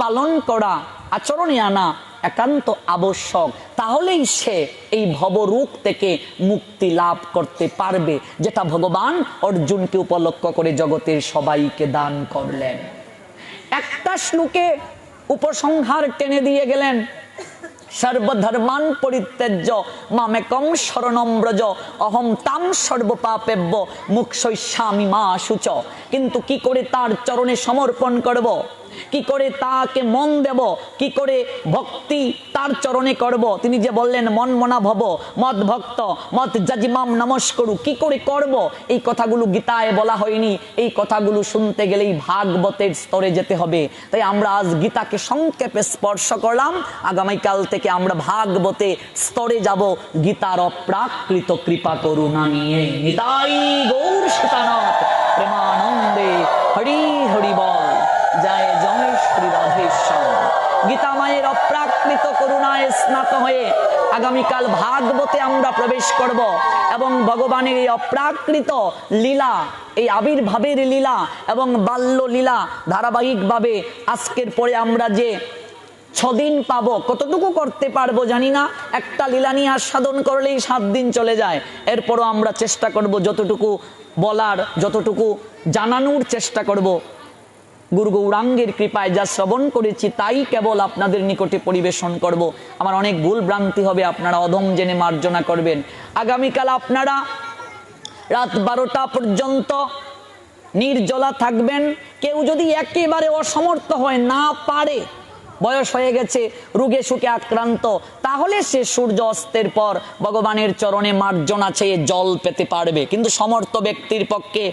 পালন করা, আচরণে আনা একান্ত আবশ্যক, তাহলেই সে এই ভবরূপ থেকে মুক্তি লাভ করতে পারবে, যেটা ভগবান অর্জুনকে উপলক্ষ করে জগতের সবাইকে দান করলেন। একটা শ্লোকে উপসংহার টেনে দিয়ে গেলেন, সর্বধর্মান পরিত্যাজ্য মামেকং শরণং ব্রজ অহং তাং সর্বপাপেভ্যো মোক্ষয়িষ্যামি মা শুচ। কিন্তু কি করে তার চরণে সমর্পণ করব, কি করে তাকে মন দেব, কি করে ভক্তি তার চরণে করব? তিনি যে বললেন মন মনা ভব মদ ভক্ত মত জাজিমাম নমস্করু, কি করে করব? এই কথাগুলো গীতায় বলা হয়নি। এই কথাগুলো শুনতে গেলেই ভাগবতের স্তরে যেতে হবে। তাই আমরা আজ গীতাকে সংক্ষেপে স্পর্শ করলাম, আগামীকাল থেকে আমরা ভাগবতে স্তরে যাব গীতার অপ্রাকৃত কৃপা করুণা নিয়ে। নিতাই গৌর সীতানাথ প্রেমানন্দে হরি হরি বল। জয় জয় শ্রী রাধেশ্যাম। গীতা মায়ের অপ্রাকৃত করুণায় স্নাত হয়ে আগামীকাল ভাগবতে আমরা প্রবেশ করব এবং ভগবানের এই অপ্রাকৃত লীলা, এই আবির্ভাবের লীলা এবং বাল্য লীলা ধারাবাহিকভাবে আজকের পরে আমরা যে 6 দিন পাবো, কতটুকু করতে পারবো জানি না। একটা লীলা নিয়ে আস্বাদন করলেই 7 দিন চলে যায়। এরপরও আমরা চেষ্টা করব যতটুকু বলার, যতটুকু জানানোর চেষ্টা করব। গুরু গৌরাঙ্গের কৃপায় যা শ্রবণ করেছি তাই কেবল আপনাদের নিকটে পরিবেশন করব। আমার অনেক ভুল ভ্রান্তি হবে, আপনারা অধম জেনে মার্জনা করবেন। আগামীকাল আপনারা রাত 12টা পর্যন্ত নির্জলা থাকবেন। কেউ যদি একেবারে অসমর্থ হয়, না পারে, বয়স হয়ে গেছে, রোগে সুখে আক্রান্ত, তাহলে সে সূর্য অস্তের পর ভগবানের চরণে মার্জনা চেয়ে জল পেতে পারবে। কিন্তু সমর্থ ব্যক্তির পক্ষে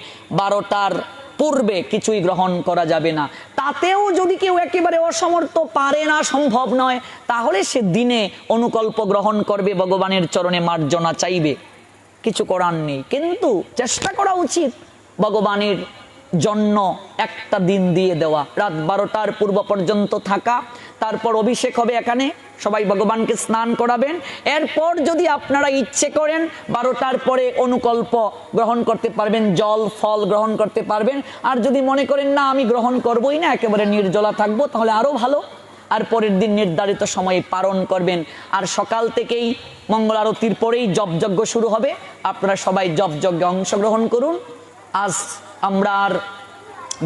12টার পূর্বে কিছুই গ্রহণ করা যাবে না। তাতেও যদি কেউ একেবারে অসমর্থ, পারে না, সম্ভব নয়, তাহলে সে দিনে অনুকল্প গ্রহণ করবে, ভগবানের চরণে মার্জনা চাইবে, কিছু করার নেই। কিন্তু চেষ্টা করা উচিত ভগবানের জন্য একটা দিন দিয়ে দেওয়া, রাত 12টার পূর্ব পর্যন্ত থাকা। তারপর অভিষেক হবে, এখানে সবাই ভগবানকে স্নান করাবেন। এরপর যদি আপনারা ইচ্ছে করেন 12টার পরে অনুকল্প গ্রহণ করতে পারবেন, জল ফল গ্রহণ করতে পারবেন। আর যদি মনে করেন না আমি গ্রহণ করবই না, একেবারে নির্জলা থাকবো, তাহলে আরো ভালো। আর পরের দিন নির্ধারিত সময়ে পালন করবেন। আর সকাল থেকেই মঙ্গল আরতির পরেই জপযজ্ঞ শুরু হবে, আপনারা সবাই জপযজ্ঞে অংশগ্রহণ করুন। আজ আমরা আর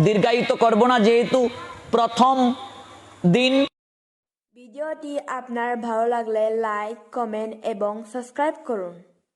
দীর্ঘায়িত করব না, যেহেতু প্রথম দিন। ভিডিওটি আপনার ভালো লাগলে লাইক, কমেন্ট এবং সাবস্ক্রাইব করুন।